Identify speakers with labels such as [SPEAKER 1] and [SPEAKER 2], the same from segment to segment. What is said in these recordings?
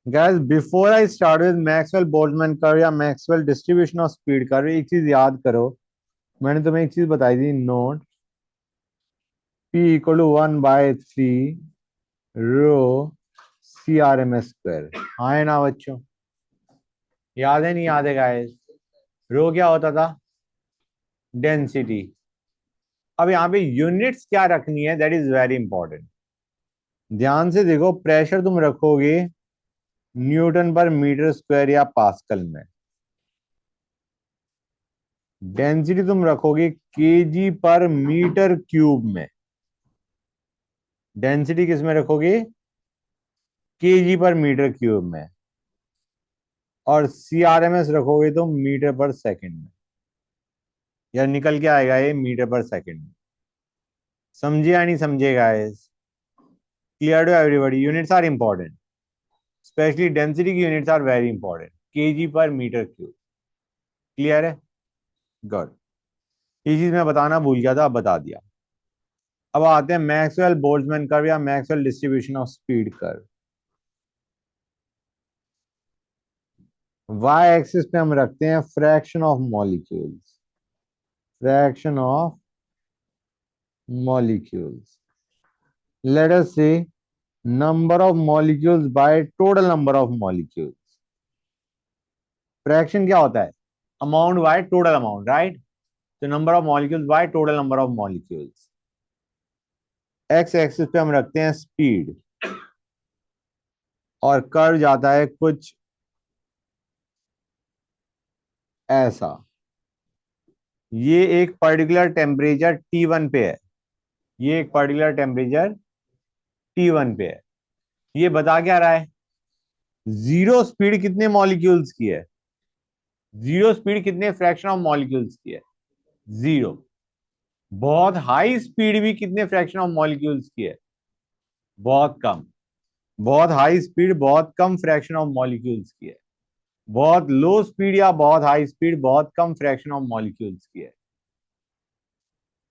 [SPEAKER 1] Guys before I start with Maxwell Boltzmann curve या Maxwell distribution of speed curve, एक चीज याद करो। मैंने तुम्हें एक चीज बताई थी, note P equal to 1/3 rho CRMS²। हाँ है ना बच्चों? याद है नहीं याद है गाइस? रो क्या होता था? डेंसिटी। अब यहाँ पे यूनिट्स क्या रखनी है, दैट इज वेरी इंपॉर्टेंट। ध्यान से देखो, प्रेशर तुम रखोगे न्यूटन पर मीटर स्क्वायर या पास्कल में। डेंसिटी तुम रखोगे केजी पर मीटर क्यूब में। डेंसिटी किस में रखोगे? केजी पर मीटर क्यूब में। और सीआरएमएस रखोगे तो मीटर पर सेकंड में। या निकल के आएगा ये मीटर पर सेकंड में। समझे या नहीं समझे guys? Clear to everybody? Units are important, specially density की units are very important. Kg per metre cube. Clear है? गुड। ये चीज मैं बताना भूल गया था, अब बता दिया। अब आते हैं मैक्सवेल बोल्ट्जमैन कर्व या Maxwell distribution of speed curve. Y axis पे हम रखते हैं fraction of molecules. Fraction of molecules, let us say number of molecules by total number of molecules। Fraction क्या होता है? Amount by total amount, right? तो number of molecules by total number of molecules. X axis पे हम रखते हैं speed, और curve जाता है कुछ ऐसा। ये एक पर्टिकुलर टेम्परेचर T1 पे है। ये एक पर्टिकुलर टेम्परेचर T1 पे है। ये बता क्या रहा है? जीरो स्पीड कितने मॉलिक्यूल्स की है? जीरो स्पीड कितने फ्रैक्शन ऑफ मॉलिक्यूल्स की है? जीरो। बहुत हाई स्पीड भी कितने फ्रैक्शन ऑफ मॉलिक्यूल्स की है? बहुत कम। बहुत हाई स्पीड बहुत कम फ्रैक्शन ऑफ मॉलिक्यूल्स की है। बहुत लो स्पीड या बहुत हाई स्पीड बहुत कम फ्रैक्शन ऑफ मॉलिक्यूल्स की है।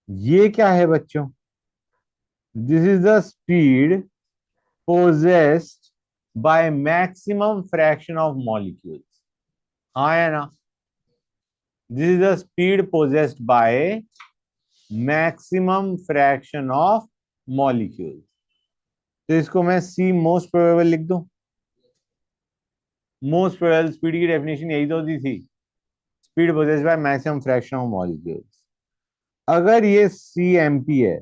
[SPEAKER 1] ये क्या है बच्चों? This is the speed possessed by maximum fraction of molecules. हाँ या ना? This is the speed possessed by maximum fraction of molecules. तो इसको मैं सी मोस्ट प्रोबेबल लिख दूं। मोस्ट प्रोबेबल स्पीड की डेफिनेशन यही तो दी थी, speed possessed by maximum fraction of molecules. अगर ये सी एम पी है,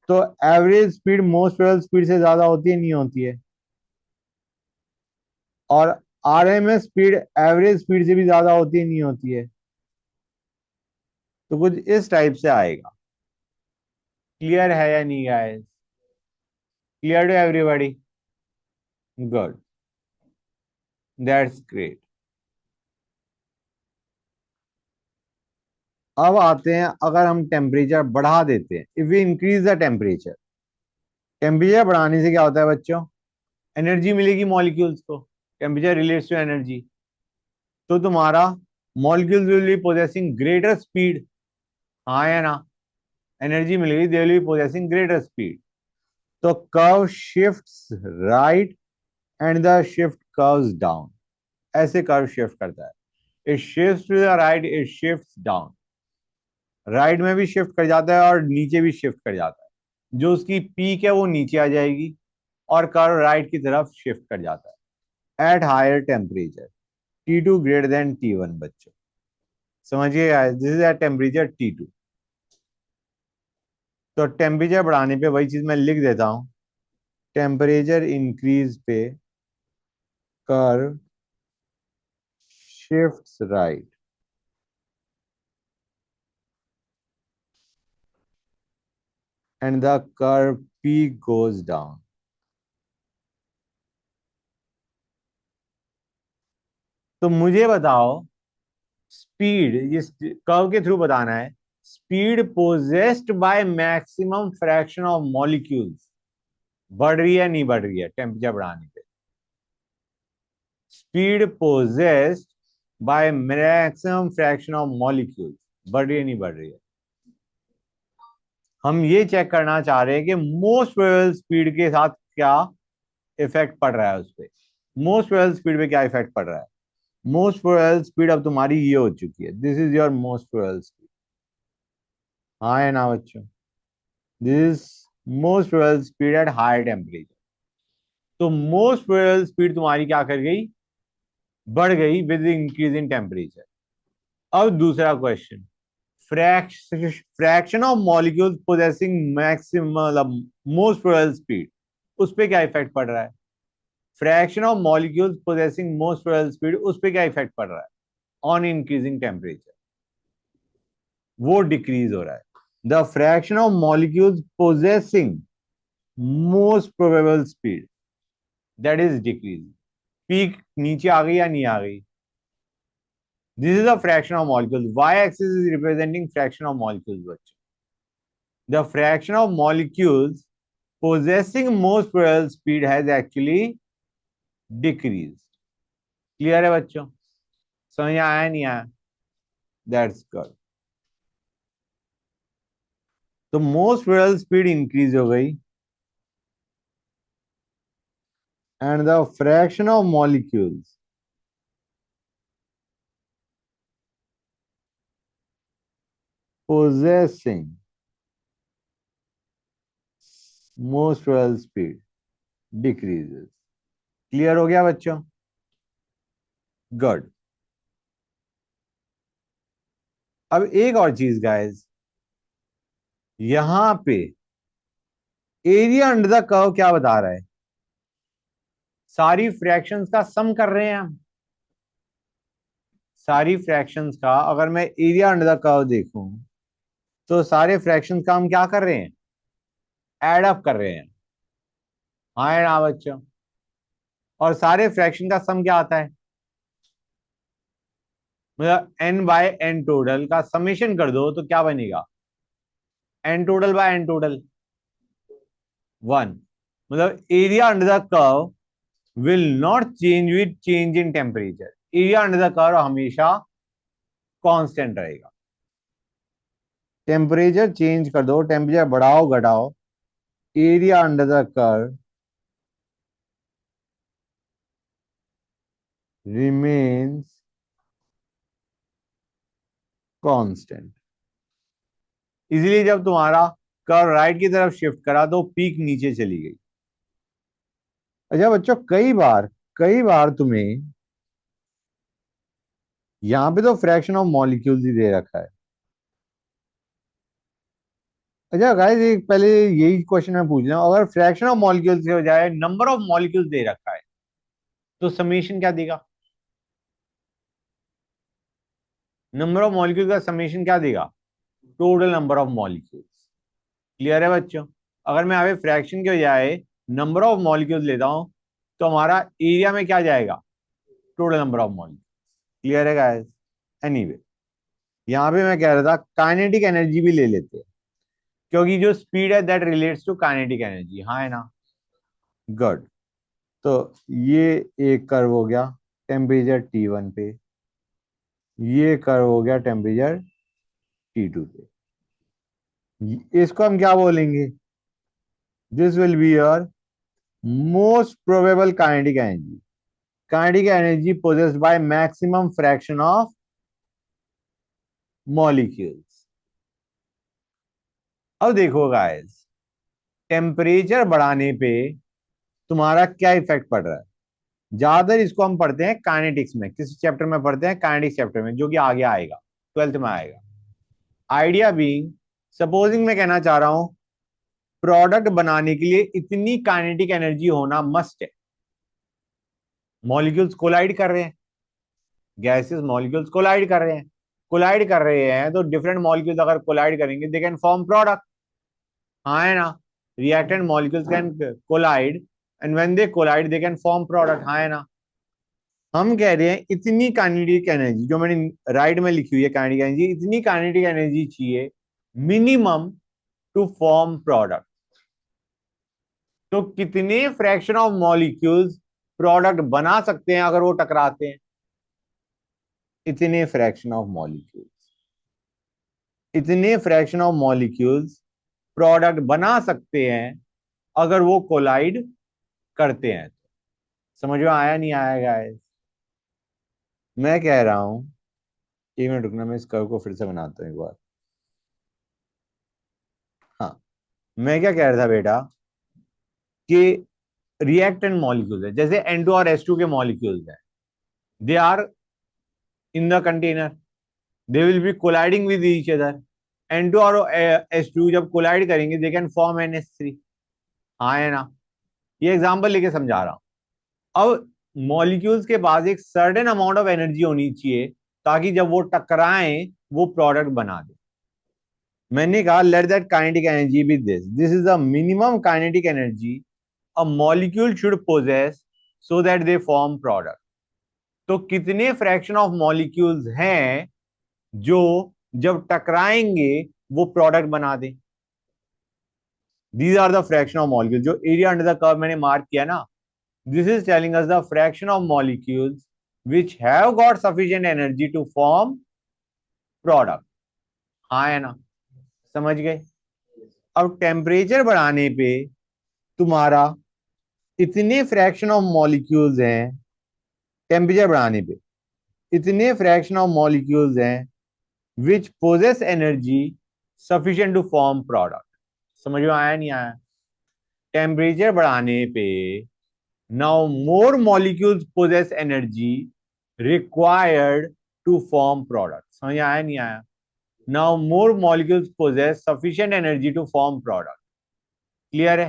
[SPEAKER 1] तो average speed most probable speed से ज्यादा होती है नहीं होती है? और आरएमएस स्पीड एवरेज स्पीड से भी ज्यादा होती है नहीं होती है? तो कुछ इस टाइप से आएगा। क्लियर है या नहीं guys? Clear to everybody? Good, that's great. अब आते हैं, अगर हम टेम्परेचर बढ़ा देते हैं, if we increase the temperature. Temperature बढ़ाने से क्या होता है बच्चों? एनर्जी मिलेगी मॉलिक्यूल्स को। Temperature relates to energy. तो तुम्हारा molecules will be possessing greater speed. हाँ या ना? एनर्जी मिलेगी, they will be possessing greater speed. तो curve shifts right and the shift curves down. ऐसे कर्व शिफ्ट करता है। It shifts to the right, it shifts down. Right में भी शिफ्ट कर जाता है और नीचे भी शिफ्ट कर जाता है। जो उसकी पीक है वो नीचे आ जाएगी, और कर्व राइट की तरफ शिफ्ट कर जाता है at higher temperature T2 greater than T1 बच्चों। समझिए, this is at temperature T2। तो टेम्परेचर बढ़ाने पे वही चीज मैं लिख देता हूं। टेम्परेचर इंक्रीज पे curve shifts right and the curve peak goes down. तो मुझे बताओ, स्पीड इस कर्व के थ्रू बताना है। Speed possessed by maximum fraction of molecules बढ़ रही है नहीं बढ़ रही है टेम्परेचर बढ़ाने पे? Speed possessed by maximum fraction of molecules बढ़ रही है नहीं बढ़ रही है? हम ये चेक करना चाह रहे हैं कि मोस्ट प्रोबेबल स्पीड के साथ क्या इफेक्ट पड़ रहा है उस पर। मोस्ट प्रोबेबल स्पीड पे क्या इफेक्ट पड़ रहा है? मोस्ट प्रोबेबल स्पीड अब तुम्हारी ये हो चुकी है, this is your most probable speed. हाँ है ना बच्चों? This most probable speed at higher temperature. तो मोस्ट प्रोबेबल स्पीड तुम्हारी क्या कर गई? बढ़ गई विद इंक्रीज इन टेम्परेचर। अब दूसरा question, fraction of molecules possessing maximum मतलब मोस्ट प्रोबेबल स्पीड, उस पे क्या इफेक्ट पड़ रहा है? Fraction of molecules possessing most probable speed, उस पे क्या इफेक्ट पड़ रहा है ऑन इंक्रीजिंग टेम्परेचर? वो डिक्रीज हो रहा है। The fraction of molecules possessing most probable speed, that is decrease. Peak नीचे आ गई या नहीं आ गई? This is the fraction of molecules, Y axis is representing fraction of molecules बच्चों। The fraction of molecules possessing most probable speed has actually decreased। Clear है बच्चों? समझ आया नहीं आया? That's good. तो मोस्ट प्रोबेबल स्पीड इंक्रीज हो गई and the fraction of molecules possessing most probable speed decreases। Clear हो गया बच्चों? गुड। अब एक और चीज गाइस, यहां पे एरिया अंडर द कर्व क्या बता रहा है? सारी फ्रैक्शंस का सम कर रहे हैं हम। सारी फ्रैक्शंस का अगर मैं एरिया अंडर द कर्व देखूं, तो सारे फ्रैक्शंस का हम क्या कर रहे हैं? एड अप कर रहे हैं। हाँ या ना बच्चों? और सारे फ्रैक्शन का सम क्या आता है? मतलब एन बाय एन टोटल का समेशन कर दो तो क्या बनेगा? N total by N total 1। मतलब area under the curve will not change with change in temperature. Area under the curve हमेशा कांस्टेंट रहेगा। टेम्परेचर चेंज कर दो, टेम्परेचर बढ़ाओ घटाओ, area under the curve remains constant. इसलिए जब तुम्हारा कर्व राइट की तरफ शिफ्ट करा तो पीक नीचे चली गई। अच्छा बच्चों, कई बार तुम्हें यहां पे तो फ्रैक्शन ऑफ मॉलिक्यूल्स ही दे रखा है। अच्छा गाइस, एक पहले यही क्वेश्चन मैं पूछ रहा हूँ, अगर फ्रैक्शन ऑफ मॉलिक्यूल्स के बजाय नंबर ऑफ मॉलिक्यूल्स दे रखा है तो समेशन क्या देगा? नंबर ऑफ मॉलिक्यूल का समेशन क्या देगा? Total number of molecules. Clear है बच्चों? अगर मैं यहाँ पे फ्रैक्शन के बजाय नंबर ऑफ मॉलिक्यूल्स लेता हूं तो हमारा एरिया में क्या जाएगा? Total number of molecule. Clear है गाइस? एनीवे, यहाँ पे मैं कह रहा था काइनेटिक एनर्जी भी ले लेते हैं, क्योंकि जो स्पीड है that relates to kinetic energy. हाँ है ना? गुड। तो ये एक कर्व हो गया टेम्परेचर T1 पे, ये कर्व हो गया टेम्परेचर T2 पे। इसको हम क्या बोलेंगे? This will be your most probable kinetic energy. Kinetic energy possessed by maximum fraction of molecules. अब देखो गाइस, टेम्परेचर बढ़ाने पे तुम्हारा क्या इफेक्ट पड़ रहा है? ज्यादातर इसको हम पढ़ते हैं काइनेटिक्स में। किस चैप्टर में पढ़ते हैं? काइनेटिक्स चैप्टर में, जो कि आगे आएगा, 12th में आएगा। आइडिया बीइंग, सपोजिंग मैं कहना चाह रहा हूं प्रोडक्ट बनाने के लिए इतनी काइनेटिक एनर्जी होना मस्ट है। मॉलिक्यूल्स कोलाइड कर रहे हैं, गैसेस मॉलिक्यूल्स कोलाइड कर रहे हैं। कोलाइड कर रहे हैं तो डिफरेंट मॉलिक्यूल्स अगर कोलाइड करेंगे दे कैन फॉर्म प्रोडक्ट। हाँ है ना? Reactant molecules can collide and when they collide they can form product. हाँ है ना? हम कह रहे हैं इतनी काइनेटिक एनर्जी जो मैंने राइट में लिखी हुई है, काइनेटिक एनर्जी, इतनी काइनेटिक एनर्जी चाहिए मिनिमम टू फॉर्म प्रोडक्ट। तो कितने फ्रैक्शन ऑफ मॉलिक्यूल्स प्रोडक्ट बना सकते हैं अगर वो टकराते हैं? इतने फ्रैक्शन ऑफ मॉलिक्यूल्स, इतने फ्रैक्शन ऑफ मॉलिक्यूल्स प्रोडक्ट बना सकते हैं अगर वो कोलाइड करते हैं। समझ में आया नहीं आया गाइस? मैं कह रहा हूं, 1 मिनट रुकना, मैं इस कर्व को फिर से बनाता हूँ एक बार। हाँ, मैं क्या कह रहा था बेटा कि रिएक्टेंट मॉलिक्यूल है, जैसे N2 और H2 के मॉलिक्यूल्स हैं, they are in the container, they will be colliding with each other. N2 और H2 जब कोलाइड करेंगे दे कैन फॉर्म NH3। हाँ है ना? ये एग्जांपल लेके समझा रहा हूं। अब मॉलिक्यूल्स के पास एक सर्टेन अमाउंट ऑफ एनर्जी होनी चाहिए, ताकि जब वो टकराएं वो प्रोडक्ट बना दे। मैंने कहा let that kinetic energy be this is the minimum kinetic energy a molecule should possess so that they form product. तो कितने फ्रैक्शन ऑफ मॉलिक्यूल्स हैं जो जब टकराएंगे वो प्रोडक्ट बना दे? These are the fraction of molecule. जो एरिया अंडर द कर्व मैंने मार्क किया ना, this is telling us the fraction of molecules which have got sufficient energy to form product। हाँ है ना? समझ गए? अब टेम्परेचर बढ़ाने पे तुम्हारा इतने फ्रैक्शन ऑफ मॉलिक्यूल्स हैं, टेम्परेचर बढ़ाने पे इतने फ्रैक्शन ऑफ मॉलिक्यूल्स हैं which possess energy sufficient to form product. समझ में आया नहीं आया? टेम्परेचर बढ़ाने पे now more molecules possess energy required to form product. समझ आया नहीं आया? Now more molecules possess sufficient energy to form product. Clear है?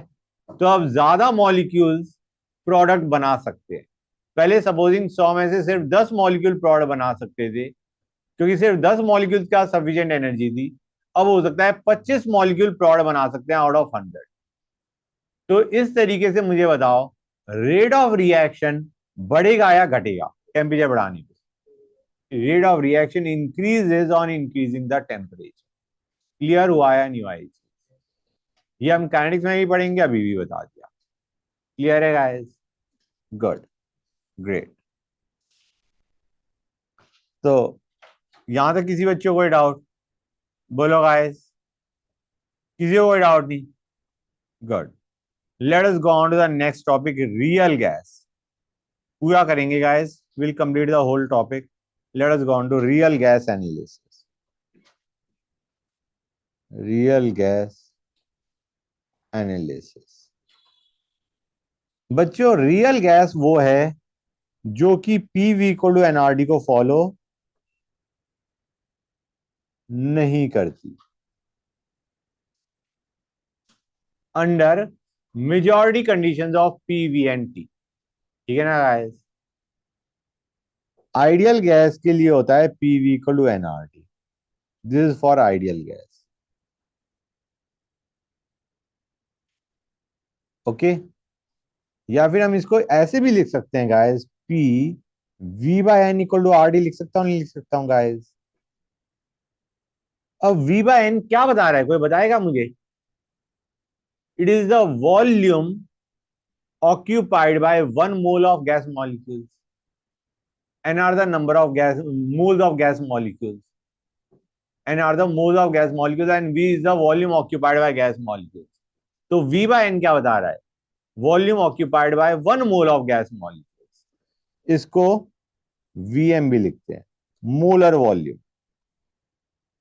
[SPEAKER 1] तो अब ज्यादा मॉलिक्यूल्स प्रोडक्ट बना सकते हैं। पहले सपोजिंग 100 में से सिर्फ 10 मॉलिक्यूल प्रोडक्ट बना सकते थे, क्योंकि सिर्फ 10 मॉलिक्यूल्स का सफिशिएंट एनर्जी थी। अब हो सकता है 25 मॉलिक्यूल प्रोडक्ट बना सकते हैं आउट ऑफ 100। तो इस तरीके से मुझे बताओ, रेट ऑफ रिएक्शन बढ़ेगा या घटेगा टेम्परेचर बढ़ाने पे? Rate of reaction increases on increasing the temperature. Clear हुआ या नहीं हुआ? ये हम काइनेटिक्स में भी पढ़ेंगे, अभी भी बता दिया। क्लियर है गाइस? Good, great. तो यहां तक किसी बच्चे को कोई डाउट? बोलो गाइस, किसी को कोई डाउट नहीं? Good. Let us go on to the next topic, real gas. पूरा करेंगे guys, will complete the whole topic. Let us go on to real gas analysis. Real gas analysis. बच्चों, real gas वो है जो कि PV equal to NRT को follow नहीं करती अंडर majority conditions of PV and T. ठीक है ना गाइस? आइडियल गैस के लिए होता है PV equal to NRT. This is for ideal gas. Okay? या फिर हम इसको ऐसे भी लिख सकते हैं guys, P V by N equal to R T. लिख सकता हूँ नहीं लिख सकता हूँ गाइस? अब वी बाय एन क्या बता रहा है, कोई बताएगा मुझे? It is the volume occupied by 1 mole of gas molecules, n are the number of gas moles of gas molecules, n are the moles of gas molecules, and v is the volume occupied by gas molecules। तो v by n क्या बता रहा है? Volume occupied by 1 mole of gas molecules. इसको vm भी लिखते हैं, molar volume.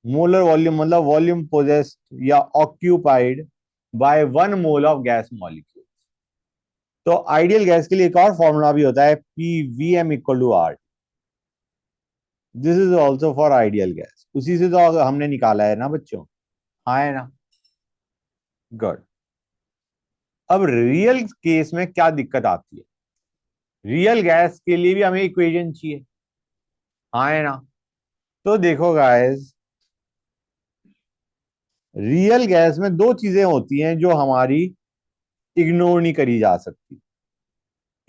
[SPEAKER 1] Molar volume मतलब वॉल्यूम पोजेस्ड या occupied by 1 mole of gas molecule. तो आइडियल गैस के लिए एक और फॉर्मूला भी होता है, P V M equal to R. This is also for ideal gas. उसी से तो हमने निकाला है ना बच्चों? हाँ है ना? गुड। अब रियल केस में क्या दिक्कत आती है? रियल गैस के लिए भी हमें इक्वेशन चाहिए। हाँ है ना? तो देखो गाइस, रियल गैस में दो चीजें होती हैं जो हमारी इग्नोर नहीं करी जा सकती।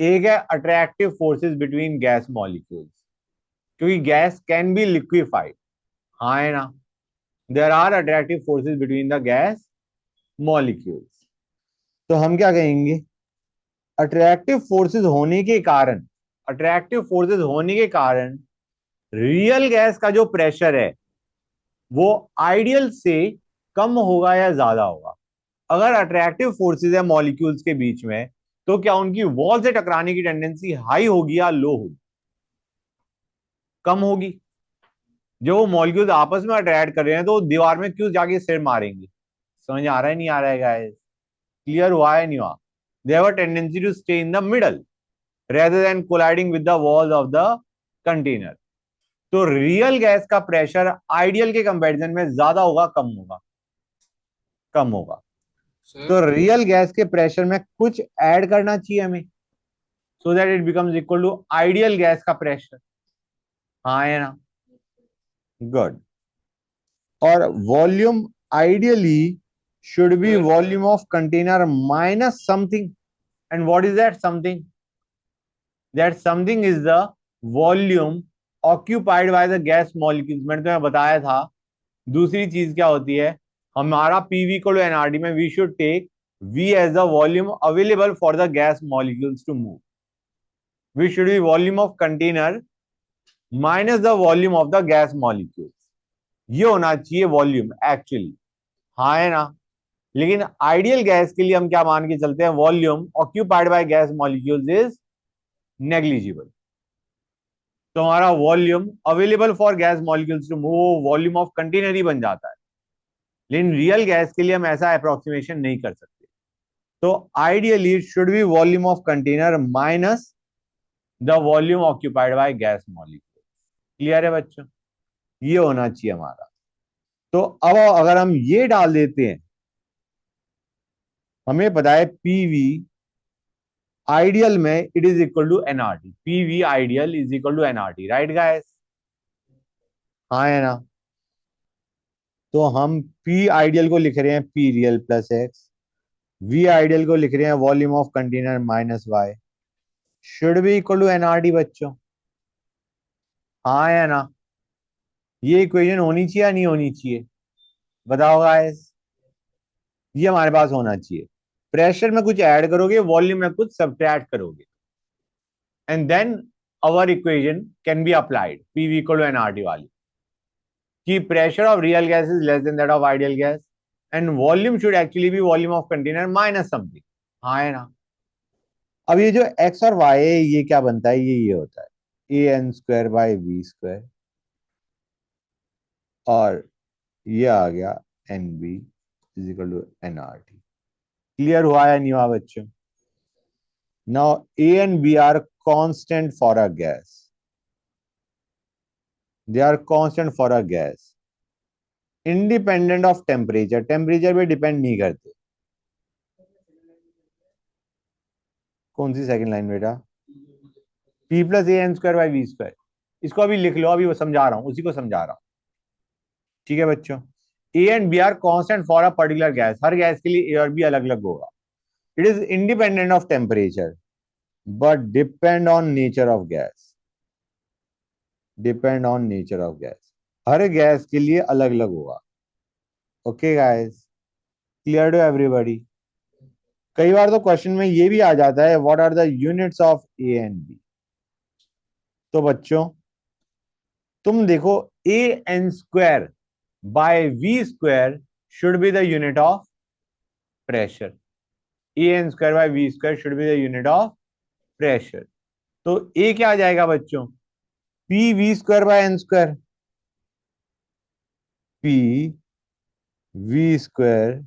[SPEAKER 1] एक है attractive forces between gas molecules, क्योंकि गैस कैन बी लिक्विफाइड। हाँ है ना? There are attractive forces between the gas molecules. तो हम क्या कहेंगे? अट्रैक्टिव फोर्सेस होने के कारण, अट्रैक्टिव फोर्सेस होने के कारण रियल गैस का जो प्रेशर है वो आइडियल से कम होगा या ज्यादा होगा? अगर अट्रैक्टिव फोर्सेस है मॉलिक्यूल्स के बीच में, तो क्या उनकी वॉल से टकराने की टेंडेंसी हाई होगी या लो होगी? कम होगी। जो वो मॉलिक्यूल्स आपस में अट्रैक्ट कर रहे हैं तो वो दीवार में क्यों जाके सिर मारेंगे? समझ आ रहा है नहीं आ रहा है गाइस? क्लियर हुआ है नहीं हुआ? They have a tendency to stay in the middle rather than colliding with the walls of the container. तो रियल गैस का प्रेशर आइडियल के कंपैरिजन में ज्यादा होगा कम होगा? कम होगा। तो
[SPEAKER 2] सर
[SPEAKER 1] रियल गैस के प्रेशर में कुछ ऐड करना चाहिए हमें, so that it becomes equal to ideal gas का प्रेशर। हाँ है ना? गुड। और volume ideally should be
[SPEAKER 2] sir
[SPEAKER 1] volume of container minus something. And what is that something? That something is the volume occupied by the gas molecules. मैंने तुम्हें बताया था। दूसरी चीज क्या होती है, हमारा पीवी को एनआरडी में we should take V as the volume available for the gas molecules to move. V should be volume of container minus the volume of the gas molecules. ये होना चाहिए वॉल्यूम एक्चुअली। हाँ है ना? लेकिन ideal gas के लिए हम क्या मान के चलते हैं, volume occupied by gas molecules is negligible. तो हमारा volume available for gas molecules to move volume of container ही बन जाता है। लेकिन रियल गैस के लिए हम ऐसा अप्रोक्सीमेशन नहीं कर सकते। तो ideally it should be volume of container minus the volume occupied by gas molecule. Clear है बच्चों? ये होना चाहिए हमारा। तो अब अगर हम ये डाल देते हैं, हमें पता है पीवी आइडियल में it is equal to NRT. PV ideal is equal to NRT, right guys? हाँ है ना? तो हम पी आइडियल को लिख रहे हैं P real plus X, V ideal को लिख रहे हैं volume of container minus Y, should be equal to NRT बच्चों। हाँ है ना? ये इक्वेशन होनी चाहिए या नहीं होनी चाहिए? बताओ गाइस। ये हमारे पास होना चाहिए। प्रेशर में कुछ ऐड करोगे, वॉल्यूम में कुछ सब्ट्रैक्ट करोगे, and then our equation can be applied PV equal to NRT वाली, कि pressure of real gas is less than that of ideal gas and volume should actually be volume of container minus something. हाँ है ना? अब ये जो x और Y है ये क्या बनता है, ये होता है A N square by V square, और ये आ गया N B is equal to N R T. Clear हुआ या नहीं हुआ बच्चों? Now A and B are constant for a gas, they are constant for a gas independent of temperature. Temperature पे डिपेंड नहीं करते। कौन सी सेकंड लाइन बेटा? P plus A N square by V square. इसको अभी लिख लो, अभी वो समझा रहा हूं, उसी को समझा रहा हूं। ठीक है बच्चों? A and B are constant for a particular gas. हर गैस के लिए ए और बी अलग अलग होगा। It is independent of temperature but depend on nature of gas. Depend on nature of gas. हर गैस के लिए अलग अलग होगा। Okay guys? Clear to everybody? कई बार तो क्वेश्चन में ये भी आ जाता है what are the units of A and B. तो बच्चों तुम देखो, A N square by V square should be the unit of pressure. A N square by V square should be the unit of pressure. तो A क्या आ जाएगा बच्चों? P V square by N square. P V square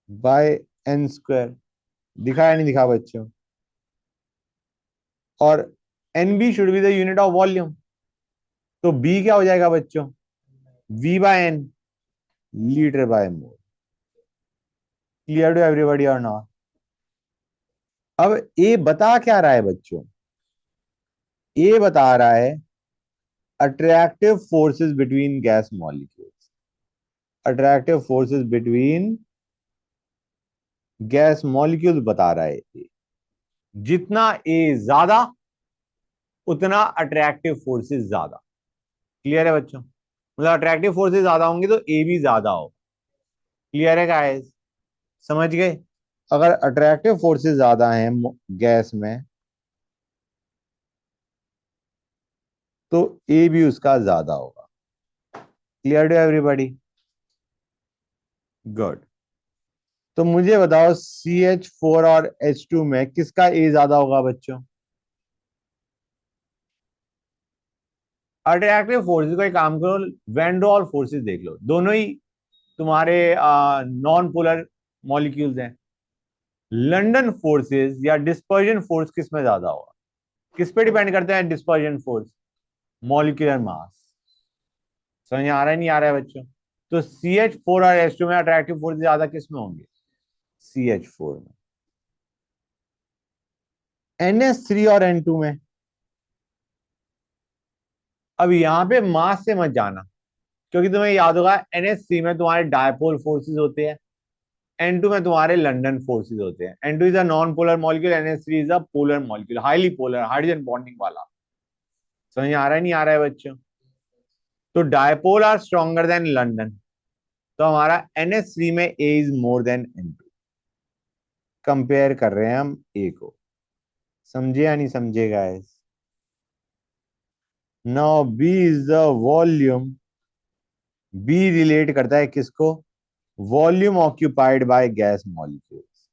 [SPEAKER 1] by N square. दिखा या नहीं दिखा बच्चों? और N B should be the unit of volume. तो बी क्या हो जाएगा बच्चों? V by N, litre by mole. Clear to everybody और नॉट? अब ए बता क्या रहा है बच्चों? ए बता रहा है attractive forces between gas molecules. Attractive forces between gas molecules बता रहा है ए। जितना ए ज्यादा उतना अट्रैक्टिव फोर्सेस ज्यादा। क्लियर है बच्चों? मतलब अट्रैक्टिव फोर्सेस ज्यादा होंगे तो ए भी ज्यादा हो। क्लियर है गाइस? समझ गए? अगर अट्रैक्टिव फोर्सेस ज्यादा हैं गैस में तो ए भी उसका ज्यादा होगा। Clear to everybody? गुड। तो मुझे बताओ CH4 और H2 में किसका ए ज्यादा होगा बच्चों? अट्रैक्टिव फोर्सेस को एक काम करो, वैन डर वाल्स फोर्सेस देख लो, दोनों ही तुम्हारे नॉन पोलर मॉलिक्यूल्स हैं। लंदन फोर्सेस या डिस्पर्जन फोर्स किस में ज्यादा होगा? किस पे डिपेंड करते हैं डिस्पर्जन फोर्स? Molecular mass. समझ आ रहा है नहीं आ रहा है बच्चों? तो CH4 और H2 में अट्रैक्टिव फोर्स ज्यादा किस में होंगे? CH4 में। NH3 और N2 में। अब यहां पे मास से मत जाना, क्योंकि तुम्हें याद होगा NH3 में तुम्हारे डायपोल फोर्सेस होते हैं, N2 में तुम्हारे लंदन फोर्सेस होते हैं। N2 is a non polar molecule, NH3 is a polar molecule, highly polar, hydrogen bonding वाला। समझ आ रहा है नहीं आ रहा है बच्चों? तो dipole are stronger than London, तो हमारा NH3 में A is more than N2। Compare कर रहे हैं हम A को। समझे या नहीं समझे guys? Now B is the volume. B relate करता है किसको? Volume occupied by gas molecules,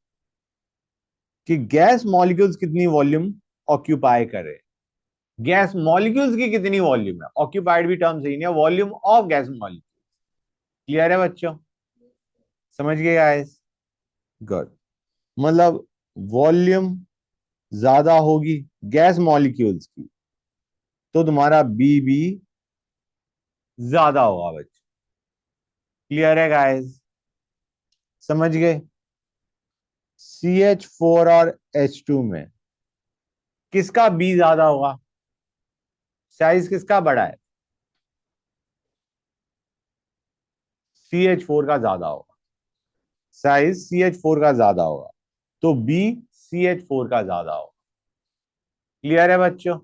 [SPEAKER 1] कि गैस मॉलिक्यूल्स कितनी वॉल्यूम ऑक्यूपाई कर रहे हैं। गैस मॉलिक्यूल्स की कितनी वॉल्यूम है, ऑक्यूपाइड भी टर्म सही नहीं है, volume of gas molecule. Clear है बच्चों? समझ गए गाइस? गुड। मतलब वॉल्यूम ज्यादा होगी गैस मॉलिक्यूल्स की, तो तुम्हारा बी भी ज्यादा होगा बच्चों। क्लियर है गाइस? समझ गए? CH4 और H2 में किसका बी ज्यादा होगा? साइज किसका बड़ा है? CH4 का ज्यादा होगा। साइज CH4 का ज्यादा होगा, तो बी CH4 का ज्यादा होगा। क्लियर है बच्चों?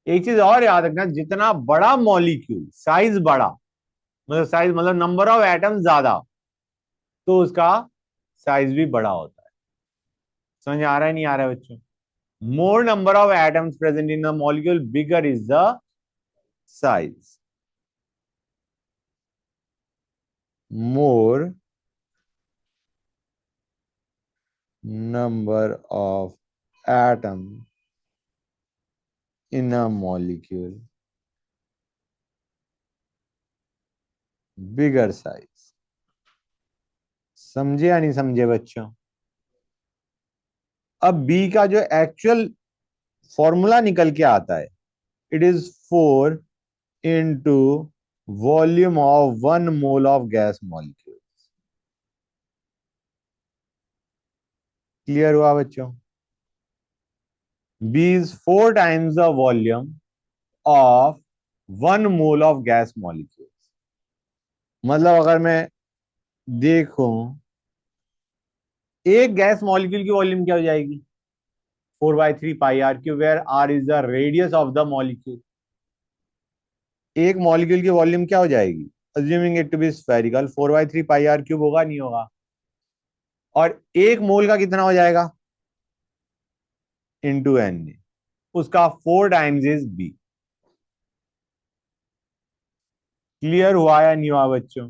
[SPEAKER 1] एक चीज और याद रखना, जितना बड़ा मॉलिक्यूल, साइज बड़ा, मतलब साइज मतलब नंबर ऑफ एटम ज्यादा, तो उसका साइज भी बड़ा होता है। समझ आ रहा है नहीं आ रहा है बच्चों? मोर number of atoms present in the molecule, bigger is the size. More number of atoms in a molecule, bigger size। समझे या नहीं समझे बच्चों? अब बी का जो एक्चुअल फॉर्मूला निकल के आता है, it is 4 into volume of 1 mole of gas molecule. Clear हुआ बच्चों? B is 4 times the volume of 1 mole of gas molecule. मतलब अगर मैं देखूं, एक गैस मॉलिक्यूल की वॉल्यूम क्या हो जाएगी? 4/3 πr cube, where R is the radius of the molecule. एक मॉलिक्यूल की वॉल्यूम क्या हो जाएगी? Assuming it to be spherical, 4/3 πr cube होगा नहीं होगा? और एक मोल का कितना हो जाएगा? इंटू एन, उसका 4 टाइम्स इज बी। क्लियर हुआ या नहीं हुआ बच्चों?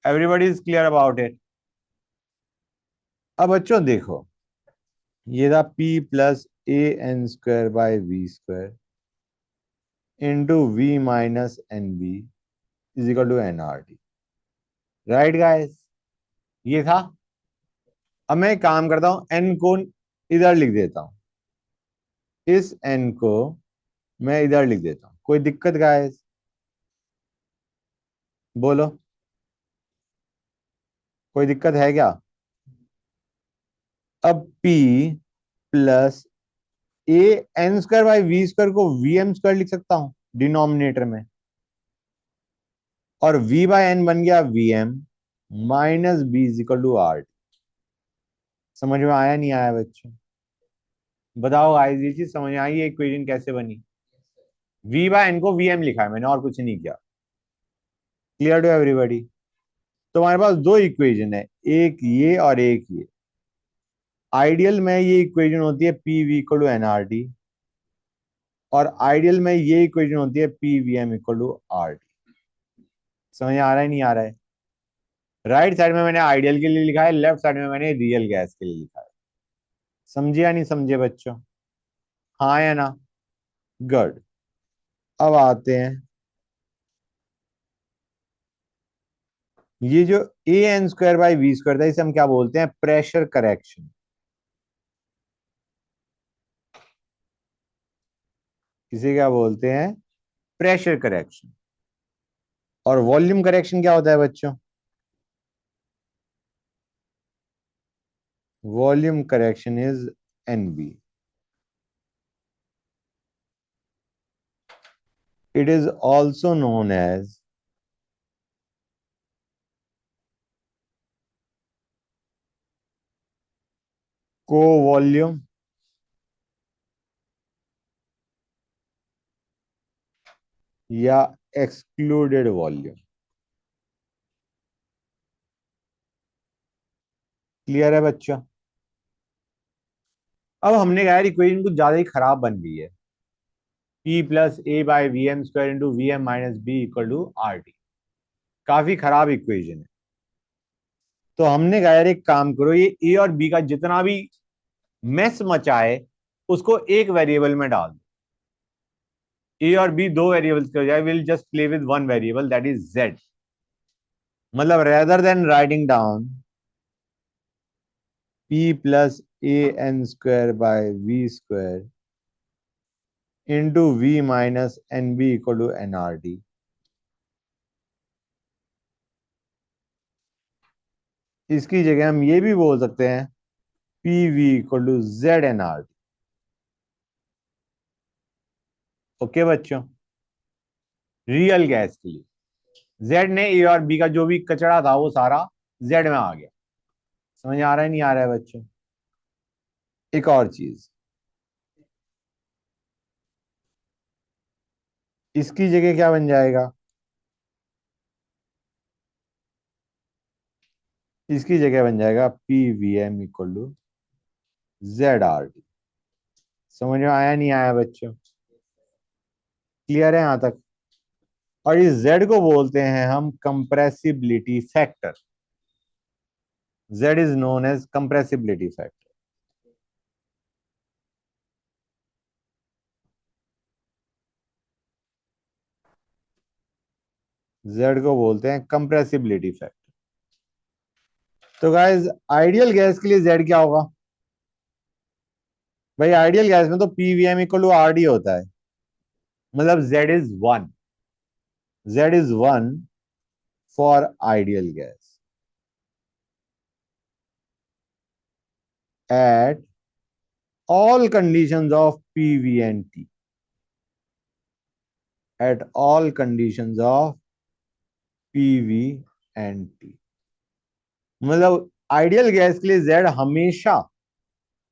[SPEAKER 1] Everybody is clear about it? अब बच्चों देखो, ये था P+AN² / V² into V - NB is equal to NRT। Right guys? ये था। अब मैं एक काम करता हूं, एन को इधर लिख देता हूं, इस एन को मैं इधर लिख देता हूं। कोई दिक्कत गाइस? बोलो, कोई दिक्कत है क्या? अब P प्लस AN² / V² को VM² लिख सकता हूं डिनोमिनेटर में, और V/N बन गया VM minus B is equal to R। समझ में आया नहीं आया बच्चों? बताओ गाइस, ये चीज समझ में आई? इक्वेशन कैसे बनी? V/N को VM लिखा है मैंने, और कुछ नहीं किया। Clear to everybody? तो हमारे पास दो इक्वेशन है, एक ये और एक ये। आइडियल में ये इक्वेशन होती है PV इक्वल टू NRT, और आइडियल में ये इक्वेशन होती है PVM इक्वल टू RT। समझ आ रहा है नहीं आ रहा है? राइट साइड में मैंने आइडियल के लिए लिखा है, लेफ्ट साइड में मैंने रियल गैस के लिए लिखा है। समझे या नहीं समझे बच्चों? हाँ या ना? गुड। अब आते हैं, ये जो a n² / v² था, इसे हम क्या बोलते हैं? Pressure correction. इसे क्या बोलते हैं? Pressure correction. और वॉल्यूम करेक्शन क्या होता है बच्चों? Volume correction is NB. It is also known as co-volume या एक्सक्लूडेड वॉल्यूम। क्लियर है बच्चों? अब हमने कहा यार इक्वेशन कुछ ज्यादा ही खराब बन गई है। P+a/Vm²/Vm-b = R T। काफी खराब इक्वेशन है। तो हमने कहा यार एक काम करो, ये ए और बी का जितना भी मेस मचा है उसको एक वेरिएबल में डाल दो। ए और बी दो वेरिएबल्स के बजाय will just play with one variable, that is Z. मतलब rather than writing down P+an² / V² into V minus NB equal to NRT, इसकी जगह हम ये भी बोल सकते हैं PV equal to ZNRT। Okay बच्चों? रियल गैस के लिए जेड ने ए और बी का जो भी कचरा था वो सारा जेड में आ गया। समझ आ रहा है नहीं आ रहा है बच्चों? एक और चीज, इसकी जगह क्या बन जाएगा? इसकी जगह बन जाएगा PVM इक्वल टू ZRT। समझ में आया नहीं आया बच्चों? क्लियर है यहां तक? और इस Z को बोलते हैं हम compressibility factor. Z is known as compressibility factor. Z को बोलते हैं कंप्रेसिबिलिटी फैक्टर। तो गाइस आइडियल गैस के लिए Z क्या होगा? भाई आइडियल गैस में तो PVM इक्वल टू RD होता है, मतलब Z is 1। Z is 1 for ideal gas at all conditions of PV and T, at all conditions of PV and T। मतलब आइडियल गैस के लिए Z हमेशा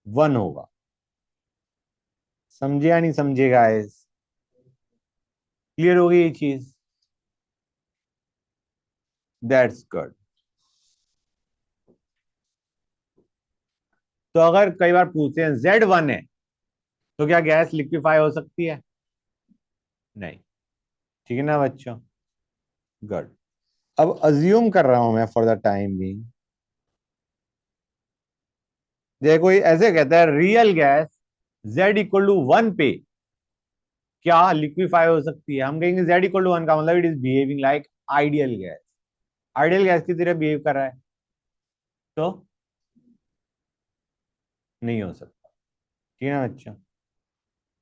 [SPEAKER 1] 1 होगा। समझे या नहीं समझे गाइस? क्लियर हो गई ये चीज? That's good. तो अगर कई बार पूछते हैं Z 1 है तो क्या गैस लिक्विफाई हो सकती है? नहीं। ठीक है ना बच्चों? गुड। अब अज्यूम कर रहा हूं मैं फॉर द टाइम बीइंग, देखो कोई ऐसे कहता है रियल गैस Z = 1 पे क्या लिक्विफाई हो सकती है? हम कहेंगे Z = 1 का मतलब it is behaving like ideal gas. Ideal gas की तरह बिहेव कर रहा है, तो नहीं हो सकता। ठीक है ना बच्चों?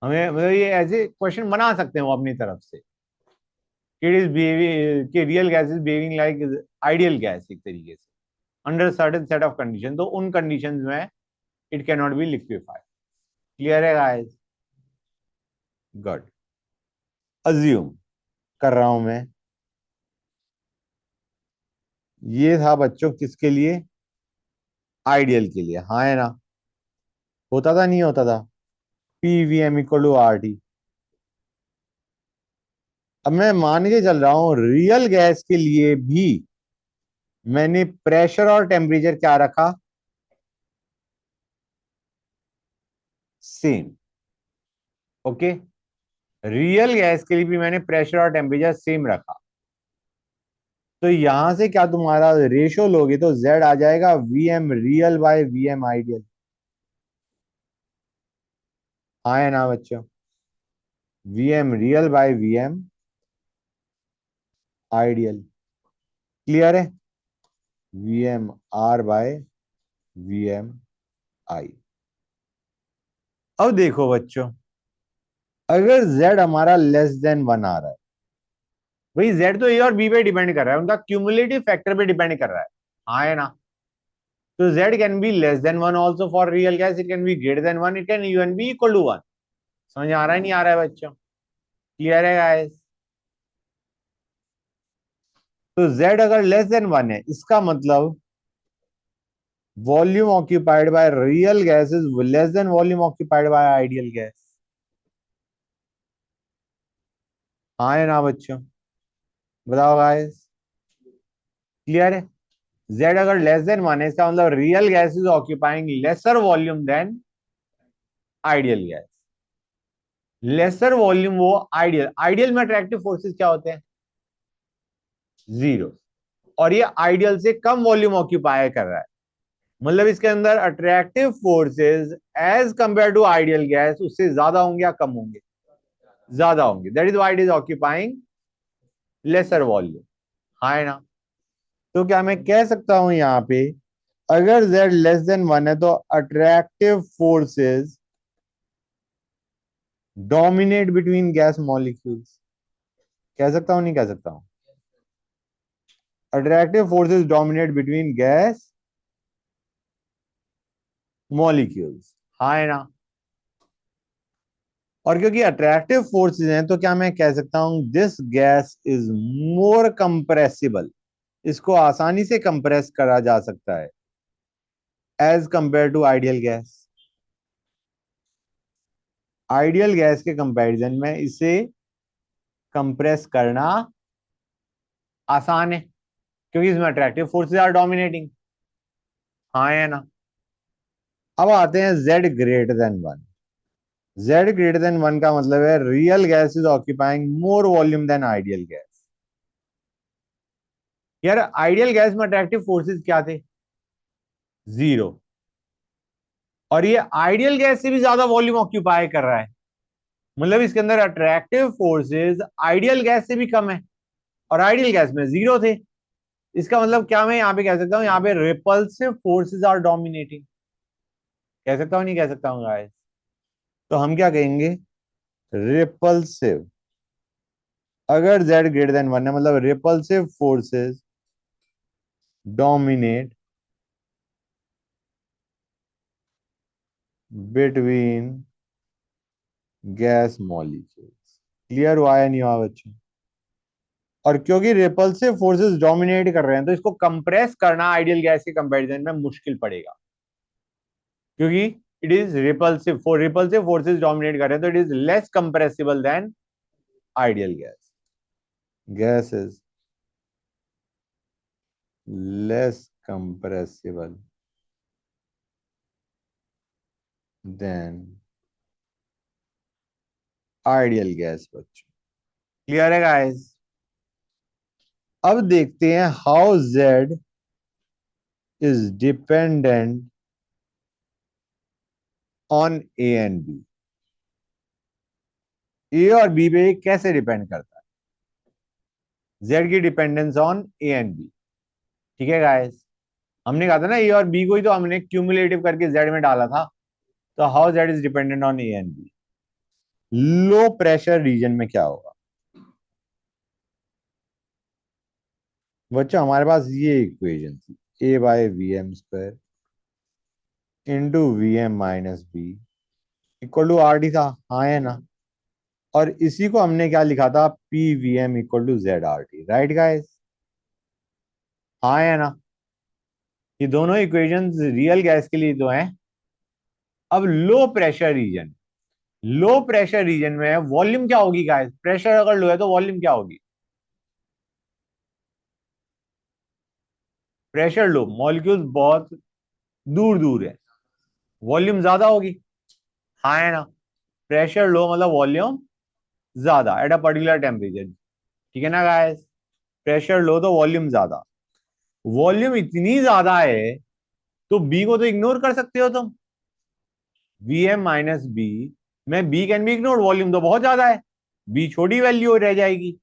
[SPEAKER 1] हमें मतलब ये ऐसे क्वेश्चन बना सकते हैं वो अपनी तरफ से कि इट इज बिहेविंग, कि real gas is behaving like ideal gas एक तरीके से under certain set of condition. तो उन कंडीशंस में it can not be liquefied. Clear है गाइस? गुड। अज्यूम कर रहा हूं मैं, ये था बच्चों किसके लिए? आइडियल के लिए। हाँ है ना? होता था नहीं होता था? PVM equal to RT। अब मैं मान के चल रहा हूं रियल गैस के लिए भी मैंने प्रेशर और टेम्परेचर क्या रखा? सेम। ओके। रियल गैस के लिए भी मैंने प्रेशर और टेम्परेचर सेम रखा। तो यहां से क्या तुम्हारा रेशो लोगे तो z आ जाएगा Vm real by Vm ideal. हाँ है ना बच्चों? Vm real by Vm ideal. Clear है? Vm R by Vm I। अब देखो बच्चों, अगर z हमारा लेस देन 1 आ रहा है, भाई z तो a और b पे डिपेंड कर रहा है, उनका क्यूमुलेटिव फैक्टर पे डिपेंड कर रहा है। हाँ है ना? तो z can be less than 1 also for real gas, it can be greater than 1, it can even be equal to 1। समझ आ रहा है नहीं आ रहा है बच्चों? क्लियर है गाइस? तो z अगर लेस देन 1 है, इसका मतलब volume occupied by real gas is less than volume occupied by ideal gas. हाँ है ना बच्चों? बताओ गाइस। क्लियर है? z अगर लेस देन 1 है, इसका मतलब real gas is occupying lesser volume than ideal gas. Lesser volume वो आइडियल, आइडियल में अट्रैक्टिव फोर्सेस क्या होते हैं? जीरो। और ये आइडियल से कम वॉल्यूम ऑक्यूपाई कर रहा है, मतलब इसके अंदर attractive forces as compare to ideal gas उससे ज्यादा होंगे या कम होंगे? ज्यादा होंगे। That is why it is occupying lesser volume. हाँ है ना? तो क्या मैं कह सकता हूं यहां पे, अगर z लेस देन 1 है तो attractive forces dominate between gas molecules. कह सकता हूं नहीं कह सकता हूं? Attractive forces dominate between gas molecules. हाँ है ना? और क्योंकि अट्रैक्टिव फोर्सेस हैं तो क्या मैं कह सकता हूं this gas is more compressible, इसको आसानी से कंप्रेस करा जा सकता है as compare to ideal gas. Ideal gas के कंपैरिजन में इसे कंप्रेस करना आसान है, क्योंकि इसमें अट्रैक्टिव फोर्सेस आर डोमिनेटिंग। हाँ है ना? अब आते हैं z greater than 1। z greater than 1 का मतलब है real gas is occupying more volume than ideal gas. यार आइडियल गैस में अट्रैक्टिव फोर्सेस क्या थे? जीरो। और ये आइडियल गैस से भी ज्यादा वॉल्यूम ऑक्यूपाई कर रहा है, मतलब इसके अंदर अट्रैक्टिव फोर्सेस आइडियल गैस से भी कम है, और आइडियल गैस में जीरो थे। इसका मतलब क्या मैं यहां पे कह सकता हूं, यहां पे रिपल्सिव फोर्सेस आर डोमिनेटिंग। कह सकता हूं नहीं कह सकता हूं गाइस? तो हम क्या कहेंगे? रिपल्सिव। अगर z ग्रेटर देन 1 है मतलब repulsive forces dominate between gas molecules. Clear हुआ या नहीं हुआ बच्चों? और क्योंकि रिपल्सिव फोर्सेस डोमिनेट कर रहे हैं तो इसको कंप्रेस करना आइडियल गैस के कंपैरिजन में मुश्किल पड़ेगा, क्योंकि it is repulsive, for repulsive forces dominate कर रहे हैं तो it is less compressible than ideal gas. Gas is less compressible than ideal gas बच्चों। क्लियर है गाइस? अब देखते हैं how z is dependent on A and B. A और बी पे कैसे डिपेंड करता है? z की dependence on A and B. ठीक है गाइस? हमने कहा था ना ए और बी को ही तो हमने क्यूमुलेटिव करके z में डाला था। तो how z is dependent on A and B? Low pressure region में क्या होगा बच्चों? हमारे पास ये इक्वेशन थी, A by V M square into V M minus B equal to R D था। हाँ है ना? और इसी को हमने क्या लिखा था? P V M equal to Z R T. Right guys? हाँ है ना? ये दोनों इक्वेशंस रियल गैस के लिए तो हैं। अब लो pressure region, low pressure region में वॉल्यूम क्या होगी गाइस? प्रेशर अगर लो है तो वॉल्यूम क्या होगी? प्रेशर लो, मॉलिक्यूल्स बहुत दूर दूर है, वॉल्यूम ज्यादा होगी। हाँ है ना? प्रेशर लो मतलब वॉल्यूम ज्यादा एट अ पर्टिकुलर टेम्परेचर। ठीक है ना गाइस? प्रेशर लो तो वॉल्यूम ज्यादा, वॉल्यूम इतनी ज्यादा है तो बी को तो इग्नोर कर सकते हो तुम, वी एम माइनस बी में B can be ignore, volume तो बहुत ज्यादा है, बी छोटी वैल्यू रह जाएगी।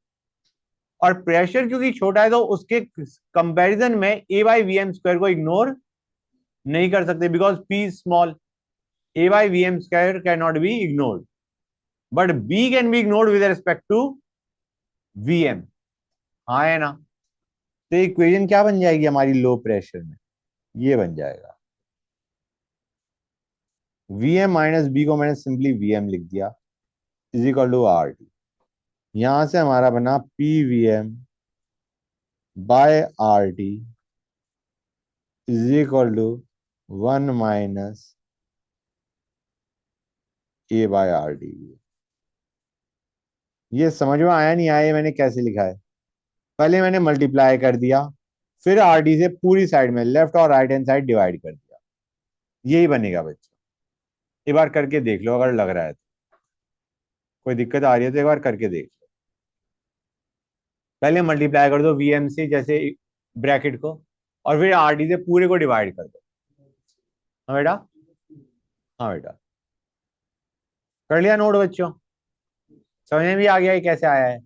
[SPEAKER 1] और प्रेशर क्योंकि छोटा है तो उसके कंपैरिजन में A by V M square को इग्नोर नहीं कर सकते, because P small, A by V M square can not be ignored, but B can be ignored with respect to V M. हाँ है ना? तो इक्वेशन क्या बन जाएगी हमारी लो प्रेशर में, ये बन जाएगा वी एम माइनस बी को मैंने सिंपली वी एम लिख दिया is equal to R T. यहां से हमारा बना P V M by R T is equal to 1 - A by R T. ये समझ में आया नहीं आया, मैंने कैसे लिखा है? पहले मैंने मल्टीप्लाई कर दिया, फिर आर टी से पूरी साइड में लेफ्ट और राइट हैंड साइड डिवाइड कर दिया, यही बनेगा बच्चों। एक बार करके देख लो, अगर लग रहा है तो, कोई दिक्कत आ रही है तो एक बार करके देख लो। पहले मल्टीप्लाई कर दो वी एम से जैसे ब्रैकेट को, और फिर आर टी से पूरे को डिवाइड कर दो। हाँ बेटा, हाँ बेटा, कर लिया नोट बच्चों? समझ में भी आ गया ये कैसे आया है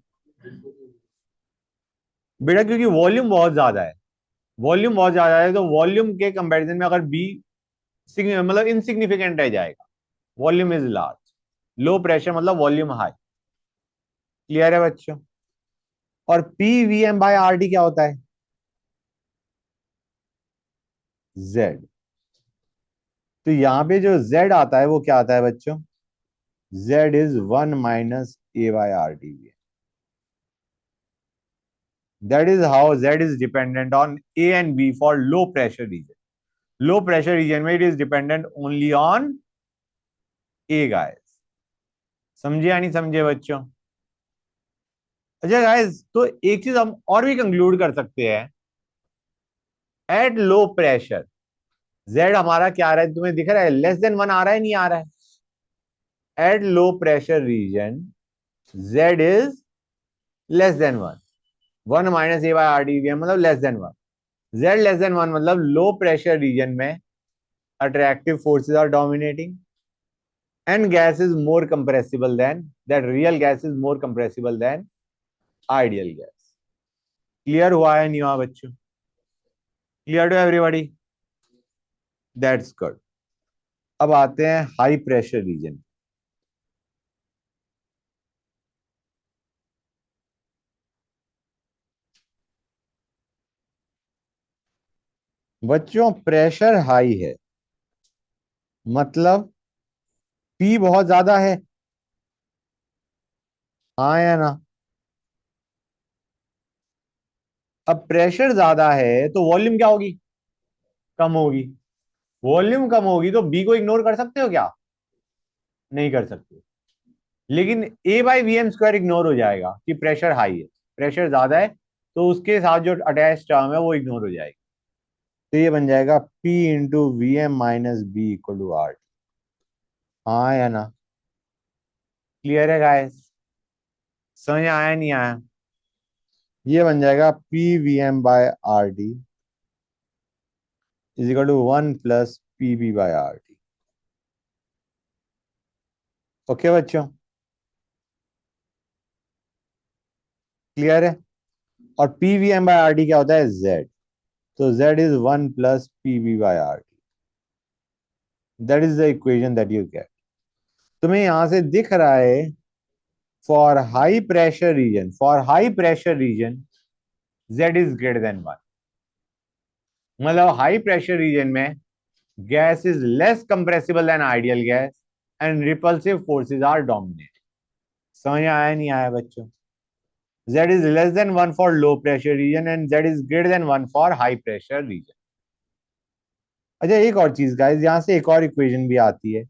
[SPEAKER 1] बेटा? क्योंकि वॉल्यूम बहुत ज्यादा है, वॉल्यूम बहुत ज्यादा है तो वॉल्यूम के कंपैरिजन में अगर बी मतलब इनसिग्निफिकेंट रह जाएगा, volume is large, low pressure मतलब वॉल्यूम हाई। क्लियर है बच्चों? और P V M by R T क्या होता है? जेड। तो यहां पे जो जेड आता है वो क्या आता है बच्चों? Z is 1 - A/RT। That is how Z is dependent on A and B for low pressure region. Low pressure region में it is dependent only on A guys. समझे या नहीं समझे बच्चों? अच्छा गाइस, तो एक चीज हम और भी कंक्लूड कर सकते हैं, एट लो प्रेशर जेड हमारा क्या आ रहा है, तुम्हें दिख रहा है? लेस देन 1 आ रहा है, नहीं आ रहा है? At low pressure region Z is less than 1, 1 - A/RT मतलब less than 1। Z less than 1 मतलब लो प्रेशर रीजन में attractive forces are dominating and gas is more compressible than, that real gas is more compressible than ideal gas। Clear हुआ है नहीं हुआ बच्चों? Clear to everybody? That's good. अब आते हैं हाई प्रेशर रीजन। बच्चों प्रेशर हाई है मतलब पी बहुत ज्यादा है, हाँ या ना? अब प्रेशर ज्यादा है तो वॉल्यूम क्या होगी? कम होगी। वॉल्यूम कम होगी तो बी को इग्नोर कर सकते हो क्या? नहीं कर सकते। लेकिन A by V M square ignore हो जाएगा कि प्रेशर हाई है, प्रेशर ज्यादा है तो उसके साथ जो अटैच टर्म है वो इग्नोर हो जाएगी। तो ये बन जाएगा P into V M minus B equal to R. हाँ या ना? क्लियर है गाइस? समझ आया नहीं आया? ये बन जाएगा P V M by R T is equal to 1 + PV/RT। Okay बच्चों, क्लियर है? और P V M by R T क्या होता है? जेड। तो Z is 1 + PV/RT। That is the equation that you get. तुम्हें यहां से दिख रहा है for high pressure region, for high pressure region Z is greater than 1, मतलब हाई प्रेशर रीजन में gas is less compressible than ideal gas and repulsive forces are dominate. समझ आया नहीं आया बच्चों? Z is less than 1 for low pressure region and Z is greater than 1 for high pressure region। अच्छा एक और चीज गाइस, यहां से एक और इक्वेशन भी आती है,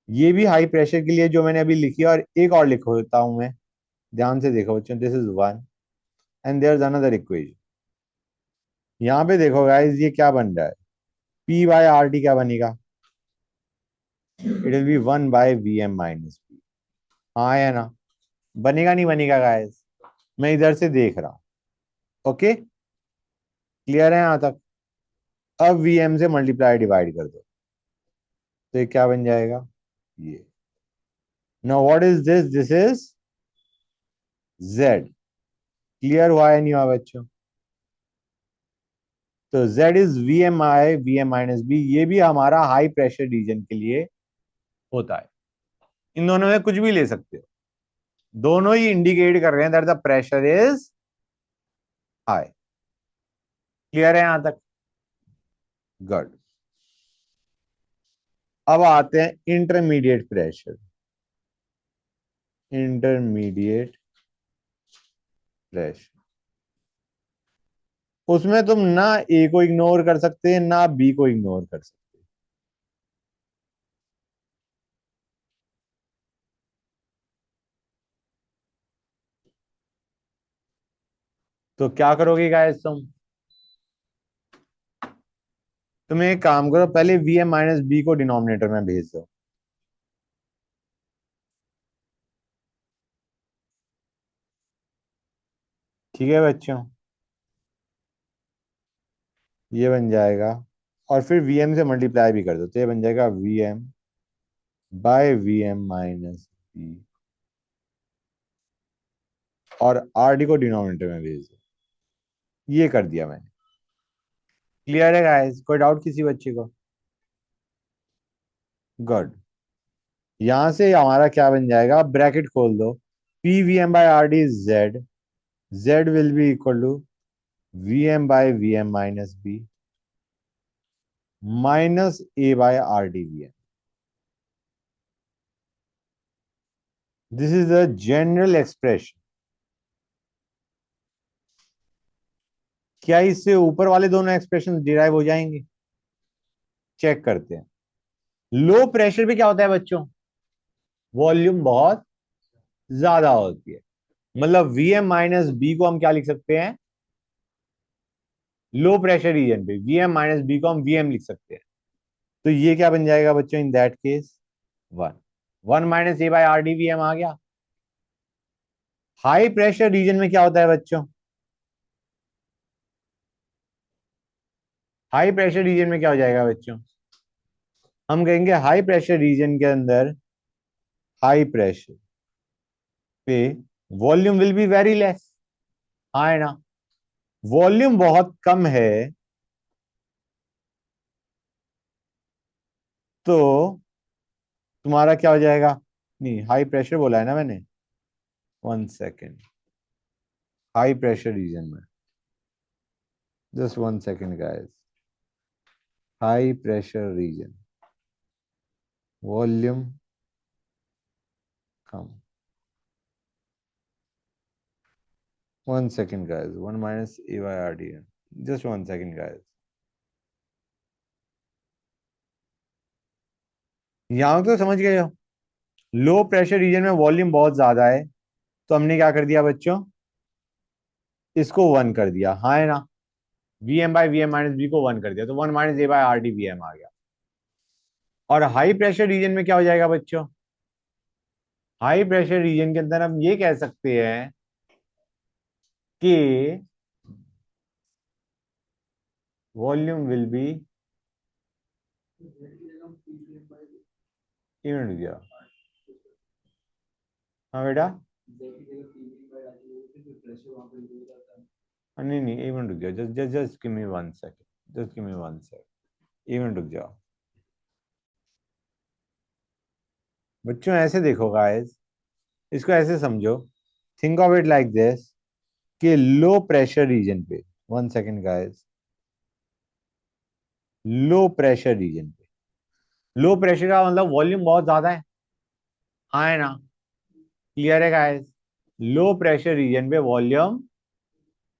[SPEAKER 1] ये भी हाई प्रेशर के लिए जो मैंने अभी लिखी है, और एक और लिख होता हूं मैं। ध्यान से देखो बच्चों, this is one and there is another equation. यहाँ पे देखो गाइस ये क्या बन रहा है, P बाय आर टी क्या बनेगा? It will be 1/VM minus P. हाँ या ना? बनेगा नहीं बनेगा गाइस? मैं इधर से देख रहा हूं, ओके, क्लियर है यहां तक? अब वीएम से मल्टीप्लाई डिवाइड कर दो, तो ये क्या बन जाएगा? ये। Now what is this? This is Z. Clear हुआ है नहीं हुआ बच्चों? तो Z is V M I V M minus B, ये भी हमारा हाई प्रेशर रीजन के लिए होता है। इन दोनों में कुछ भी ले सकते हो, दोनों ही इंडिकेट कर रहे हैं that the pressure is high. Clear है यहां तक? गुड। अब आते हैं इंटरमीडिएट प्रेशर। इंटरमीडिएट प्रेशर, उसमें तुम ना ए को इग्नोर कर सकते ना बी को इग्नोर कर सकते। तो क्या करोगे गाइस? तुम एक काम करो, पहले वी एम माइनस बी को डिनोमिनेटर में भेज दो। ठीक है बच्चों, ये बन जाएगा। और फिर वीएम से मल्टीप्लाई भी कर दो, तो ये बन जाएगा VM by VM minus B, और आर डी को डिनोमिनेटर में भेज दो। ये कर दिया मैंने। क्लियर है गाइस? कोई डाउट किसी बच्चे को? गुड। यहां से हमारा क्या बन जाएगा? ब्रैकेट खोल दो, P V M by R T Z, Z will be equal to V M by V M minus B minus A by R D V M. This is the general expression. क्या इससे ऊपर वाले दोनों expression derive हो जाएंगे? Check करते हैं। Low pressure पे क्या होता है बच्चों? वॉल्यूम बहुत ज्यादा होती है। मतलब वीएम माइनस बी को हम क्या लिख सकते हैं? लो प्रेशर रीजन पे वीएम माइनस बी को हम वीएम लिख सकते हैं। तो ये क्या बन जाएगा बच्चों in that case? One. One minus A by R D V M आ गया। हाई प्रेशर रीजन में क्या होता है बच्चों? हाई प्रेशर रीजन में क्या हो जाएगा बच्चों? हम कहेंगे हाई प्रेशर रीजन के अंदर, हाई प्रेशर पे volume will be very less. हाँ है ना? वॉल्यूम बहुत कम है, तो तुम्हारा क्या हो जाएगा? नहीं, हाई प्रेशर बोला है ना मैंने। One second. High pressure region में, just one second guys. High pressure region, volume कम। One second guys, one minus A by R D, just one second guys. यहां तो समझ गए हो? लो प्रेशर रीजन में वॉल्यूम बहुत ज्यादा है, तो हमने क्या कर दिया बच्चों? इसको वन कर दिया। हाँ है ना? V M by V M minus B को वन कर दिया, तो one minus A by R D V M आ गया। और हाई प्रेशर रीजन में क्या हो जाएगा बच्चों? हाई प्रेशर रीजन के अंदर हम ये कह सकते हैं कि वॉल्यूम विल बी, इवन रुक जाओ। हाँ बेटा, नहीं नहीं, इवन रुक जाओ, just just just give me one second, just give me one second, even रुक जाओ। बच्चों ऐसे देखो गाइस, इसको ऐसे समझो, think of it like this, कि लो प्रेशर रीजन पे, वन सेकंड गाइस, लो प्रेशर रीजन पे, लो प्रेशर का मतलब वॉल्यूम बहुत ज्यादा है। हाँ है ना? क्लियर है गाइस? लो प्रेशर रीजन पे वॉल्यूम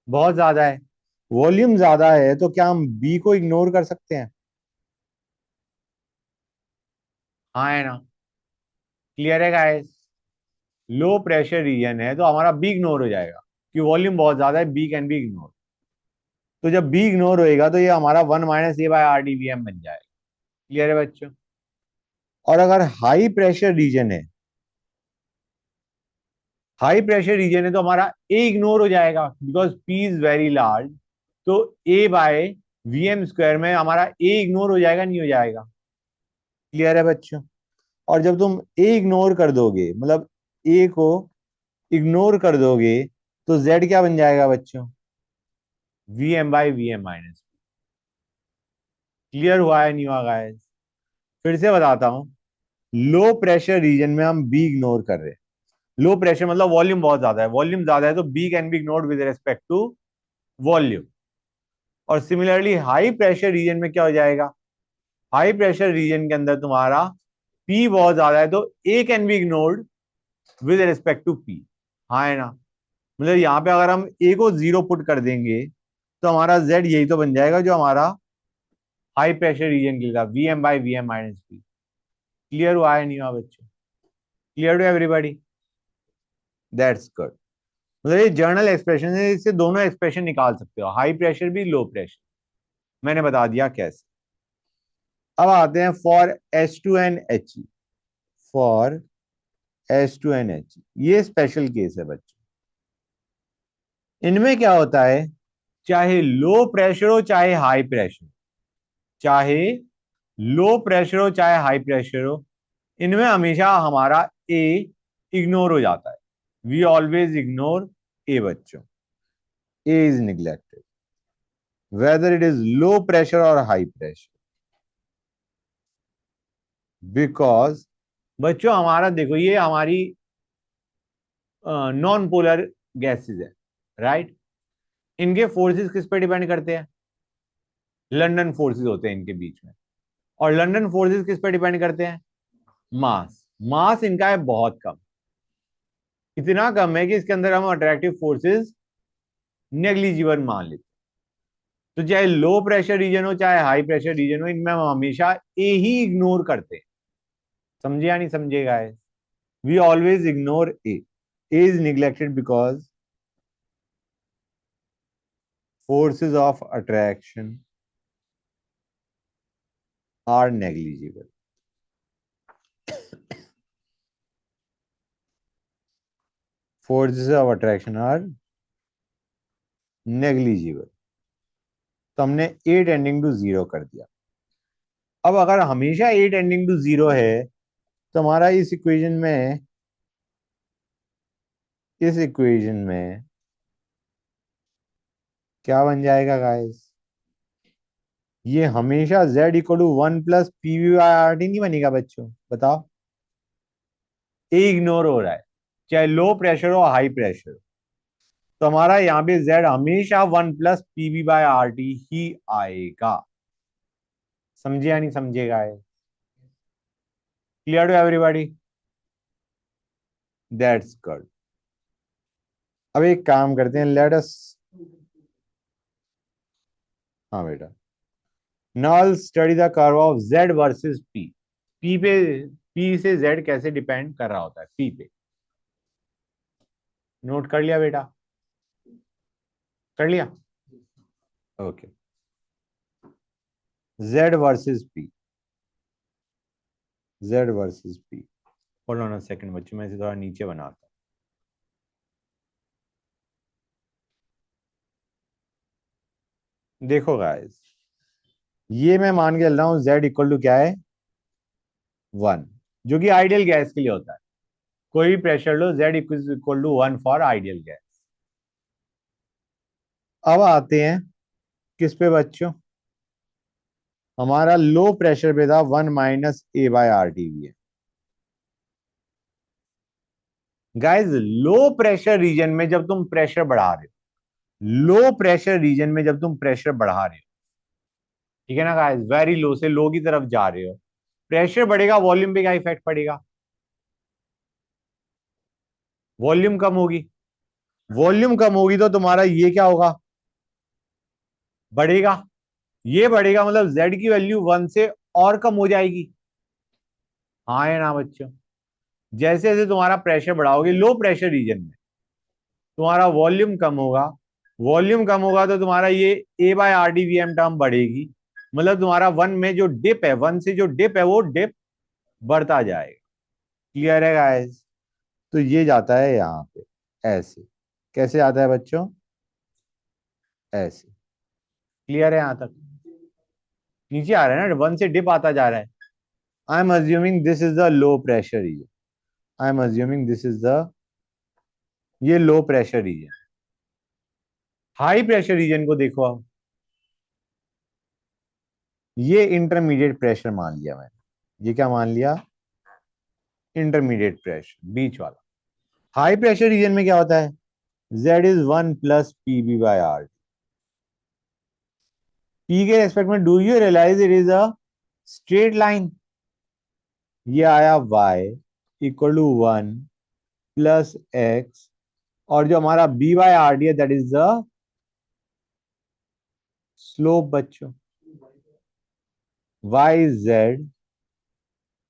[SPEAKER 1] बहुत ज्यादा है। वॉल्यूम ज्यादा है तो क्या हम बी को इग्नोर कर सकते हैं? हाँ है ना? क्लियर है गाइस? लो प्रेशर रीजन है तो हमारा बी इग्नोर हो जाएगा, कि वॉल्यूम बहुत ज्यादा है, बी कैन बी इग्नोर। तो जब बी इग्नोर होएगा तो ये हमारा one minus A by R D V M बन जाएगा। क्लियर है बच्चों? और अगर हाई प्रेशर रीजन है, हाई प्रेशर रीजन है तो हमारा ए इग्नोर हो जाएगा because P is very large, तो A by V M square में हमारा ए इग्नोर हो जाएगा, नहीं हो जाएगा? क्लियर है बच्चों? और जब तुम ए इग्नोर कर दोगे, मतलब ए को इग्नोर कर दोगे, तो जेड क्या बन जाएगा बच्चों? V M by V M minus. Clear हुआ है नहीं हुआ गाइस? फिर से बताता हूं, लो प्रेशर रीजन में हम बी इग्नोर कर रहे हैं। लो प्रेशर मतलब वॉल्यूम बहुत ज्यादा है, वॉल्यूम ज्यादा है तो B can be ignored with respect to volume. और सिमिलरली हाई प्रेशर रीजन में क्या हो जाएगा? हाई प्रेशर रीजन के अंदर तुम्हारा पी बहुत ज्यादा है तो A can be ignored with respect to P. हाँ है ना? मतलब यहाँ पे अगर हम ए को जीरो पुट कर देंगे तो हमारा जेड यही तो बन जाएगा जो हमारा हाई प्रेशर रीजन के लिए V M by V M minus P. Clear हुआ है नहीं हुआ बच्चों? Clear to everybody? That's good. मतलब ये जर्नल एक्सप्रेशन है, इससे दोनों एक्सप्रेशन निकाल सकते हो, हाई प्रेशर भी लो प्रेशर। मैंने बता दिया कैसे। अब आते हैं for H two and H E. For H two and H, ये स्पेशल केस है बच्चों। इनमें क्या होता है, चाहे लो प्रेशर हो चाहे हाई प्रेशर, चाहे लो प्रेशर हो चाहे हाई प्रेशर हो, इनमें हमेशा हमारा ए इग्नोर हो जाता है। वी ऑलवेज इग्नोर ए बच्चों। A is neglected whether it is low pressure और हाई प्रेशर, बिकॉज बच्चों हमारा देखो ये हमारी नॉन पोलर गैसेज है, राइट? इनके फोर्सेस किस पे डिपेंड करते हैं? लंदन फोर्सेस होते हैं इनके बीच में। और लंदन फोर्सेस किस पे डिपेंड करते हैं? मास। मास इनका है बहुत कम, इतना कम है कि इसके अंदर हम अट्रैक्टिव फोर्सेस नेग्लिजिबल मान लेते हैं। तो चाहे लो प्रेशर रीजन हो चाहे हाई प्रेशर रीजन हो, इनमें हम हमेशा ए ही इग्नोर करते हैं। समझे या नहीं समझे guys? We always ignore a. A is neglected because forces of attraction are negligible. Forces of attraction are negligible. तो हमने ए टेंडिंग टू जीरो कर दिया। अब अगर हमेशा ए टेंडिंग टू जीरो है तो हमारा इस इक्वेशन में क्या बन जाएगा गाइस? ये हमेशा z equal to one plus P V by R T नहीं बनेगा बच्चों? बताओ। ए इग्नोर हो रहा है, चाहे लो प्रेशर हो हाई प्रेशर, तो हमारा यहाँ पे z हमेशा one plus P V by R T ही आएगा। समझे या नहीं समझेगा? Clear to everybody? That's good. अब एक काम करते हैं, लेट अस, हाँ बेटा, now study the curve of z versus p। p पे, p से z कैसे डिपेंड कर रहा होता है p पे। नोट कर लिया बेटा? कर लिया? Okay. z versus p, z versus p। Hold on a second बच्चों, मैं इसे थोड़ा नीचे बनाता हूं। देखो गाइस, ये मैं मान के चल रहा हूं z इक्वल टू क्या है? वन, जो कि आइडियल गैस के लिए होता है। कोई भी प्रेशर लो, z equal to one for ideal gas. अब आते हैं किस पे बच्चों? हमारा लो प्रेशर पे था one minus A by R T V है। गाइस लो प्रेशर रीजन में जब तुम प्रेशर बढ़ा रहे हो, लो प्रेशर रीजन में जब तुम प्रेशर बढ़ा रहे हो, ठीक है ना गाइस, वेरी लो से लो की तरफ जा रहे हो, प्रेशर बढ़ेगा, वॉल्यूम पे क्या इफेक्ट पड़ेगा? वॉल्यूम कम होगी। वॉल्यूम कम होगी तो तुम्हारा ये क्या होगा? बढ़ेगा। ये बढ़ेगा मतलब z की वैल्यू वन से और कम हो जाएगी। हाँ है ना बच्चों? जैसे जैसे तुम्हारा प्रेशर बढ़ाओगे लो प्रेशर रीजन में, तुम्हारा वॉल्यूम कम होगा। वॉल्यूम कम होगा तो तुम्हारा ये A by R D V M term बढ़ेगी। मतलब तुम्हारा वन में जो डिप है, वन से जो डिप है वो डिप बढ़ता जाएगा। क्लियर है गाइस? तो ये जाता है यहाँ पे। ऐसे कैसे आता है बच्चों, ऐसे। क्लियर है यहां तक? नीचे आ रहा है ना, वन से डिप आता जा रहा है। I am assuming this is the low pressure region. I am assuming this is the, ये low pressure region. High pressure region को देखो आप, ये इंटरमीडिएट प्रेशर मान लिया मैंने। ये क्या मान लिया, इंटरमीडिएट प्रेशर, बीच वाला। हाई प्रेशर रीजन में क्या होता है, Z इज 1 + PB/R। P के रेस्पेक्ट में do you realise it is a straight line. ये आया y = 1 + x, और जो हमारा B/R है दैट इज द स्लोप बच्चों। y is z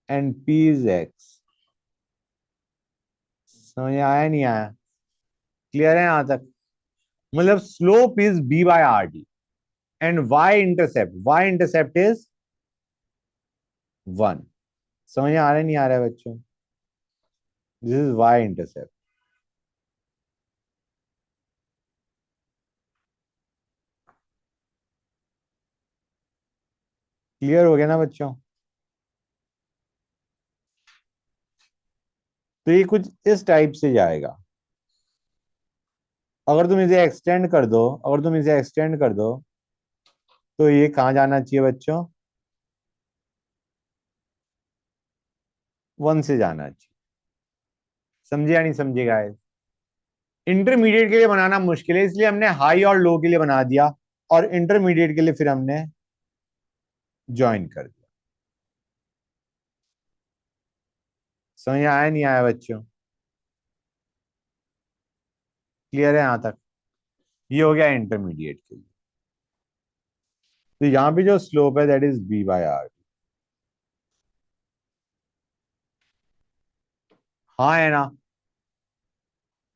[SPEAKER 1] and p is x। समझ में आया नहीं आया? क्लियर है यहां तक? मतलब slope is B/R and y intercept is 1। समझ में आ रहा है नहीं आ रहा है बच्चों? This is y intercept. Clear हो गया ना बच्चों? तो ये कुछ इस टाइप से जाएगा। अगर तुम इसे एक्सटेंड कर दो तो ये कहाँ जाना चाहिए बच्चों, 1 से जाना चाहिए। समझे या नहीं समझे गाइस? इंटरमीडिएट के लिए बनाना मुश्किल है, इसलिए हमने हाई और लो के लिए बना दिया, और इंटरमीडिएट के लिए फिर हमने ज्वाइन कर दिया। समझ में आया नहीं आया बच्चों? क्लियर है यहां तक? ये हो गया इंटरमीडिएट के लिए। तो यहां पे जो स्लोप है दैट इज B/R। हाँ है ना?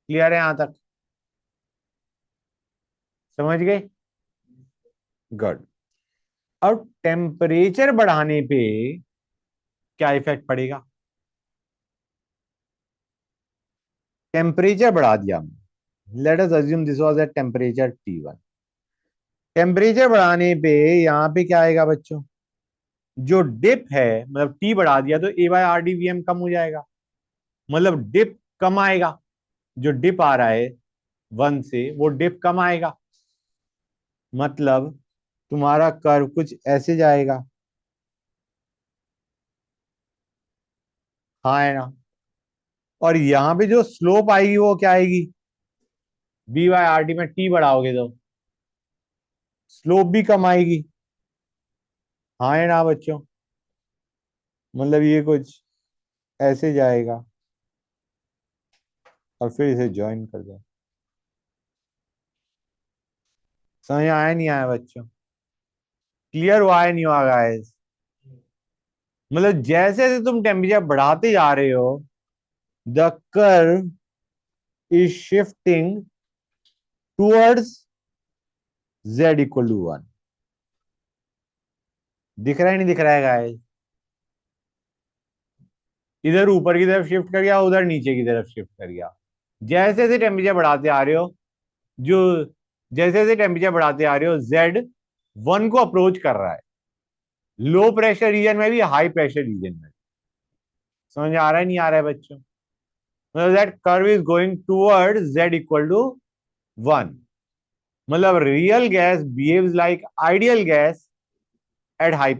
[SPEAKER 1] क्लियर है यहां तक? समझ गए? गुड। अब टेम्परेचर बढ़ाने पे क्या इफेक्ट पड़ेगा? टेम्परेचर बढ़ा दिया हमने, late us assume this was at temperature T1। Temperature बढ़ाने पे यहां पे क्या आएगा बच्चों, जो डिप है, मतलब टी बढ़ा दिया तो A/RdVm कम हो जाएगा, मतलब डिप कम आएगा। जो डिप आ रहा है 1 से, वो डिप कम आएगा, मतलब तुम्हारा कर्व कुछ ऐसे जाएगा। हाँ है ना? और यहां पे जो स्लोप आएगी वो क्या आएगी, B/RT में टी बढ़ाओगे तो स्लोप भी कम आएगी। हाँ है ना बच्चों? मतलब ये कुछ ऐसे जाएगा, और फिर इसे ज्वाइन कर दो। समझ आया नहीं आया बच्चों? क्लियर हुआ है नहीं हुआ गाइस? मतलब जैसे जैसे तुम टेम्परेचर बढ़ाते जा रहे हो, the curve is shifting towards Z = 1। दिख रहा है नहीं दिख रहा है गाइस? इधर ऊपर की तरफ शिफ्ट कर गया, उधर नीचे की तरफ शिफ्ट कर गया। जैसे जैसे टेम्परेचर बढ़ाते आ रहे हो, जो जैसे जैसे टेम्परेचर बढ़ाते आ रहे हो, Z 1 को अप्रोच कर रहा है, लो प्रेशर रीजन में भी, हाई प्रेशर रीजन में। समझ आ रहा है नहीं आ रहा है बच्चों? मतलब that curve is going toward Z = 1। मतलब real gas behaves like ideal gas at high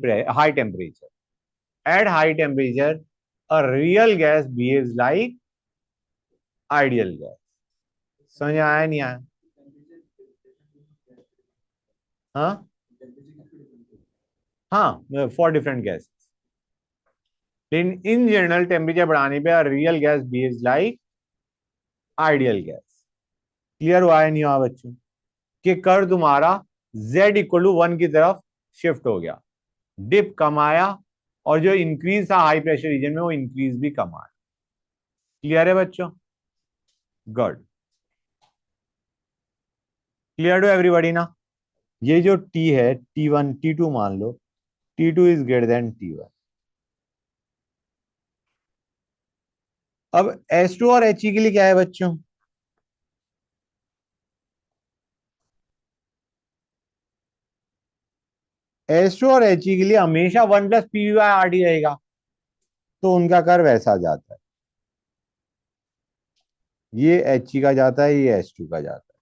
[SPEAKER 1] temperature. At high temperature a real gas behaves like ideal gas. समझ में आया नहीं आया? हाँ हाँ, फॉर डिफरेंट गैस, लेकिन इन जनरल टेम्परेचर बढ़ाने पे real gas behaves like ideal gas. Clear हुआ है नहीं हुआ बच्चों? कि कर तुम्हारा Z = 1 की तरफ शिफ्ट हो गया, डिप कम आया, और जो इंक्रीज था हाई प्रेशर रीजन में वो इंक्रीज भी कम आया। क्लियर है बच्चों? गुड। क्लियर टू एवरीबॉडी ना? ये जो T है, T1 T2 मान लो, T2 is greater than T1। अब H2 और He के लिए क्या है बच्चों, H2 और He के लिए हमेशा 1 + PV/RT रहेगा, तो उनका कर्व ऐसा जाता है, ये He का जाता है, ये H2 का जाता है।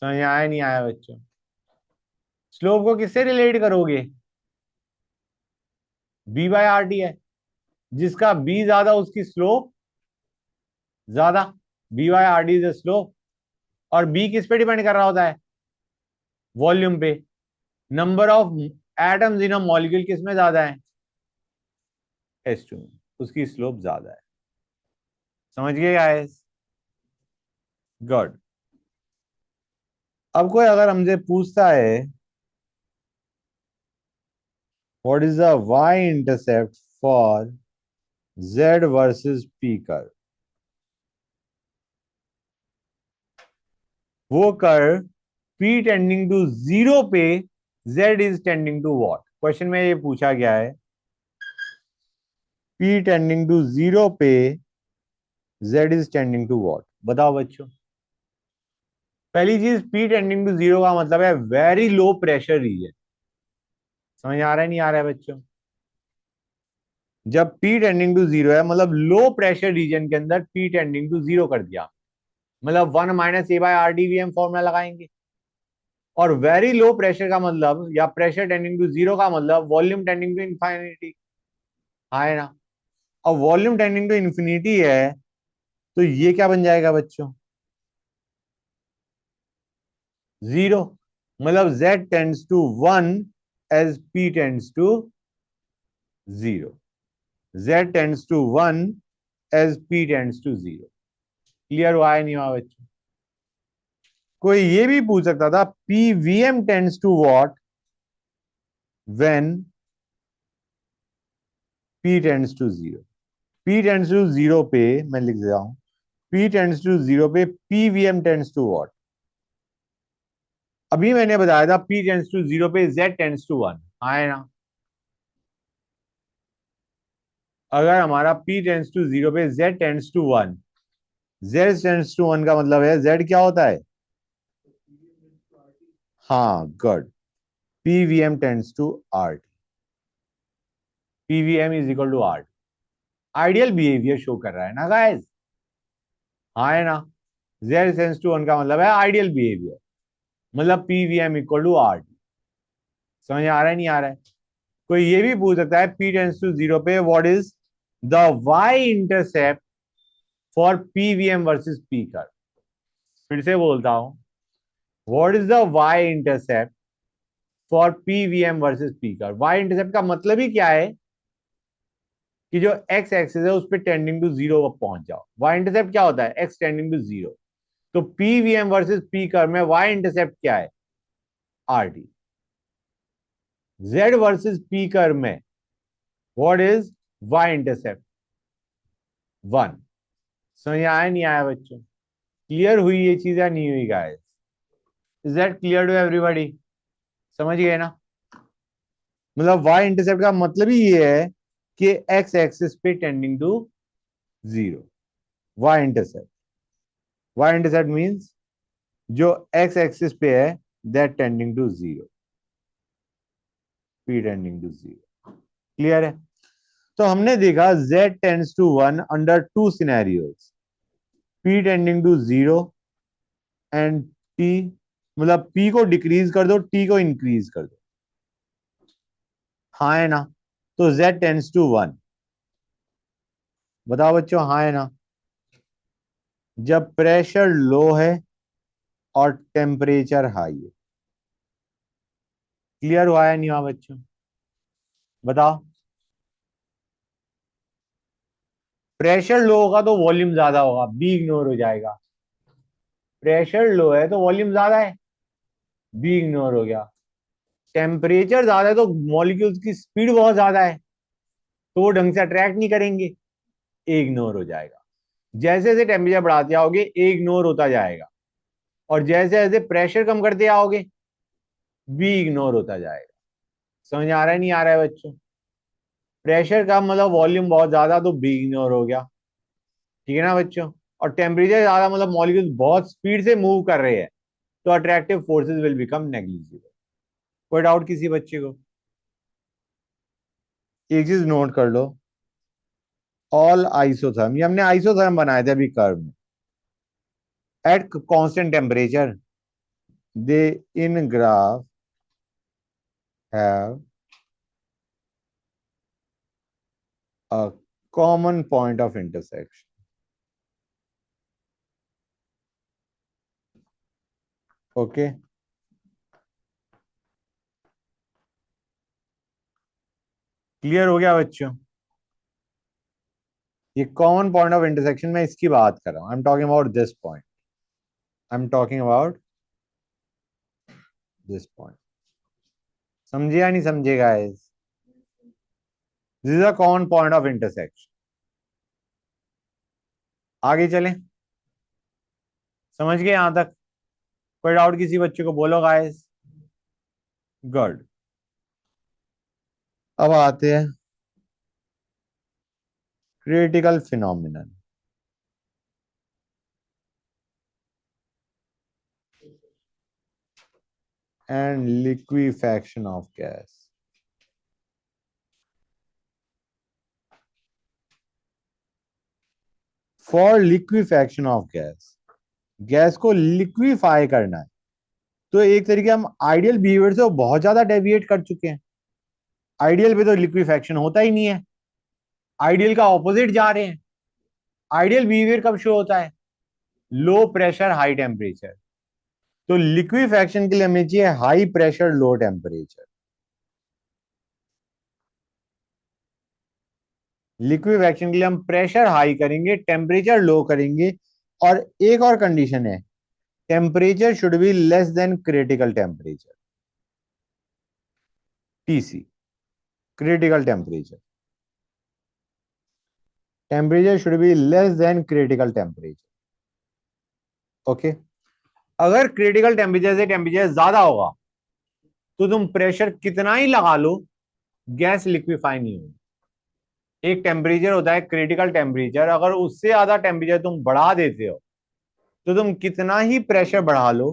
[SPEAKER 1] समझ में आया नहीं आया बच्चों? स्लोप को किससे रिलेट करोगे? B/RT है, जिसका B ज्यादा उसकी स्लोप ज्यादा। B/RT is slope. और B किस पे डिपेंड कर रहा होता है? वॉल्यूम पे। Number of atoms in a molecule किस में ज्यादा है? H2 में, उसकी स्लोप ज्यादा है। समझ गए गाइस? गुड। अब कोई अगर हमसे पूछता है what is the Y intercept for Z versus P curve, वो कर्व P टेंडिंग टू 0 पे Z is tending to what? Question में ये पूछा गया है, P टेंडिंग टू 0 पे Z is tending to what? बताओ बच्चों। पहली चीज, P टेंडिंग टू 0 का मतलब है वेरी लो प्रेशर रीजन। समझ आ रहा है नहीं आ रहा है बच्चों? जब P टेंडिंग टू 0 है मतलब लो प्रेशर रीजन के अंदर P टेंडिंग टू 0 कर दिया, मतलब 1 - A/RT फॉर्मूला लगाएंगे। और वेरी लो प्रेशर का मतलब, या प्रेशर टेंडिंग टू 0 का मतलब वॉल्यूम टेंडिंग टू इनफाइनिटी। हाँ है ना? और वॉल्यूम टेंडिंग टू इन्फिनिटी है, तो ये क्या बन जाएगा बच्चों? 0। मतलब Z tends to 1 as P tends to 0। Z tends to 1 as P tends to 0। Clear हुआ है नहीं हुआ बच्चों? कोई ये भी पूछ सकता था PVM tends to what when P tends to 0? P tends to 0 पे मैं लिख देता हूं, P टेंड्स टू 0 पे PVM टेंड्स टू व्हाट? अभी मैंने बताया था P टेंड्स टू 0 पे Z टेंड्स टू 1। आए ना? अगर हमारा P टेंड्स टू 0 पे Z tends to 1, Z tends to 1 का मतलब है Z क्या होता है? हाँ good. PVM tends to RT। PVM is equal to RT। Ideal behaviour show कर रहा है ना गाइस? हाँ है ना? Z टेंड्स टू 1 का मतलब है आइडियल बिहेवियर, मतलब PVM इक्वल टू RT। समझ आ रहा है नहीं आ रहा है? कोई ये भी पूछ सकता है P टेंड्स टू 0 पे what is the Y intercept for PVM versus P curve? फिर से बोलता हूं, what is the Y intercept for PVM versus P curve? Y intercept का मतलब ही क्या है? कि जो x एक्सिस है उस पर टेंडिंग टू 0 पहुंच जाओ। Y इंटरसेप्ट क्या होता है? x tending to 0। तो PVM वर्सेस P कर्व में Y इंटरसेप्ट क्या है? RT। Z versus P curve में व्हाट इज Y इंटरसेप्ट? 1। समझ आया नहीं आया बच्चों? क्लियर हुई ये चीज या नहीं हुई guys? Is that clear to everybody? समझ गए ना? मतलब y इंटरसेप्ट का मतलब ही ये है कि x एक्सिस पे tending to 0। y intercept means जो x एक्सिस पे है that tending to 0, p tending to 0। Clear है? तो हमने देखा z tends to 1 under two scenarios, p tending to 0 and t, मतलब p को डिक्रीज कर दो, t को इंक्रीज कर दो। हाँ है ना? तो z टेंड्स टू 1। बताओ बच्चों, हाँ है ना? जब प्रेशर लो है और टेम्परेचर हाई है। क्लियर हुआ है नहीं हुआ बच्चों? बताओ। प्रेशर लो होगा तो वॉल्यूम ज्यादा होगा, बी इग्नोर हो जाएगा। प्रेशर लो है तो वॉल्यूम ज्यादा है, बी इग्नोर हो गया। टेम्परेचर ज्यादा है तो मॉलिक्यूल्स की स्पीड बहुत ज्यादा है, तो वो ढंग से अट्रैक्ट नहीं करेंगे, ए इग्नोर हो जाएगा। जैसे जैसे टेम्परेचर बढ़ाते आओगे ए इग्नोर होता जाएगा, और जैसे जैसे प्रेशर कम करते आओगे बी इग्नोर होता जाएगा। समझ आ रहा है नहीं आ रहा है बच्चों? प्रेशर कम मतलब वॉल्यूम बहुत ज्यादा, तो बी इग्नोर हो गया। ठीक है ना बच्चों? और टेम्परेचर ज्यादा मतलब मॉलिक्यूल्स बहुत स्पीड से मूव कर रहे हैं, तो attractive forces will become negligible. कोई डाउट किसी बच्चे को? एक चीज नोट कर लो, ऑल आइसोथर्म, ये हमने आइसोथर्म बनाए थे अभी कर्व में, at constant temperature they in graph have a common point of intersection. Okay, clear हो गया बच्चों? ये कॉमन पॉइंट ऑफ इंटरसेक्शन में इसकी बात कर रहा हूं, I am talking about this point, I am talking about this point. समझे या नहीं समझे guys? This is a common point of intersection. आगे चलें, समझ गए यहां तक? कोई डाउट किसी बच्चे को? बोलो गाइस। गुड। अब आते हैं critical phenomenon. And liquefaction of gas. For liquefaction of gas, gas को लिक्विफाई करना है, तो एक तरीके हम आइडियल बिहेवियर से बहुत ज्यादा डेविएट कर चुके हैं। आइडियल पे तो लिक्विफैक्शन होता ही नहीं है, आइडियल का ऑपोजिट जा रहे हैं। आइडियल बिहेवियर कब शो होता है? Low pressure high temperature. तो लिक्विफैक्शन के लिए हमें चाहिए high pressure low temperature. Liquefaction के लिए हम प्रेशर हाई करेंगे, टेम्परेचर लो करेंगे, और एक और कंडीशन है, temperature should be less than critical temperature, TC, critical temperature. Temperature should be less than critical temperature. Okay, अगर क्रिटिकल टेम्परेचर से टेम्परेचर ज्यादा होगा तो तुम प्रेशर कितना ही लगा लो, गैस लिक्विफाई नहीं होगी। एक टेम्परेचर होता है क्रिटिकल टेम्परेचर, अगर उससे ज्यादा टेम्परेचर तुम बढ़ा देते हो तो तुम कितना ही प्रेशर बढ़ा लो,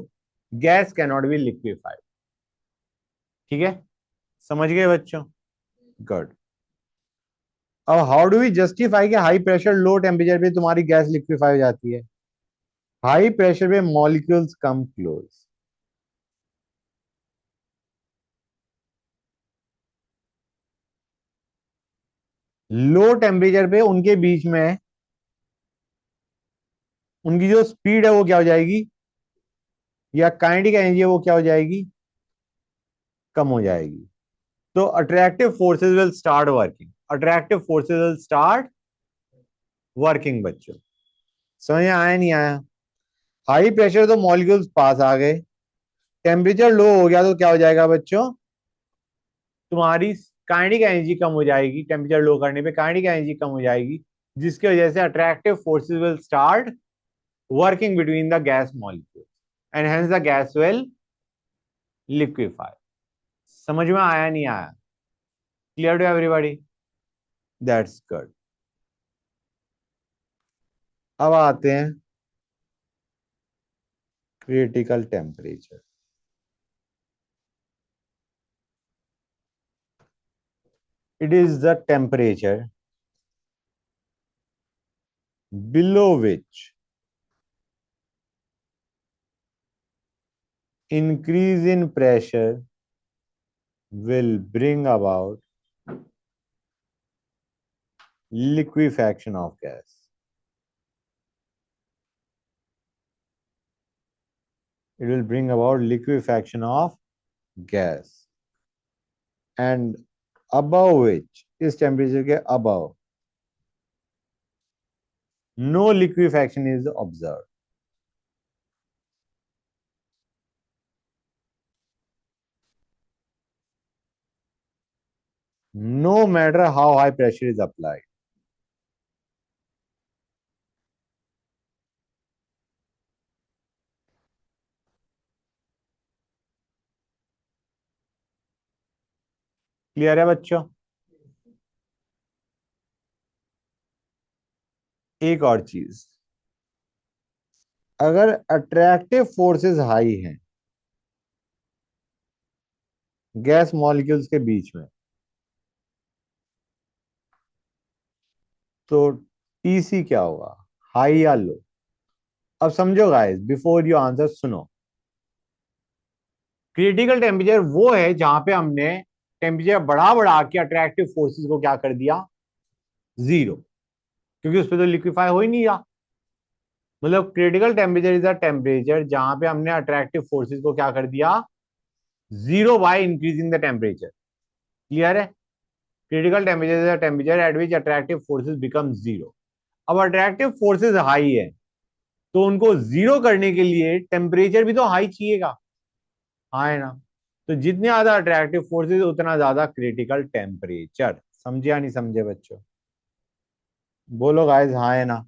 [SPEAKER 1] gas can not be liquefied. ठीक है, समझ गए बच्चों? गुड। अब हाउ डू वी जस्टिफाई कि हाई प्रेशर लो टेम्परेचर पे तुम्हारी गैस लिक्विफाई हो जाती है? हाई प्रेशर पे मॉलिक्यूल्स कम क्लोज, लो टेम्परेचर पे उनके बीच में उनकी जो स्पीड है वो क्या हो जाएगी, या काइनेटिक एनर्जी है वो क्या हो जाएगी, कम हो जाएगी। तो attractive forces will start working, attractive forces will start working बच्चों। समझ में आया नहीं आया? हाई प्रेशर तो मॉलिक्यूल्स पास आ गए, टेम्परेचर लो हो गया तो क्या हो जाएगा बच्चों, तुम्हारी काइनेटिक एनर्जी कम हो जाएगी, टेम्परेचर लो करने पे काइनेटिक एनर्जी कम हो जाएगी, जिसकी वजह से attractive forces will start working between the gas molecule and hence the gas will liquefy. समझ में आया नहीं आया? Clear to everybody? That's good. अब आते हैं critical temperature. It is the temperature below which increase in pressure will bring about liquefaction of gas. It will bring about liquefaction of gas. And above which, इस temperature के above, no liquefaction is observed. No matter how high pressure is applied. Clear है बच्चों? एक और चीज, अगर attractive forces high हैं gas molecules के बीच में। तो टीसी क्या होगा, हाई या लो? अब समझो गाइस, बिफोर यू आंसर सुनो। क्रिटिकल टेम्परेचर वो है जहां पे हमने टेम्परेचर बढ़ा बढ़ा के अट्रैक्टिव फोर्सेस को क्या कर दिया, जीरो, क्योंकि उस पर तो लिक्विफाई हो ही नहीं रहा। मतलब critical temperature is a temperature जहां पे हमने अट्रैक्टिव फोर्सेस को क्या कर दिया, zero by increasing the temperature. Clear है? Critical temperature is a temperature at which attractive forces become zero. अब अट्रैक्टिव फोर्सेस हाई है, तो उनको जीरो करने के लिए टेम्परेचर भी तो हाई चाहिएगा, हाँ है ना? तो जितने ज्यादा अट्रैक्टिव फोर्सेस उतना ज्यादा क्रिटिकल टेम्परेचर। समझे या नहीं समझे बच्चों? बोलो गाइस, हाँ है ना?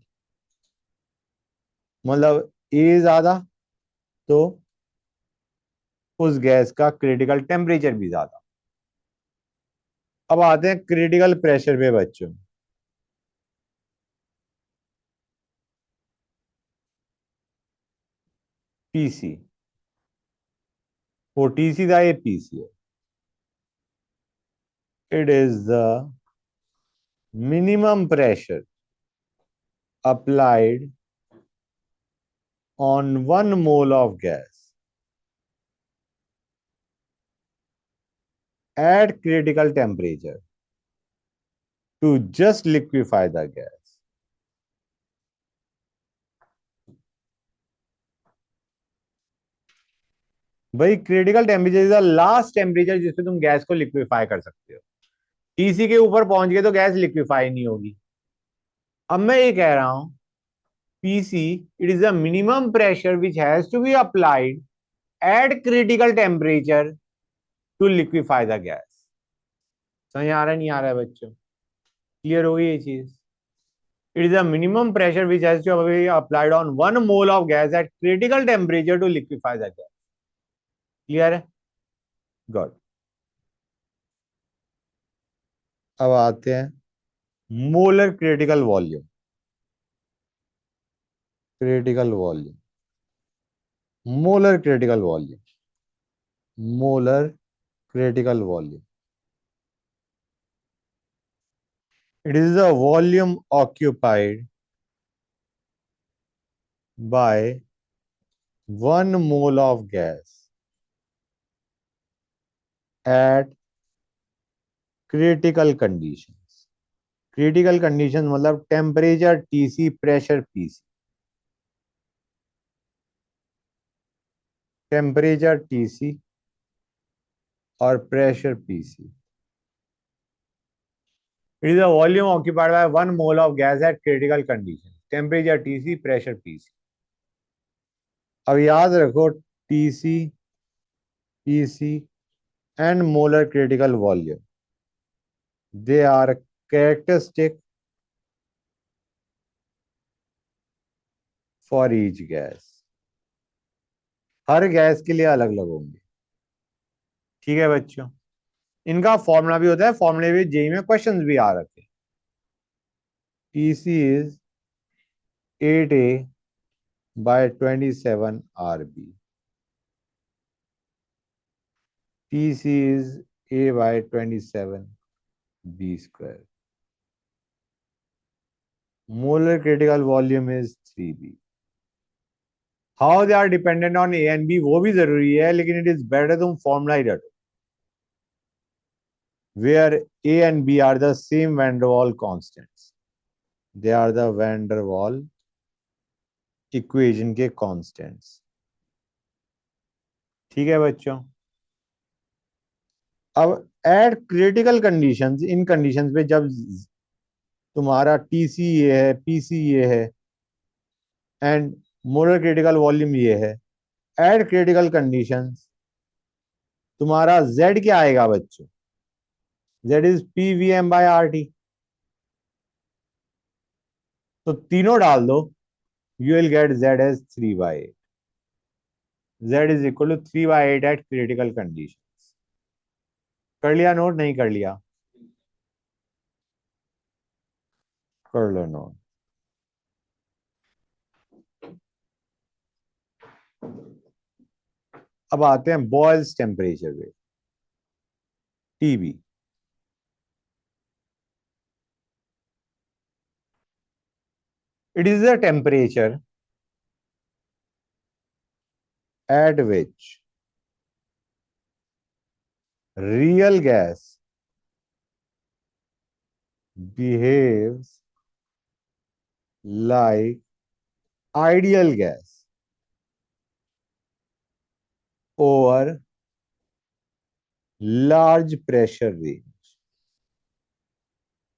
[SPEAKER 1] मतलब ए ज्यादा तो उस गैस का क्रिटिकल टेम्परेचर भी ज्यादा। अब आते हैं क्रिटिकल प्रेशर पे बच्चों। पीसी, वो टीसी था, ये पीसी है। It is the minimum pressure applied on 1 mole of gas at critical temperature to just liquefy the gas. भाई critical temperature is the last temperature जिसपे तुम गैस को लिक्विफाई कर सकते हो। टीसी के ऊपर पहुंच गए तो गैस लिक्विफाई नहीं होगी। अब मैं ये कह रहा हूं, PC, it is the minimum pressure which has to be applied at critical temperature to liquefy the gas. समझ आ रहा है नहीं आ रहा है बच्चों? क्लियर हो गई ये चीज? It is a minimum pressure which has to be applied on 1 mole of gas at critical temperature to liquefy the gas. Clear है? Good. अब आते हैं molar critical volume. Critical volume, molar critical volume, molar critical volume. It is the volume occupied by 1 mole of gas at critical conditions. Critical condition मतलब temperature TC, pressure PC. Temperature TC और pressure PC. It is the volume occupied by 1 mole of gas at critical condition. Temperature TC, pressure PC. अब याद रखो, TC, PC and molar critical volume, they are characteristic for each gas. Her gas के लिए अलग अलग होंगे। ठीक है बच्चों? इनका फॉर्मूला भी होता है, फॉर्मूले भी जेई में क्वेश्चंस भी आ रखे हैं। TC is 8A by 27 RB. TC is A by 27 B square. Molar critical volume is 3B. How they are dependent on A and B वो भी जरूरी है, लेकिन इट इज बेटर तुम फॉर्मूला ही रटो, where A and B are the same van der Waals constants. They are the van der Waals equation के constants. ठीक है बच्चों? अब एट क्रिटिकल कंडीशंस, इन कंडीशंस पे जब तुम्हारा टीसी ये है, पीसी ये है एंड मोलर क्रिटिकल वॉल्यूम ये है, एट क्रिटिकल कंडीशंस तुम्हारा जेड क्या आएगा बच्चों? Z is P V M by R T. तो तीनों डाल दो, you will get Z as 3 by 8. Z is equal to 3 by 8 at critical conditions. कर लिया नोट, नहीं कर लिया? कर लो नोट। अब आते हैं बॉयल्स टेम्परेचर पे। TB. It is the temperature at which real gas behaves like ideal gas over large pressure range.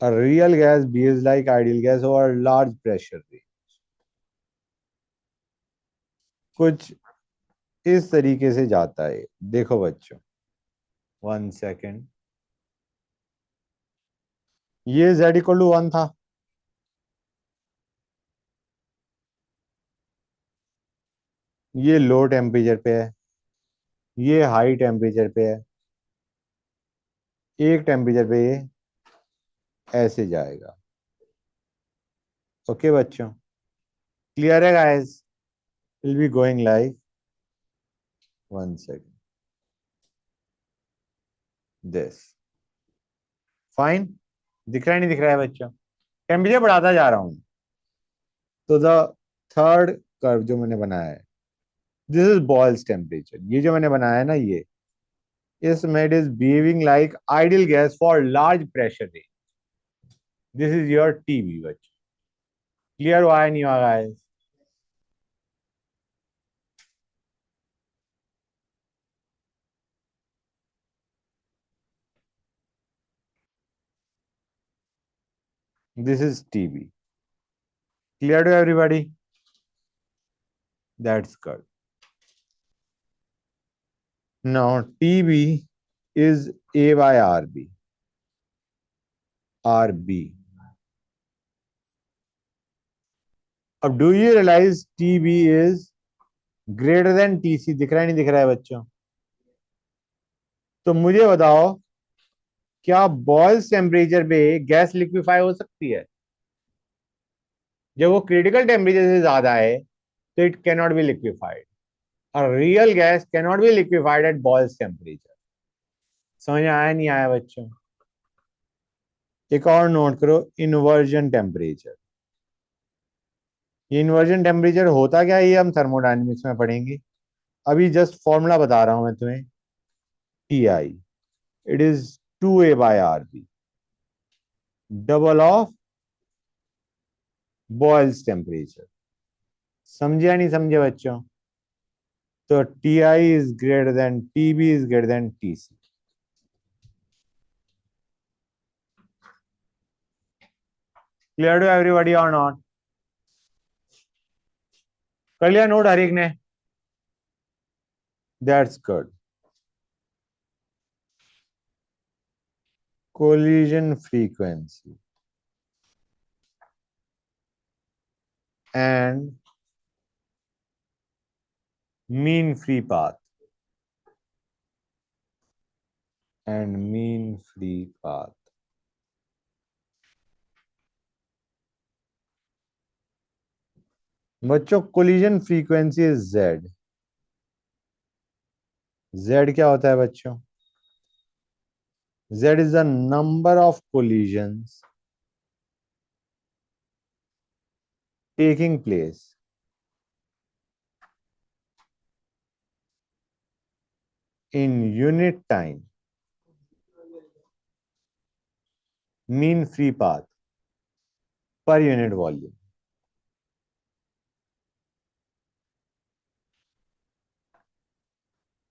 [SPEAKER 1] A real gas behaves like ideal gas over large pressure range. कुछ इस तरीके से जाता है। देखो बच्चों, 1 सेकेंड। ये z इक्वल टू 1 था, ये लो टेम्परेचर पे है, ये हाई टेम्परेचर पे है। एक टेम्परेचर पे ये ऐसे जाएगा। ओके बच्चों, क्लियर है guys? Will be going like 1 second this. Fine, दिख रहा है नहीं दिख रहा है बच्चों? टेम्परेचर बढ़ाता जा रहा हूं। तो द थर्ड कर्व जो मैंने बनाया है, दिस इज बॉयल्स टेम्परेचर। ये जो मैंने बनाया है ना, ये इसमें it is behaving like ideal gas for large pressure range. This is your TB बच्चों। क्लियर हुआ है नहीं हुआ guys? This is TB. Clear to everybody? That's good. Now TB is A by RB. RB. अब do you realize TB is greater than TC? दिख रहा है नहीं दिख रहा है बच्चों? तो मुझे बताओ, क्या बॉयल्स टेम्परेचर पे गैस लिक्विफाई हो सकती है? जब वो क्रिटिकल टेम्परेचर से ज्यादा है तो it can not be liquefied. और real gas can not be liquefied at Boyle's temperature. समझ में आया नहीं आया बच्चों? एक और नोट करो, इन्वर्जन टेम्परेचर। ये इन्वर्जन टेम्परेचर होता क्या है, ये हम थर्मोडायनेमिक्स में पढ़ेंगे। अभी जस्ट फॉर्मूला बता रहा हूं मैं तुम्हें। T I, it is 2A/RB, double of Boyle's temperature. समझे या नहीं समझे बच्चों? तो T I is greater than TB is greater than TC. Clear to everybody और नॉट? कर लिया नोट हर एक ने? That's good. collision frequency and mean free path बच्चों, collision frequency is Z. Z क्या होता है बच्चों? Z is the number of collisions taking place in unit time, mean free path per unit volume।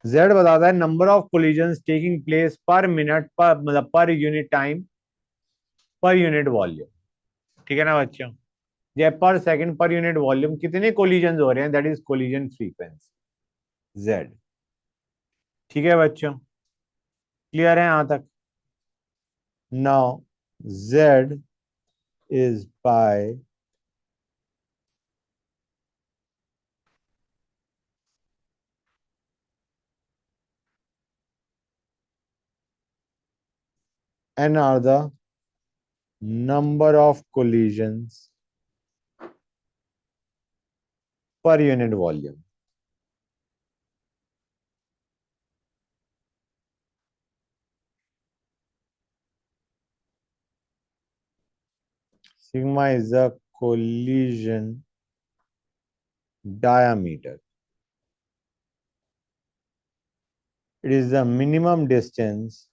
[SPEAKER 1] Z बताता है number of collisions taking place पर minute, पर मतलब per unit time, per unit volume. ठीक है ना बच्चों? ये पर सेकंड पर यूनिट वॉल्यूम कितने कोलिजन हो रहे हैं, that is collision frequency, Z. ठीक है बच्चों, क्लियर है यहां तक? Now Z is by N R the number of collisions per unit volume। sigma is the collision diameter. It is the minimum distance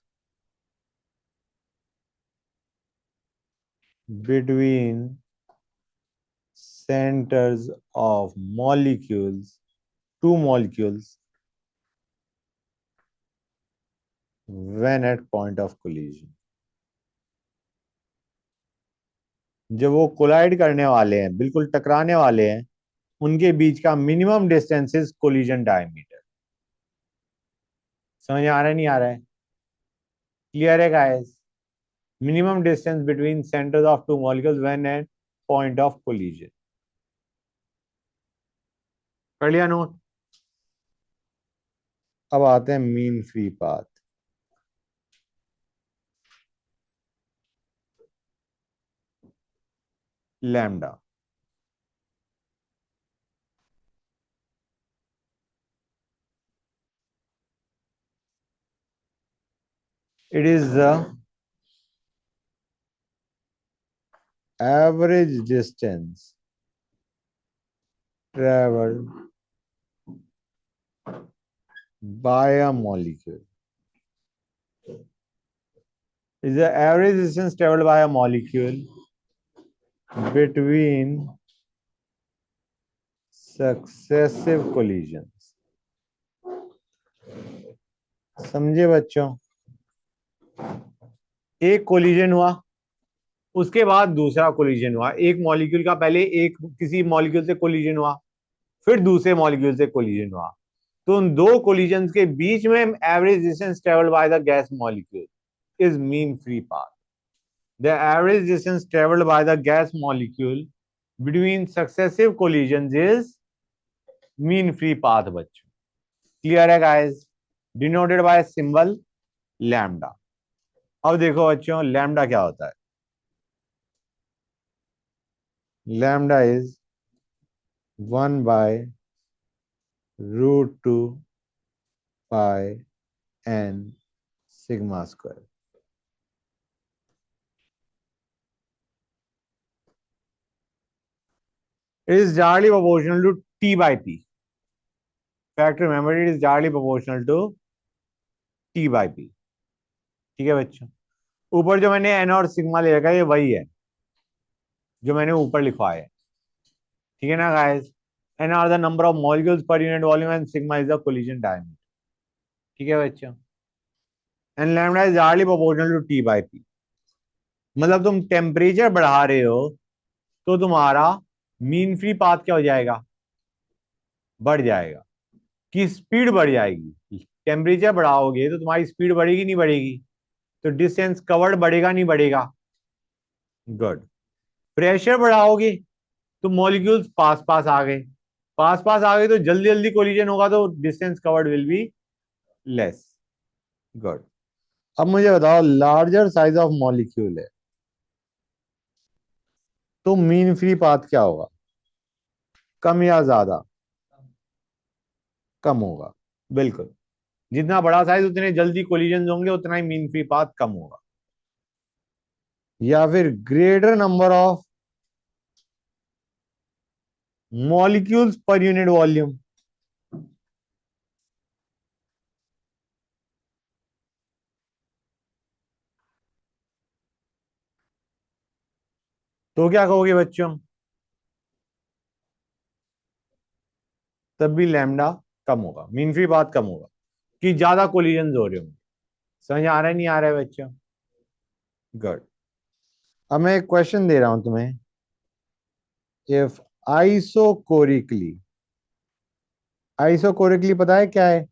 [SPEAKER 1] between centers of molecules, two molecules, when at point of collision. जब वो collide करने वाले हैं, बिल्कुल टकराने वाले हैं, उनके बीच का minimum distance is collision diameter. समझ आ रहा है नहीं आ रहा है? क्लियर है guys? Minimum distance between centres of two molecules when eight point of collision. कर लिया नोट? अब आते हैं mean free path. Lambda. It is the average distance traveled by a molecule. Is the average distance traveled by a molecule between successive collisions. समझे बच्चों? एक collision हुआ, उसके बाद दूसरा कोलिजन हुआ. एक मॉलिक्यूल का पहले एक किसी मॉलिक्यूल से कोलिजन हुआ, फिर दूसरे मॉलिक्यूल से कोलिजन हुआ. तो उन दो कोलिजन के बीच में average distance travelled by the gas molecule is mean free path. The average distance traveled by the gas molecule between successive collisions is mean free path बच्चों. Clear है guys? Denoted by symbol lambda. अब देखो बच्चों lambda क्या होता है. Lambda is 1 by root 2 pi n sigma square. It is directly proportional to T by P. Fact remember, it is directly proportional to T by P. ठीक है बच्चों? ऊपर जो मैंने n और सिग्मा ले रखा है ये वही है जो मैंने ऊपर लिखवाया है. ठीक है ना guys? n are the number of molecules per unit volume and sigma is the collision diameter. ठीक है बच्चों? and lambda is directly proportional to T by P. मतलब तुम टेम्परेचर बढ़ा रहे हो तो तुम्हारा मीन फ्री पाथ क्या हो जाएगा? बढ़ जाएगा. कि स्पीड बढ़ जाएगी. टेम्परेचर बढ़ाओगे तो तुम्हारी स्पीड बढ़ेगी नहीं बढ़ेगी? तो डिस्टेंस कवर्ड बढ़ेगा नहीं बढ़ेगा? गुड. प्रेशर बढ़ाओगे तो मॉलिक्यूल्स पास पास आ गए. पास पास आ गए तो जल्दी जल्दी कोलिजन होगा तो distance covered will be less. Good. अब मुझे बताओ लार्जर साइज ऑफ मॉलिक्यूल है तो मीन फ्री पाथ क्या होगा? कम या ज्यादा? कम होगा. बिल्कुल. जितना बड़ा साइज उतने जल्दी कोलिजन होंगे उतना ही मीन फ्री पाथ कम होगा. या फिर greater number of molecules per unit volume. तो क्या कहोगे बच्चों? तब भी लैम्डा कम होगा, मीन फ्री पाथ कम होगा कि ज्यादा कोलिजन हो रहे होंगे. समझ आ रहा है नहीं आ रहा है बच्चों? गुड. अब मैं एक क्वेश्चन दे रहा हूं तुम्हें. इफ आइसोकोरिकली, आइसोकोरिकली पता है क्या है?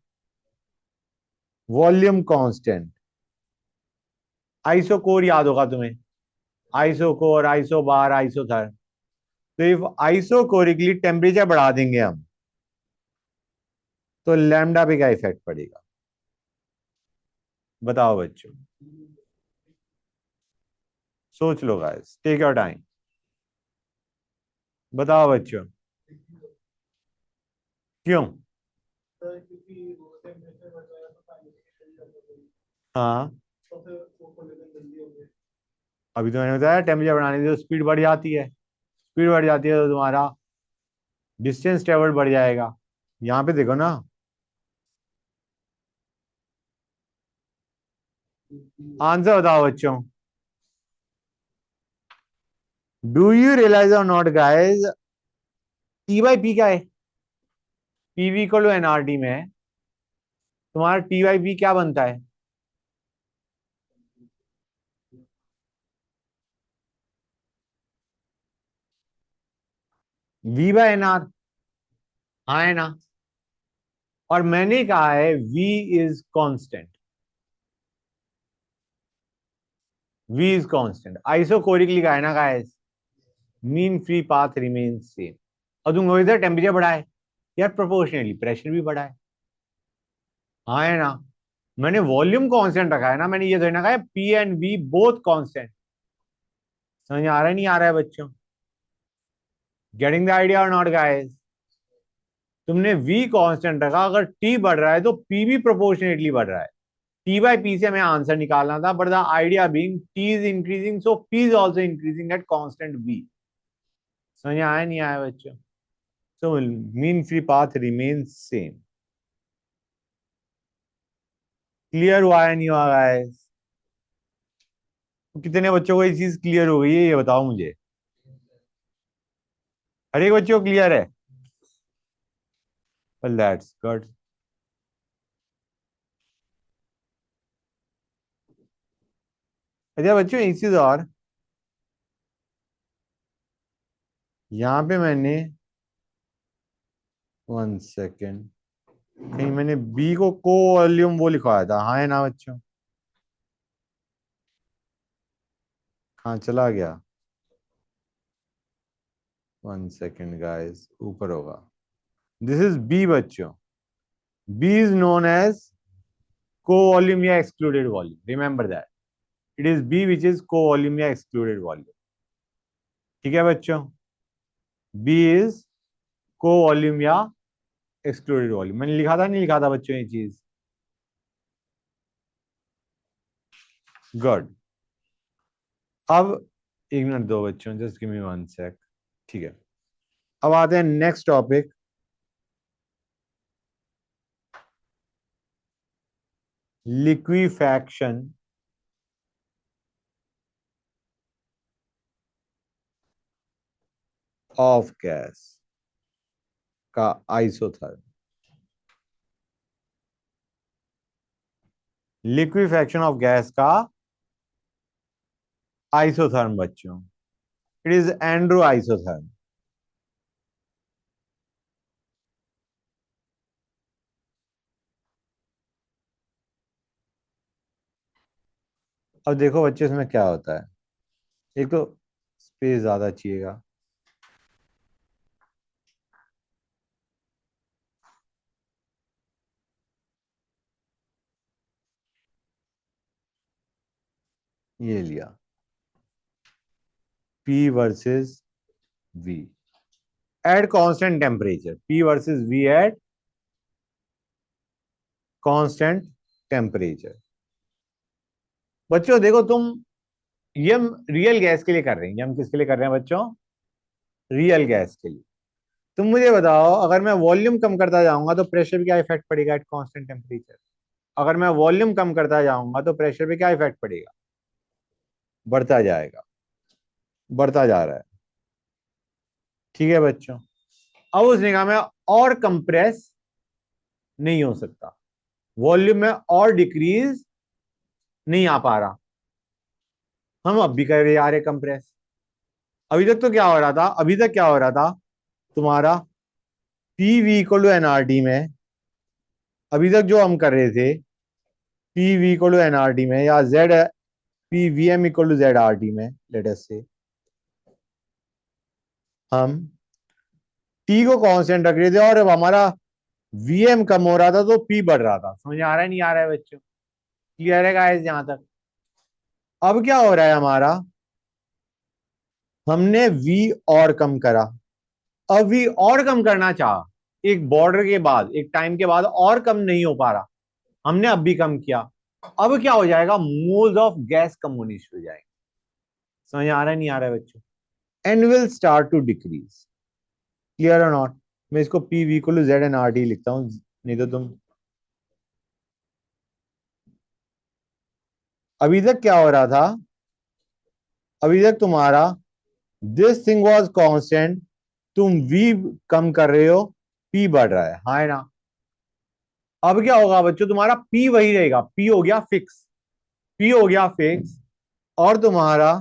[SPEAKER 1] Volume constant. आइसोकोर याद होगा तुम्हें. Isochore, isobar, isotherm. तो इफ आइसोकोरिकली टेम्परेचर बढ़ा देंगे हम तो लैम्डा पे क्या इफेक्ट पड़ेगा? बताओ बच्चों. सोच लो गाइस, टेक योर टाइम. बताओ बच्चों. क्यों? हाँ. अभी तो मैंने बताया टेम्परेचर बढ़ाने से तो स्पीड बढ़ जाती है, स्पीड बढ़ जाती है तो तुम्हारा डिस्टेंस ट्रेवल बढ़ जाएगा। यहाँ पे देखो ना, आंसर बताओ बच्चों। डू यू रियलाइज और not guys, T by P क्या है? पीवी इक्वल टू एनआरटी में है, तुम्हारा टी बाई पी क्या बनता है? V by N R. हाँ है ना? और मैंने कहा है V is constant, V is constant, isochorically कहा है ना guys, mean free path remain same. और तुम इधर टेम्परेचर बढ़ा है यार, प्रोपोर्शनली प्रेशर भी बढ़ा है। हाँ है ना? मैंने वॉल्यूम कांस्टेंट रखा है ना, मैंने ये थोड़ी ना कहा है P and V both constant. समझ आ रहा है नहीं आ रहा है बच्चों? गेटिंग द आइडिया और नॉट गाइस? तुमने v कांस्टेंट रखा, अगर t बढ़ रहा है तो p भी प्रोपोर्शनेटली बढ़ रहा है। t बाई p से हमें आंसर निकालना था, but the idea being t is increasing so p is also increasing at constant v। समझ आया नहीं आया बच्चों? So mean free path remain same. Clear हुआ है नहीं हुआ गाइस? कितने बच्चों को ये चीज क्लियर हो गई है ये बताओ मुझे। हर एक बच्चों को क्लियर है? Well that's good. अच्छा बच्चों एक चीज और, यहाँ पे मैंने, वन सेकेंड, कहीं मैंने बी को वॉल्यूम वो लिखवाया था, हाँ है ना बच्चों? हाँ चला गया, वन सेकेंड गाइस, ऊपर होगा। दिस इज बी बच्चों। B is known as co volume या excluded volume, remember that. It is B which is co volume या एक्सक्लूडेड वॉल्यूम। ठीक है बच्चों? बी इज को वॉल्यूम या एक्सक्लूडेड वॉल्यूम। मैंने लिखा था नहीं लिखा था बच्चों ये चीज? गुड। अब एक मिनट दो बच्चों, just give me one sec. ठीक है, अब आते हैं next topic, liquefaction of gas का आइसोथर्म। लिक्विफैक्शन ऑफ गैस का आइसोथर्म बच्चों, इट इज एंड्रो आइसोथर्म। अब देखो बच्चे इसमें क्या होता है, एक तो स्पेस ज्यादा चाहिएगा, ये लिया P versus V at constant temperature, P versus V at constant temperature. बच्चों देखो तुम, ये हम रियल गैस के लिए कर रहे हैं, ये हम किसके लिए कर रहे हैं बच्चों? रियल गैस के लिए। तुम मुझे बताओ, अगर मैं वॉल्यूम कम करता जाऊंगा तो प्रेशर पे क्या इफेक्ट पड़ेगा एट कांस्टेंट टेम्परेचर? अगर मैं वॉल्यूम कम करता जाऊंगा तो प्रेशर पे क्या इफेक्ट पड़ेगा? बढ़ता जाएगा, बढ़ता जा रहा है। ठीक है बच्चों? अब उस निगाह में और कंप्रेस नहीं हो सकता, वॉल्यूम में और डिक्रीज नहीं आ पा रहा, हम अब भी कर रहे आ रहे कंप्रेस। अभी तक तो क्या हो रहा था, अभी तक क्या हो रहा था तुम्हारा, P V equal to NRT में, अभी तक जो हम कर रहे थे P V equal to NRT में, या Z P V M equal to Z R T में, लेट अस से हम टी को कांस्टेंट रख रहे थे और अब हमारा वीएम कम हो रहा था तो पी बढ़ रहा था। समझ आ रहा है नहीं आ रहा है बच्चों? क्लियर है गाइस यहां तक? अब क्या हो रहा है हमारा, हमने वी और कम करा, अब वी और कम करना चाहा, एक बॉर्डर के बाद एक टाइम के बाद और कम नहीं हो पा रहा, हमने अब भी कम किया। अब क्या हो जाएगा, मोल्स ऑफ गैस कम होनी शुरू हो जाएंगे। समझ आ रहा है नहीं आ रहा है बच्चों? And will start to decrease. Clear और नॉट? मैं इसको P V equal to Z N R T लिखता हूं, नहीं तो तुम अभी तक क्या हो रहा था, अभी तक तुम्हारा दिस थिंग वाज कांस्टेंट, तुम v कम कर रहे हो, p बढ़ रहा है ना? अब क्या होगा बच्चों, तुम्हारा p वही रहेगा, p हो गया फिक्स, p हो गया फिक्स। और तुम्हारा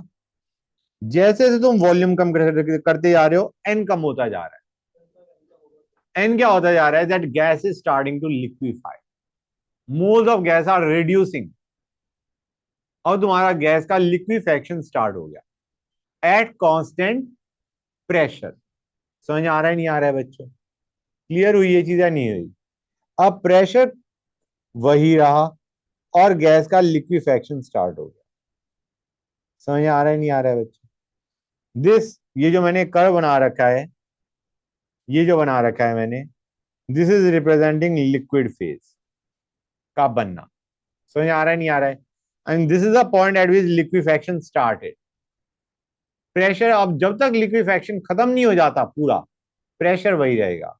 [SPEAKER 1] जैसे जैसे तुम वॉल्यूम कम करते जा रहे हो, n कम होता जा रहा है। n क्या होता जा रहा है? That gas is starting to liquefy, moles of gas are reducing. और तुम्हारा गैस का लिक्विफेक्शन स्टार्ट हो गया एट कांस्टेंट प्रेशर। समझ आ रहा है नहीं आ रहा है बच्चों? क्लियर हुई ये चीजें नहीं हुई? अब प्रेशर वही रहा और गैस का लिक्विफेक्शन स्टार्ट हो गया। समझ आ रहा है नहीं आ रहा है बच्चों? दिस, ये जो मैंने कर्व बना रखा है, ये जो बना रखा है मैंने, this is representing liquid phase का बनना। समझ आ रहा है नहीं आ रहा है? And this is the point eight which liquefaction started. Pressure, अब जब तक लिक्विफेक्शन खत्म नहीं हो जाता पूरा, प्रेशर वही रहेगा।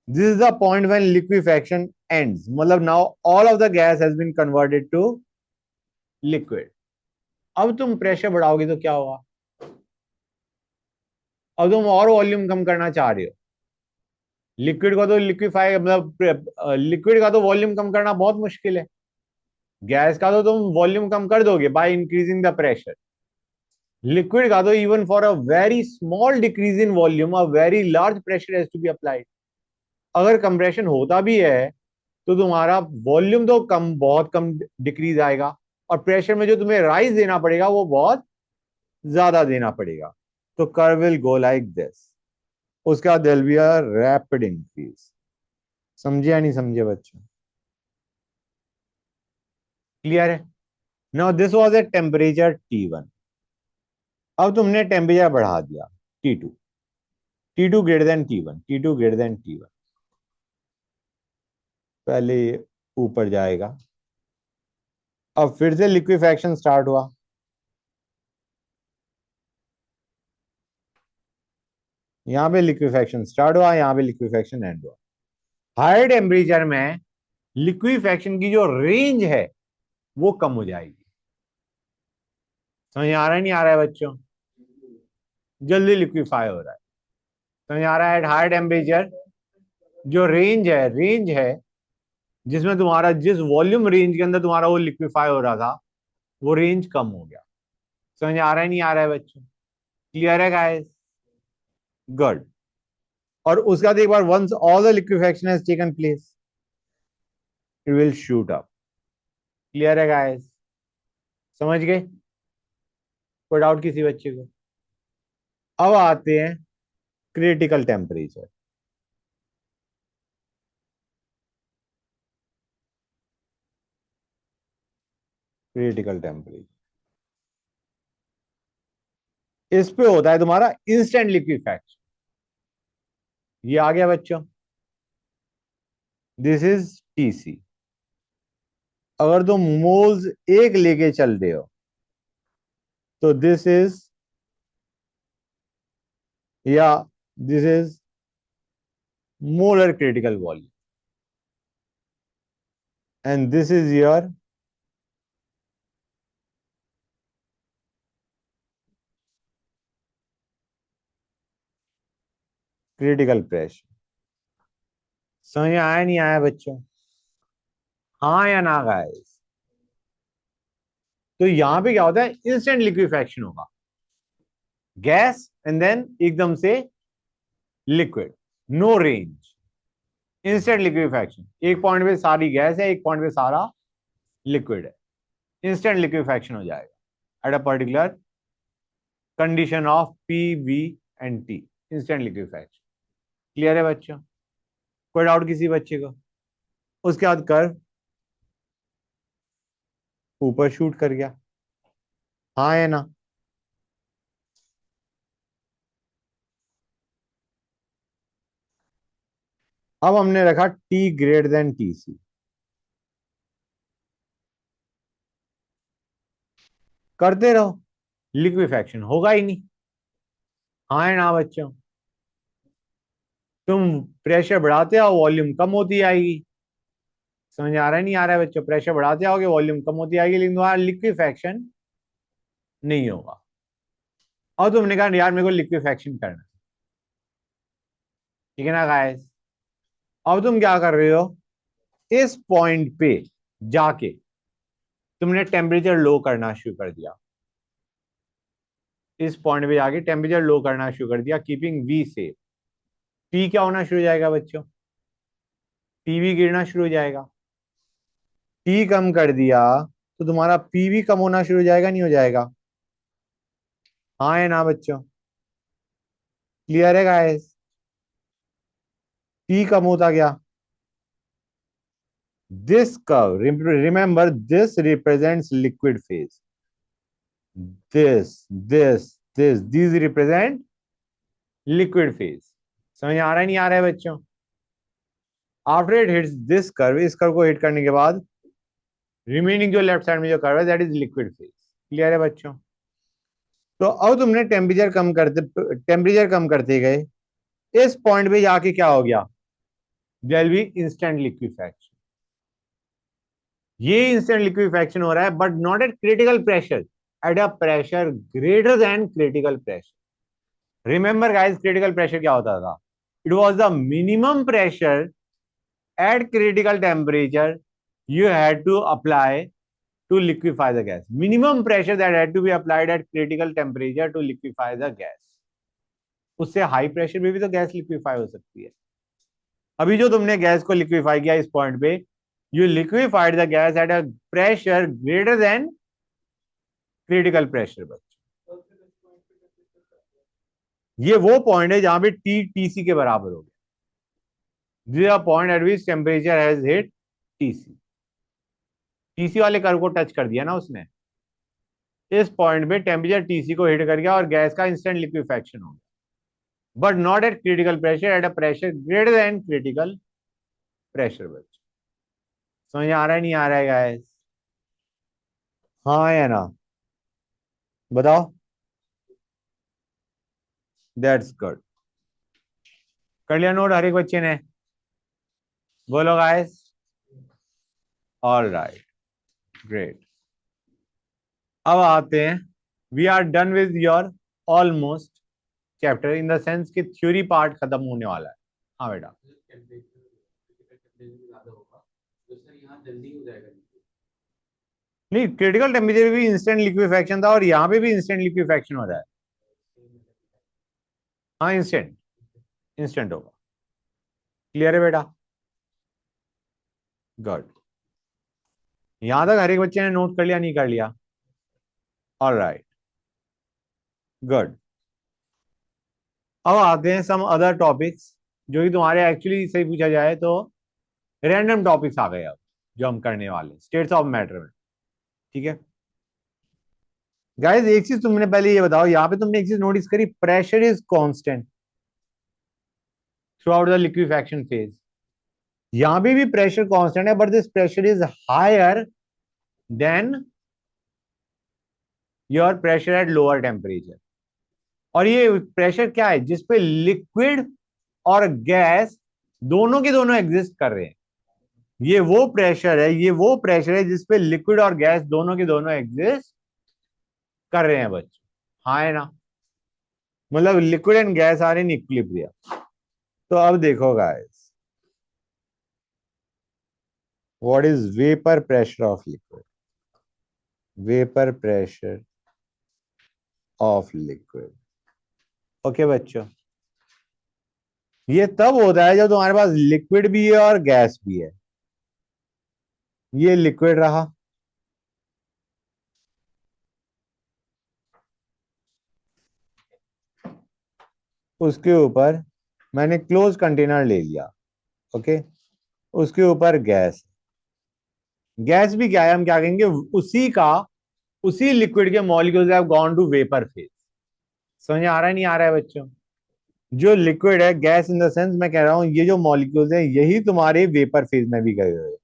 [SPEAKER 1] This is the point when liquefaction ends, मतलब now all of the gas has been converted to liquid. अब तुम प्रेशर बढ़ाओगे तो क्या होगा? अब तुम और वॉल्यूम कम करना चाह रहे हो। लिक्विड का तो लिक्विफाई, मतलब लिक्विड का तो वॉल्यूम कम करना बहुत मुश्किल है। गैस का तो तुम वॉल्यूम कम कर दोगे by increasing the pressure. Liquid का तो even for a very small decrease in volume a very large pressure has to be applied. अगर कंप्रेशन होता भी है तो तुम्हारा वॉल्यूम तो कम, बहुत कम डिक्रीज आएगा, और प्रेशर में जो तुम्हें राइज देना पड़ेगा वो बहुत ज्यादा देना पड़ेगा। तो curve will go like this, उसके बाद there will be a rapid increase. समझे या नहीं समझे बच्चों? क्लियर है? Now this was a temperature T1। अब तुमने टेम्परेचर बढ़ा दिया T2, T2 greater than T1, T2 greater than T1। पहले ये ऊपर जाएगा, अब फिर से लिक्विफेक्शन स्टार्ट हुआ। यहां पे लिक्विफेक्शन स्टार्ट हुआ, यहां पे लिक्विफेक्शन एंड हुआ। हायर टेम्परेचर में लिक्विफेक्शन की जो रेंज है वो कम हो जाएगी। समझ आ रहा है नहीं आ रहा है बच्चों? जल्दी लिक्विफाई हो रहा है। समझ आ रहा है? एट हायर टेम्परेचर जो रेंज है जिसमें तुम्हारा, जिस वॉल्यूम रेंज के अंदर तुम्हारा वो लिक्विफाई हो रहा था, वो रेंज कम हो गया। समझ आ रहा है नहीं आ रहा है बच्चों? क्लियर है गाइस? गुड। और उसके बाद एक बार once all the liquefaction has taken place, it will shoot up. Clear है गाइस? समझ गए? कोई डाउट किसी बच्चे को? अब आते हैं क्रिटिकल टेम्परेचर। क्रिटिकल टेम्परेचर इस पे होता है तुम्हारा इंस्टेंट लिक्विफेक्शन। ये आ गया बच्चों, दिस इज टीसी। अगर तुम मोल्स एक लेके चल रहे हो तो दिस इज, या this is molar critical volume, and this is your critical pressure. समझ में आया नहीं आया बच्चों? हाँ या ना गाइस? तो यहां पे क्या होता है, इंस्टेंट लिक्विफेक्शन होगा, गैस एंड देन एकदम से liquid, no range, instant liquefaction. एक पॉइंट पे सारी गैस है, एक पॉइंट पे सारा लिक्विड है, इंस्टेंट लिक्विफेक्शन हो जाएगा at a particular condition of P V and T, instant liquefaction. Clear है बच्चों? कोई डाउट किसी बच्चे को? उसके बाद कर्व ऊपर शूट कर गया, हाँ है ना? अब हमने रखा T greater than T C. करते रहो, लिक्विफैक्शन होगा ही नहीं। हाँ है ना बच्चों? तुम प्रेशर बढ़ाते आओ, वॉल्यूम कम होती आएगी। समझ आ रहा है नहीं आ रहा है बच्चों? प्रेशर बढ़ाते आओगे, वॉल्यूम कम होती आएगी, लेकिन तुम्हारा लिक्विफैक्शन नहीं होगा। और तुमने कहा यार मेरे को लिक्विफैक्शन करना है, ठीक है ना गाइस? अब तुम क्या कर रहे हो, इस पॉइंट पे जाके तुमने टेम्परेचर लो करना शुरू कर दिया। इस पॉइंट पे जाके टेम्परेचर लो करना शुरू कर दिया, कीपिंग वी सेफ। पी क्या होना शुरू हो जाएगा बच्चों? पीवी गिरना शुरू हो जाएगा। टी कम कर दिया तो तुम्हारा पीवी कम होना शुरू हो जाएगा, नहीं हो जाएगा? हाँ है ना बच्चों? क्लियर है गाइस? पी कम होता गया। This curve, remember this represents liquid phase. This these represent liquid phase. समझ आ रहा है नहीं आ रहा है बच्चों? After it hits this curve, इस कर्व को हिट करने के बाद रिमेनिंग जो लेफ्ट साइड में जो कर्व है that is liquid phase. Clear है बच्चों? तो अब तुमने टेम्परेचर कम करते गए, इस पॉइंट पे जाके क्या हो गया, there will be instant liquefaction. ये इंस्टेंट लिक्विफैक्शन हो रहा है but not at critical pressure, at a pressure greater than critical pressure. Remember guys, critical pressure क्या होता था? It was the minimum pressure at critical temperature you had to apply to liquefy the gas. Minimum pressure that had to be applied at critical temperature to liquefy the gas. उससे high pressure में भी तो gas liquefy हो सकती है। अभी जो तुमने गैस को लिक्विफाई किया इस पॉइंट पे, you liquefied the gas at a pressure greater than critical pressure. बच्चों ये वो पॉइंट है जहां पे टी टीसी के बराबर हो गया। This is a point eight which temperature has hit TC. TC वाले कर्व को टच कर दिया ना उसने। इस पॉइंट पे टेम्परेचर टीसी को हिट कर गया और गैस का इंस्टेंट लिक्विफैक्शन हो गया, but not at critical pressure, at a pressure greater than critical pressure. बच्चों समझ आ रहा है नहीं आ रहा है गाइस? हाँ या ना? बताओ। That's good. कर लिया नोट हर एक बच्चे ने? बोलो गाइस। All right, great. अब आते हैं, we are done with your almost chapter, in the sense कि थ्योरी पार्ट खत्म होने वाला है। हाँ बेटा। नहीं, क्रिटिकल टेम्परेचर भी इंस्टेंट लिक्विफैक्शन था और यहाँ पे भी इंस्टेंट लिक्विफैक्शन हो रहा है। हाँ इंस्टेंट, इंस्टेंट होगा। क्लियर है बेटा? गुड। यहां तक हर एक बच्चे ने नोट कर लिया, नहीं कर लिया? All right, good. अब आते हैं सम अदर टॉपिक्स जो कि तुम्हारे एक्चुअली सही पूछा जाए तो रैंडम टॉपिक्स आ गए अब, जो हम करने वाले स्टेट्स ऑफ मैटर में। ठीक है गाइस, एक चीज तुमने पहले ये बताओ, यहाँ पे तुमने एक चीज नोटिस करी, pressure is constant throughout the liquefaction phase. यहां पे भी प्रेशर कांस्टेंट है but this pressure is higher than your pressure at lower temperature. और ये प्रेशर क्या है, जिसपे लिक्विड और गैस दोनों के दोनों एग्जिस्ट कर रहे हैं। ये वो प्रेशर है जिसपे लिक्विड और गैस दोनों के दोनों एग्जिस्ट कर रहे हैं बच्चों। हाँ है ना? मतलब liquid and gas are in equilibrium. तो अब देखो guys, what is vapour pressure of liquid? Vapour pressure of liquid. Okay बच्चों, ये तब होता है जब तुम्हारे पास लिक्विड भी है और गैस भी है। ये लिक्विड रहा, उसके ऊपर मैंने क्लोज कंटेनर ले लिया। ओके, उसके ऊपर गैस। गैस भी क्या है, हम क्या कहेंगे, उसी लिक्विड के molecules have gone to vapour phase. समझ आ रहा है नहीं आ रहा है बच्चों? जो लिक्विड है, गैस इन द सेंस मैं कह रहा हूं, ये जो मॉलिक्यूल्स हैं यही तुम्हारे वेपर फेज में भी गए हुए हैं।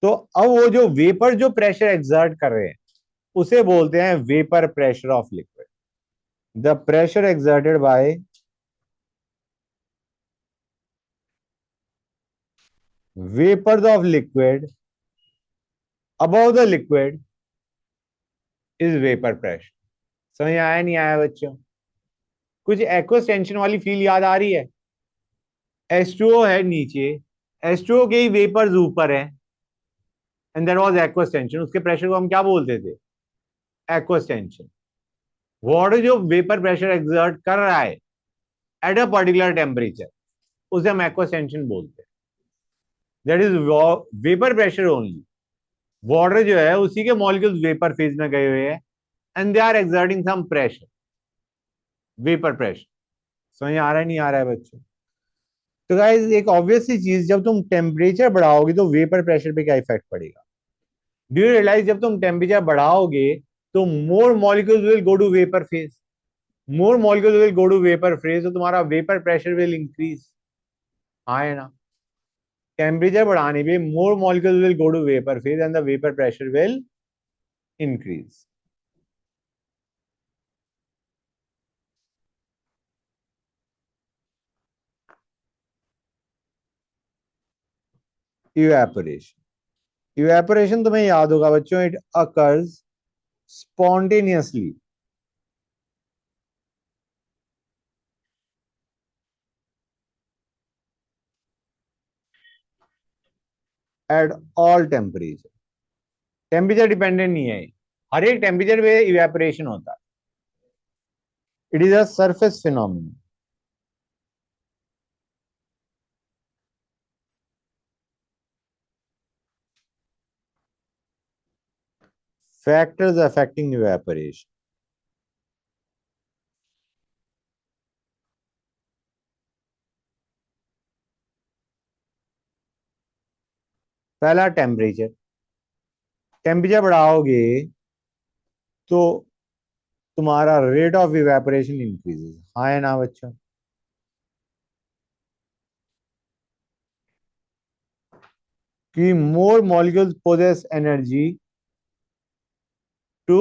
[SPEAKER 1] तो अब वो जो वेपर जो प्रेशर एक्सर्ट कर रहे हैं उसे बोलते हैं vapour pressure of liquid. The pressure exerted by vapours of liquid above the liquid is vapour pressure. समझ आया नहीं आया बच्चों? कुछ एक्वस टेंशन वाली फील याद आ रही है? H2O है नीचे, H2O के ही वेपर्स ऊपर है, and there was aqueous tension. उसके प्रेशर को हम क्या बोलते थे? Aqueous tension. वाटर जो वेपर प्रेशर एक्सर्ट कर रहा है एट अ पर्टिकुलर टेम्परेचर, उसे हम एक्वस टेंशन बोलते हैं। That is vapour pressure only. Water जो है उसी के मॉलिक्यूल्स वेपर फेज में गए हुए हैं, and they are exerting some pressure, vapour pressure. समझ आ रहा है नहीं आ रहा है बच्चों? तो गाइस एक ऑब्वियस सी चीज, जब तुम टेम्परेचर बढ़ाओगे तो वेपर प्रेशर पे क्या इफेक्ट पड़ेगा? डू यू रियलाइज जब तुम टेम्परेचर बढ़ाओगे तो more molecules will go to vapour phase, more molecules will go to vapour phase, तो तुम्हारा वेपर प्रेशर विल इंक्रीज। हाँ है ना? टेम्परेचर बढ़ाने पे more molecules will go to vapour phase and the vapour pressure will increase. Evaporation. Evaporation तुम्हें याद होगा बच्चों, it occurs spontaneously at all temperature. Temperature dependent नहीं है, हर एक टेम्परेचर पे इवेपोरेशन होता है। It is a surface phenomena. Factors affecting evaporation. पहला टेम्परेचर, टेम्परेचर बढ़ाओगे तो तुम्हारा रेट ऑफ इवेपोरेशन इंक्रीजेस। हाँ है ना बच्चों? कि more molecules possess energy to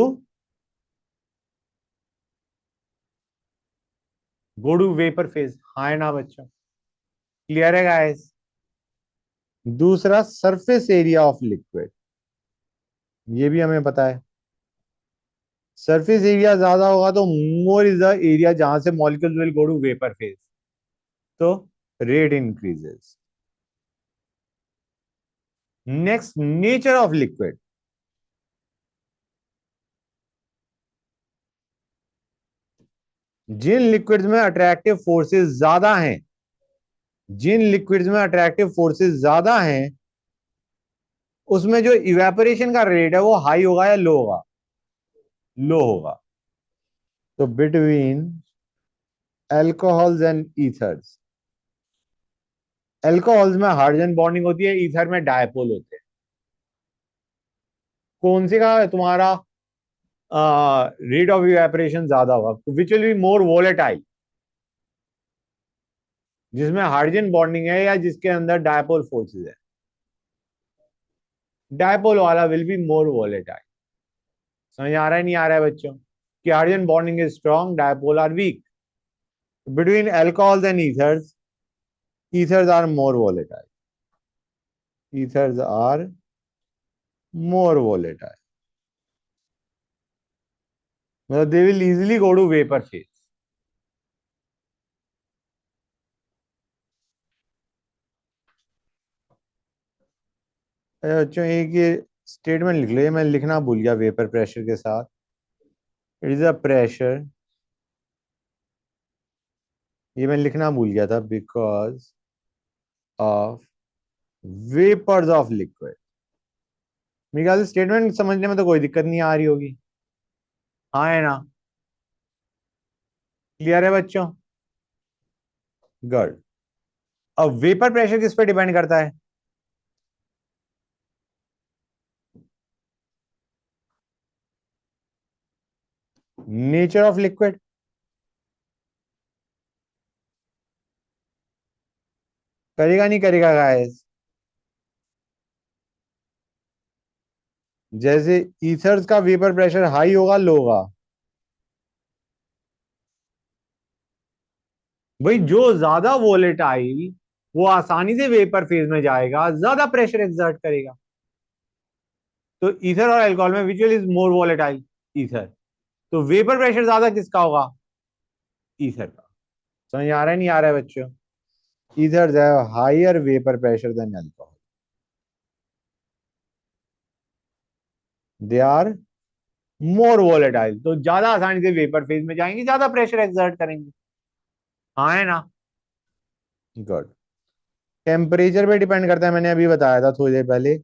[SPEAKER 1] go to vapour phase. हाँ है ना बच्चों? क्लियर है गाइस? दूसरा सरफेस एरिया ऑफ लिक्विड, ये भी हमें पता है। सरफेस एरिया ज्यादा होगा तो मोर इज द एरिया जहां से molecules will go to vapour phase, तो rate increases. Next, nature of liquid. जिन लिक्विड्स में अट्रैक्टिव फोर्सेस ज्यादा हैं, जिन लिक्विड्स में अट्रैक्टिव फोर्सेस ज्यादा हैं, उसमें जो इवेपोरेशन का रेट है वो हाई होगा या लो होगा? लो होगा। तो between alcohols and ethers, alcohols में हाइड्रोजन बॉन्डिंग होती है, ईथर में डायपोल होते हैं। कौन से का तुम्हारा रेट ऑफ इवेपोरेशन ज्यादा होगा? Which will be more volatile, जिसमें हाइड्रोजन बॉन्डिंग है या जिसके अंदर डायपोल फोर्सेस है? डायपोल वाला विल बी मोर वोलेटाइल। समझ आ रहा है नहीं आ रहा है बच्चों? कि hydrogen bonding is strong, dipole are weak. Between alcohols and ethers are more volatile, ethers are more volatile, मतलब they will easily go to vapor phase। अच्छा बच्चों, एक ये स्टेटमेंट लिख लो, ये मैं लिखना भूल गया वेपर प्रेशर के साथ। इट इज अ प्रेशर, ये मैं लिखना भूल गया था, because of vapours of liquid. मेरे ख्याल से स्टेटमेंट समझने में तो कोई दिक्कत नहीं आ रही होगी। हाँ है ना? क्लियर है बच्चों? गुड। अब वेपर प्रेशर किस पे डिपेंड करता है? Nature of liquid. करेगा नहीं करेगा गाइस? जैसे ईथर्स का वेपर प्रेशर हाई होगा लो होगा? भाई जो ज्यादा वोलेटाइल वो आसानी से वेपर फेज में जाएगा, ज्यादा प्रेशर एक्सर्ट करेगा। तो ईथर और अल्कोहल में which is more volatile? Ether. तो वेपर प्रेशर ज्यादा किसका होगा? ईथर का। समझ आ रहा है नहीं आ रहा है बच्चों? Ether have higher vapour pressure than alcohol, they are more volatile, तो ज्यादा आसानी से वेपर फेज में जाएंगे, ज्यादा प्रेशर एक्सर्ट करेंगे। हाँ है ना? गुड। टेम्परेचर पे डिपेंड करता है, मैंने अभी बताया था थोड़ी देर पहले।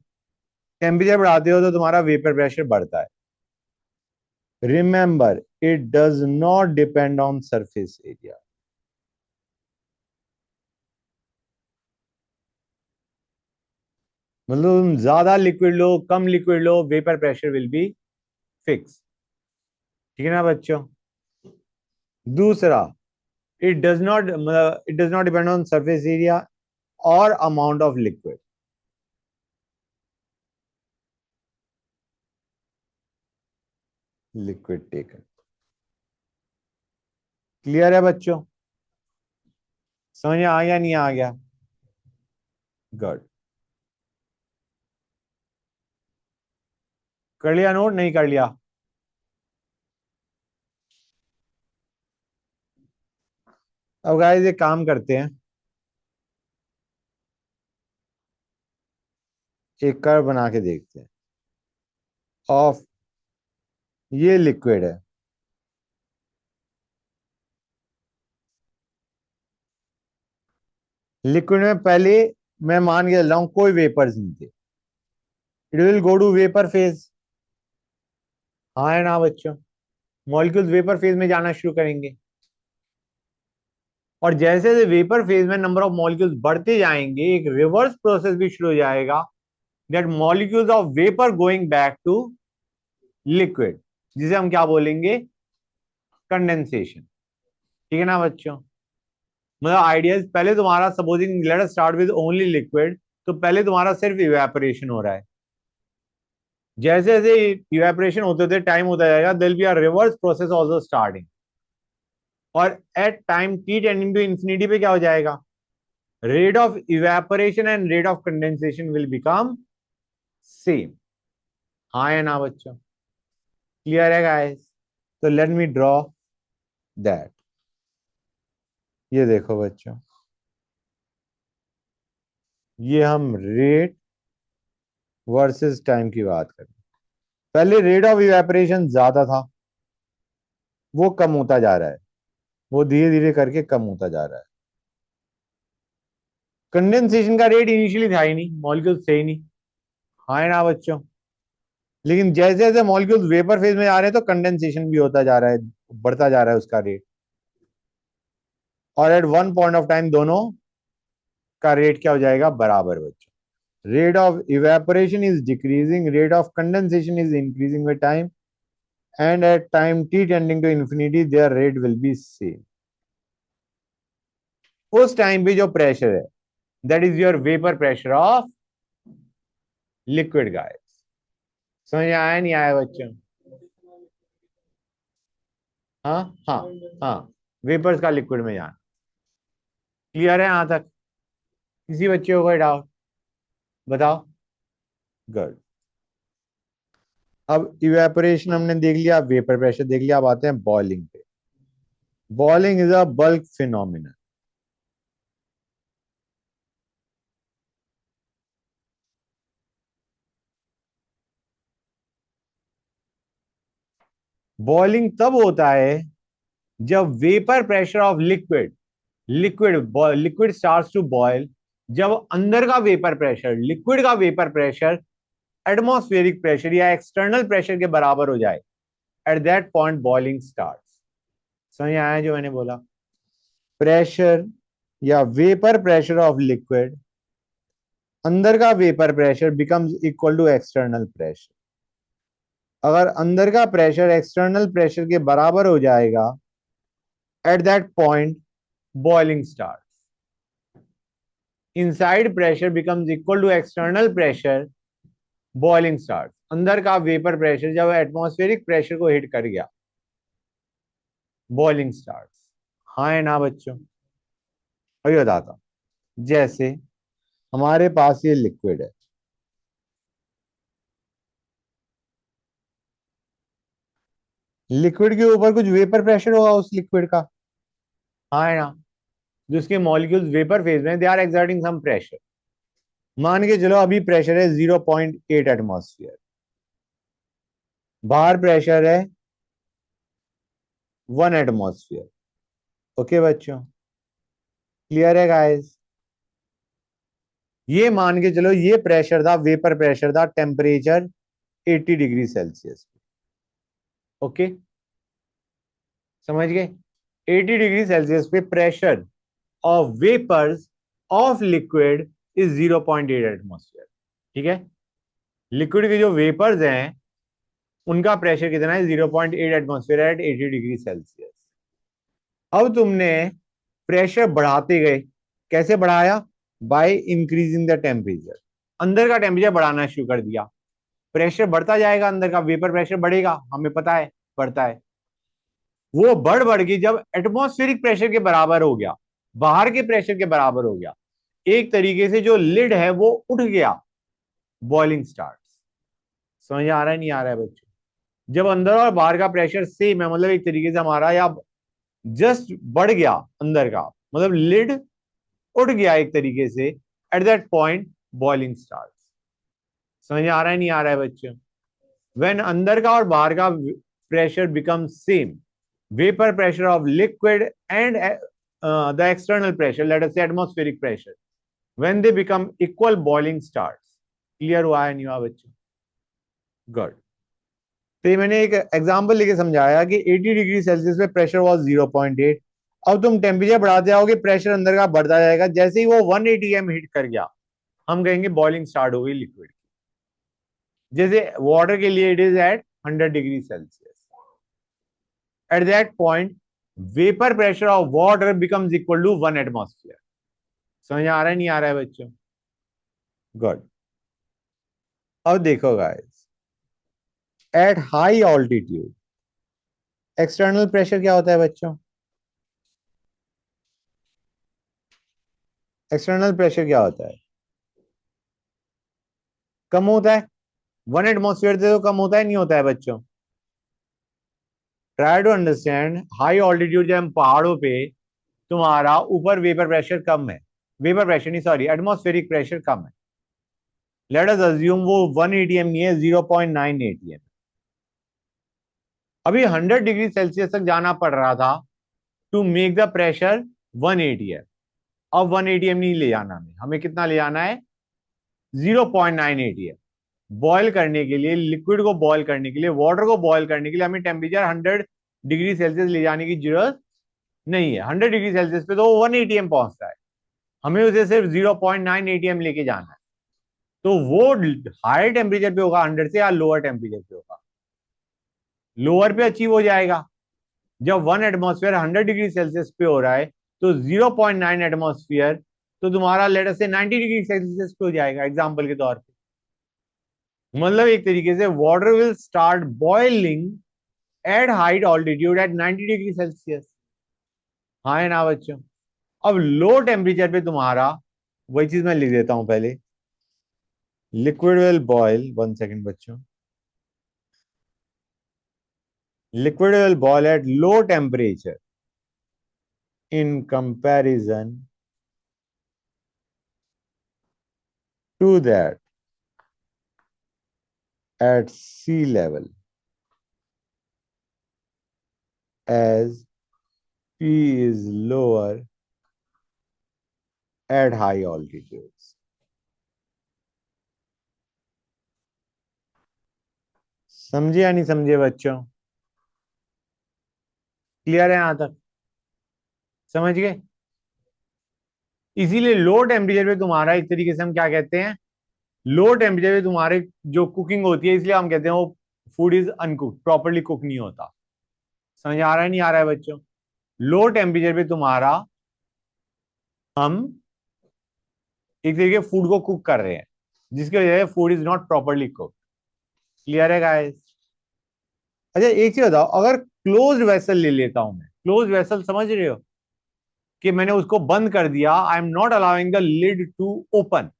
[SPEAKER 1] टेम्परेचर बढ़ाते हो तो तुम्हारा वेपर प्रेशर बढ़ता है। Remember, it does not depend on surface area. मतलब तुम ज्यादा लिक्विड लो कम लिक्विड लो, vapour pressure will be fix. ठीक है ना बच्चों? दूसरा, it does not depend on surface area और amount of liquid. Liquid taken. Clear है बच्चों? समझ में आ गया नहीं आ गया? गुड। कर लिया नोट नहीं कर लिया? अब गाइस एक काम करते हैं, एक कर्व बना के देखते हैं ऑफ, ये लिक्विड है। लिक्विड में पहले मैं मान के चल रहा हूं कोई वेपर्स नहीं थे, it will go to vapour phase. हाँ है ना बच्चों? मॉलिक्यूल्स वेपर फेज में जाना शुरू करेंगे, और जैसे जैसे वेपर फेज में नंबर ऑफ मॉलिक्यूल्स बढ़ते जाएंगे, एक रिवर्स प्रोसेस भी शुरू हो जाएगा, that molecules of vapour going back to liquid, जिसे हम क्या बोलेंगे? कंडेंसेशन। ठीक है ना बच्चों? मतलब आइडियाज, पहले तुम्हारा supposing let us start with only liquid, तो पहले तुम्हारा सिर्फ इवेपोरेशन हो रहा है। जैसे जैसे इवेपोरेशन होते होते टाइम होता जाएगा, there be a reverse process also starting, और at time T tending to infinity पे क्या हो जाएगा? Rate of evaporation and rate of condensation will become same. हाँ या ना बच्चों? क्लियर है गाइस? तो लेट मी ड्रॉ दैट। ये देखो बच्चों, ये हम रेट वर्सेस टाइम की बात करें। पहले रेट ऑफ इवेपोरेशन ज्यादा था, वो कम होता जा रहा है, वो धीरे धीरे करके कम होता जा रहा है। कंडेंसेशन का रेट इनिशियली था ही नहीं, मॉलिक्यूल थे ही नहीं। हाँ है ना बच्चों? लेकिन जैसे जैसे मॉलिक्यूल्स वेपर फेज में आ रहे हैं तो कंडेंसेशन भी होता जा रहा है, बढ़ता जा रहा है उसका रेट। और at one point of time दोनों का रेट क्या हो जाएगा? बराबर बच्चों। Rate of evaporation is decreasing, rate of condensation is increasing with time, and at time t tending to infinity there rate will be same. उस time पे जो प्रेशर है, that is your vapour pressure of liquid guys. समझ में आया नहीं आया बच्चों? हाँ हाँ हाँ, वेपर्स का लिक्विड में जाना। क्लियर है यहां तक? किसी बच्चे को कोई डाउट? बताओ। गुड। अब इवेपोरेशन हमने देख लिया, वेपर प्रेशर देख लिया, अब आते हैं बॉइलिंग पे। Boiling is a bulk phenomena. Boiling तब होता है जब vapour pressure of liquid, liquid starts to boil, जब अंदर का वेपर प्रेशर, लिक्विड का वेपर प्रेशर एटमॉस्फेरिक प्रेशर या एक्सटर्नल प्रेशर के बराबर हो जाए। At that point boiling starts. समझ आया जो मैंने बोला? प्रेशर या वेपर प्रेशर ऑफ लिक्विड, अंदर का vapour pressure becomes equal to external pressure. अगर अंदर का प्रेशर एक्सटर्नल प्रेशर के बराबर हो जाएगा, eight that point boiling start. inside pressure becomes equal to external pressure boiling start, अंदर का वेपर प्रेशर जब एटमॉस्फेरिक प्रेशर को हिट कर गया, बॉइलिंग स्टार्ट। हाँ है ना बच्चों? अभी बताता हूं। जैसे हमारे पास ये लिक्विड है, लिक्विड के ऊपर कुछ वेपर प्रेशर होगा उस लिक्विड का। हाँ है ना? जिसके मॉलिक्यूल्स वेपर फेज में, they are exerting some pressure. मान के चलो अभी प्रेशर है 0.8 एटमॉस्फेयर, बाहर प्रेशर है 1 एटमॉस्फेयर। ओके बच्चों, क्लियर है गाइस? ये मान के चलो ये प्रेशर था, वेपर प्रेशर था, टेम्परेचर 80 डिग्री सेल्सियस। ओके, समझ गए? 80 डिग्री सेल्सियस पे pressure of vapours of liquid is 0.8 atmosphere. ठीक है, लिक्विड के जो वेपर्स हैं उनका प्रेशर कितना है? 0.8 एटमॉस्फेयर एट 80 डिग्री सेल्सियस। अब तुमने प्रेशर बढ़ाते गए, कैसे बढ़ाया? Bye increasing the temperature. अंदर का टेम्परेचर बढ़ाना शुरू कर दिया, प्रेशर बढ़ता जाएगा, अंदर का वेपर प्रेशर बढ़ेगा, हमें पता है बढ़ता है। वो बढ़ बढ़ के जब एटमॉस्फेरिक प्रेशर के बराबर हो गया, बाहर के प्रेशर के बराबर हो गया, एक तरीके से जो लिड है वो उठ गया, बॉइलिंग स्टार्ट। समझ आ रहा है नहीं आ रहा है बच्चों? जब अंदर और बाहर का प्रेशर सेम है, मतलब एक तरीके से हमारा या जस्ट बढ़ गया अंदर का, मतलब लिड उठ गया एक तरीके से, eight that point boiling start. समझ आ रहा है नहीं आ रहा है बच्चों? व्हेन अंदर का और बाहर का pressure become same, vapor pressure of liquid and the external pressure, let us say atmospheric pressure, when they become equal, boiling starts. Clear हुआ है नहीं हुआ बच्चों? गुड। तो ये मैंने एक एग्जांपल लेके समझाया कि 80 डिग्री सेल्सियस पे प्रेशर वाज 0.8। अब तुम टेम्परेचर बढ़ाते जाओगे, प्रेशर अंदर का बढ़ता जाएगा, जैसे ही वो 1 atm हिट कर गया, हम कहेंगे बॉइलिंग स्टार्ट हो गई लिक्विड की। जैसे वाटर के लिए it is at 100 degree Celsius. At that point, vapor pressure of water becomes equal to 1 atmosphere. समझ आ रहा है नहीं आ रहा है बच्चों? गुड। अब देखो guys, at high altitude external pressure क्या होता है बच्चों? एक्सटर्नल प्रेशर क्या होता है? कम होता है, 1 एटमॉस्फेयर से तो कम होता है नहीं होता है बच्चों? Try to understand, high altitude जब हम पहाड़ों पे, तुम्हारा ऊपर वेपर प्रेशर कम है, वेपर प्रेशर नहीं सॉरी, एटमॉस्फेरिक प्रेशर कम है। लेट अस अज्यूम वो 1 atm नहीं है, 0.9 atm। अभी 100 डिग्री सेल्सियस तक जाना पड़ रहा था to make the pressure 1 atm। अब 1 atm नहीं ले जाना, हमें कितना ले जाना है? 0.9 atm। बॉयल करने के लिए, लिक्विड को बॉयल करने के लिए, वाटर को बॉयल करने के लिए हमें टेम्परेचर 100 डिग्री सेल्सियस ले जाने की जरूरत नहीं है। 100 डिग्री सेल्सियस पे तो 1 atm पहुंचता है, हमें उसे सिर्फ 0.9 atm लेके जाना है। तो वो हायर टेम्परेचर पे होगा 100 से, या लोअर टेम्परेचर पे होगा? लोअर पे अचीव हो जाएगा। जब 1 एटमॉस्फेयर 100 डिग्री सेल्सियस पे हो रहा है, तो 0.9 एटमॉस्फेयर तो तुम्हारा लेट अस से 90 डिग्री सेल्सियस पे हो जाएगा, एग्जांपल के तौर पे। मतलब एक तरीके से water will start boiling at height altitude at 90 degree Celsius. हाँ है ना बच्चों? अब लो टेम्परेचर पे तुम्हारा, वही चीज मैं लिख देता हूं पहले, लिक्विड विल बॉयल, 1 सेकेंड बच्चों, liquid will boil at low temperature in comparison to that at sea level as P is lower at high altitudes. समझे या नहीं समझे बच्चों? क्लियर है यहां तक? समझ गए? इसीलिए लो टेम्परेचर पे तुम्हारा एक तरीके से हम क्या कहते हैं, लो टेम्परेचर पे तुम्हारे जो कुकिंग होती है, इसलिए हम कहते हैं वो फूड इज अनकुक, प्रॉपरली कुक नहीं होता। समझ आ रहा है नहीं आ रहा है बच्चों? लो टेम्परेचर पे तुम्हारा हम एक तरीके फूड को कुक कर रहे हैं, जिसकी वजह से food is not properly cooked. Clear है गाइस? अच्छा एक चीज बताओ, अगर क्लोज्ड वेसल ले लेता हूं मैं, क्लोज्ड वेसल समझ रहे हो कि मैंने उसको बंद कर दिया, I am not allowing the lid to open,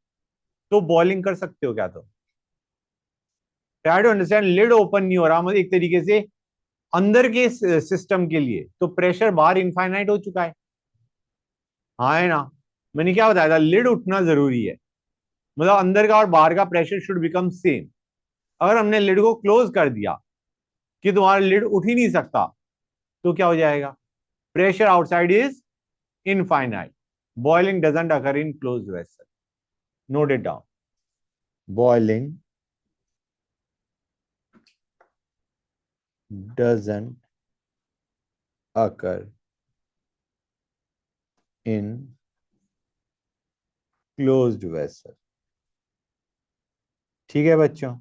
[SPEAKER 1] तो बॉइलिंग कर सकते हो क्या? तो try to understand, lid open नहीं हो रहा, मतलब एक तरीके से अंदर के सिस्टम के लिए तो प्रेशर बाहर इनफाइनाइट हो चुका है। हाँ है ना? मैंने क्या बताया था, लिड उठना जरूरी है, मतलब अंदर का और बाहर का प्रेशर शुड बिकम सेम। अगर हमने लिड को क्लोज कर दिया कि तुम्हारा लिड उठ ही नहीं सकता, तो क्या हो जाएगा? Pressure outside is infinite, boiling doesn't occur in close vessel. Note it down, boiling doesn't occur in closed vessel। ठीक है बच्चों,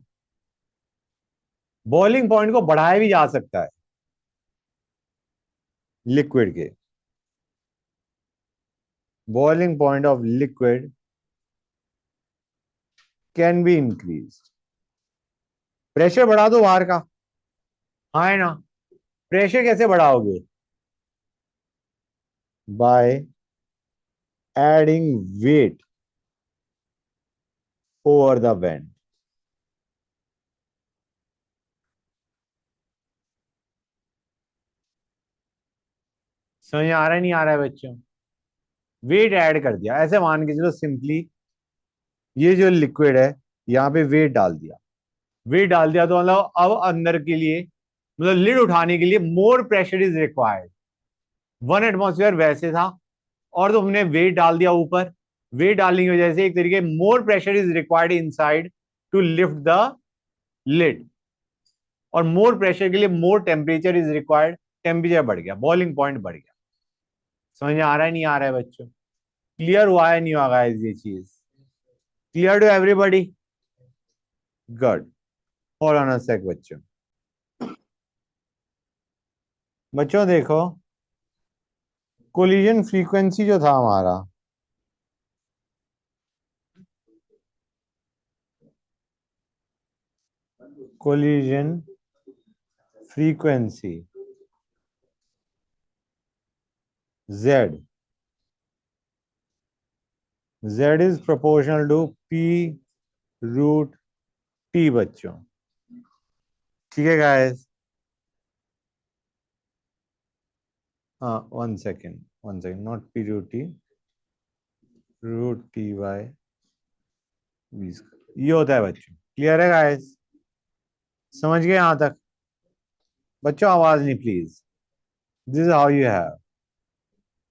[SPEAKER 1] बॉइलिंग पॉइंट को बढ़ाया भी जा सकता है लिक्विड के, boiling point of liquid can be increase. Pressure बढ़ा दो बाहर का, हाँ है ना? प्रेशर कैसे बढ़ाओगे? By adding weight over the vent. समझ आ रहा है नहीं आ रहा है बच्चों? वेट ऐड कर दिया, ऐसे मान के चलो सिंपली, ये जो लिक्विड है यहाँ पे वेट डाल दिया, वेट डाल दिया तो मतलब अब अंदर के लिए, मतलब लिड उठाने के लिए मोर प्रेशर इज रिक्वायर्ड। 1 एटमॉस्फेयर वैसे था, और तो हमने वेट डाल दिया ऊपर, वेट डालने की वजह से एक तरीके more pressure is required inside to lift the lid, और मोर प्रेशर के लिए more temperature is required, temperature बढ़ गया, बॉइलिंग पॉइंट बढ़ गया। समझ में आ रहा है नहीं आ रहा है बच्चों? क्लियर हुआ है नहीं हुआ गाइस ये चीज? Clear to everybody? Good. Hold on a sec बच्चों। बच्चों देखो, कोलिजन फ्रीक्वेंसी जो था हमारा, collision frequency Z, Z is proportional to P root T बच्चों। ठीक है गाइस? हाँ one second, not P root T, root T by V, ये होता है बच्चों। क्लियर है गाइस? समझ गए यहां तक? बच्चों आवाज नहीं please, this is how you have.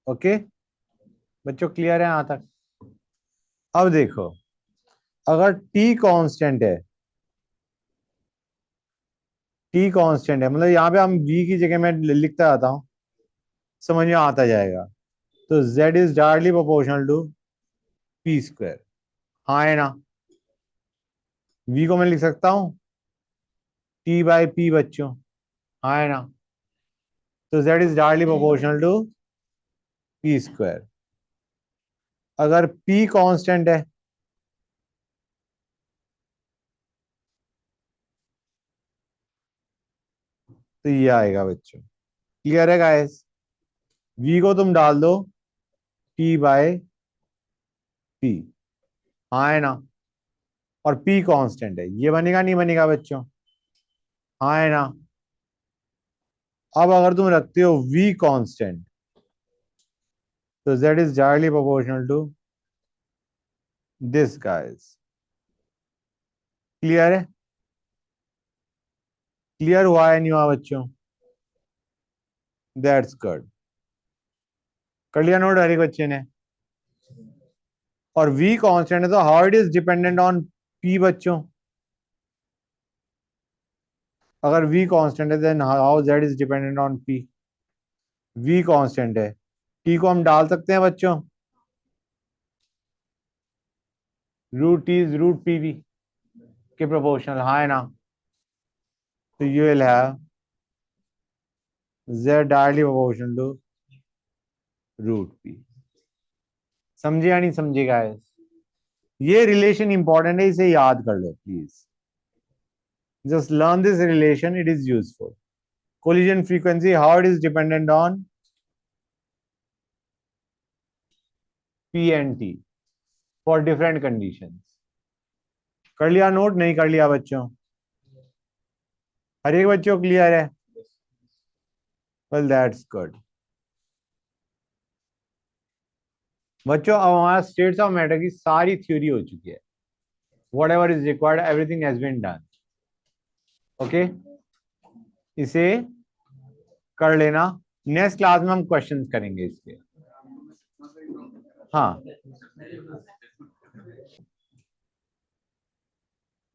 [SPEAKER 1] Okay बच्चों, क्लियर है यहां तक? अब देखो, अगर T कांस्टेंट है, T कांस्टेंट है, मतलब यहाँ पे हम V की जगह मैं लिखता आता हूँ, समझ में आता जाएगा, तो Z is directly proportional to P square. हाँ है ना? V को मैं लिख सकता हूँ T बाई P बच्चों, हाँ है ना? तो Z is directly proportional to P square. अगर P कांस्टेंट है, तो ये आएगा बच्चों। क्लियर है गाइस? V को तुम डाल दो T बाय P, हाँ है ना? और P कांस्टेंट है, ये बनेगा नहीं बनेगा बच्चों? हाँ है ना? अब अगर तुम रखते हो V कांस्टेंट, तो Z is directly proportional to this guys. Clear है? क्लियर हुआ है नहीं हुआ बच्चों? That's good. कर लिया नोट हर एक बच्चे ने? और V कांस्टेंट है, तो how it is dependent on P बच्चों? अगर V कांस्टेंट है, then how Z is dependent on P? V constant है, T को हम डाल सकते हैं बच्चों, root T is root P V के प्रोपोर्शनल, हाँ है ना? तो you will have Z directly proportional to root P। समझे या नहीं समझे गाइस? ये रिलेशन इंपॉर्टेंट है, इसे याद कर लो please. Just learn this relation, it is useful. Collision frequency, how it is dependent on P and T for different conditions. कर लिया नोट, नहीं कर लिया बच्चों? हर एक बच्चों क्लियर है? Well that's good. बच्चों अब हमारा स्टेट्स ऑफ मैटर की सारी थ्योरी हो चुकी है. Whatever is required everything has been done. Okay, इसे कर लेना. नेक्स्ट क्लास में हम क्वेश्चंस करेंगे इसके. हाँ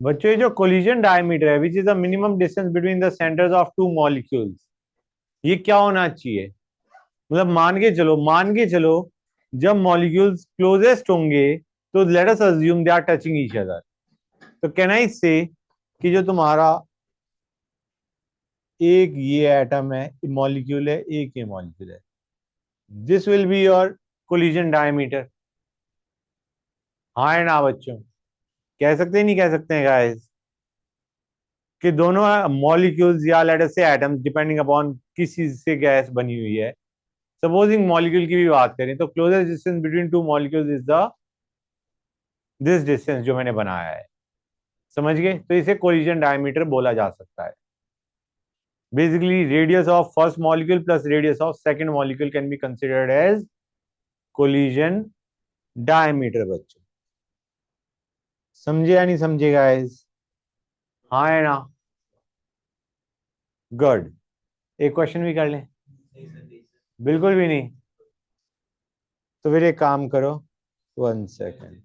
[SPEAKER 1] बच्चों, ये जो कोलिजन डायमीटर है which is the minimum distance between the centres of two molecules, ये क्या होना चाहिए? मतलब मान के चलो जब मॉलिक्यूल्स क्लोजेस्ट होंगे तो let us assume they are touching each other. तो कैन आई से कि जो तुम्हारा एक ये एटम है, मॉलिक्यूल है, एक ये मॉलिक्यूल है, this will be your collision diameter. हाँ है ना बच्चों? कह सकते हैं नहीं कह सकते हैं गाइस कि दोनों मॉलिक्यूल्स या लेट अस से एटम्स डिपेंडिंग अपॉन किस चीज से गैस बनी हुई है. सपोजिंग मॉलिक्यूल की भी बात करें तो closest distance between two molecules is the this distance जो मैंने बनाया है. समझ गए? तो इसे कोलिजन डायमीटर बोला जा सकता है. Basically radius of first molecule plus radius of second molecule can be considered as collision diameter. बच्चों समझे या नहीं समझे गाइस? हाँ है ना? गुड. एक क्वेश्चन भी कर लें? बिल्कुल भी नहीं? तो फिर एक काम करो, 1 सेकेंड.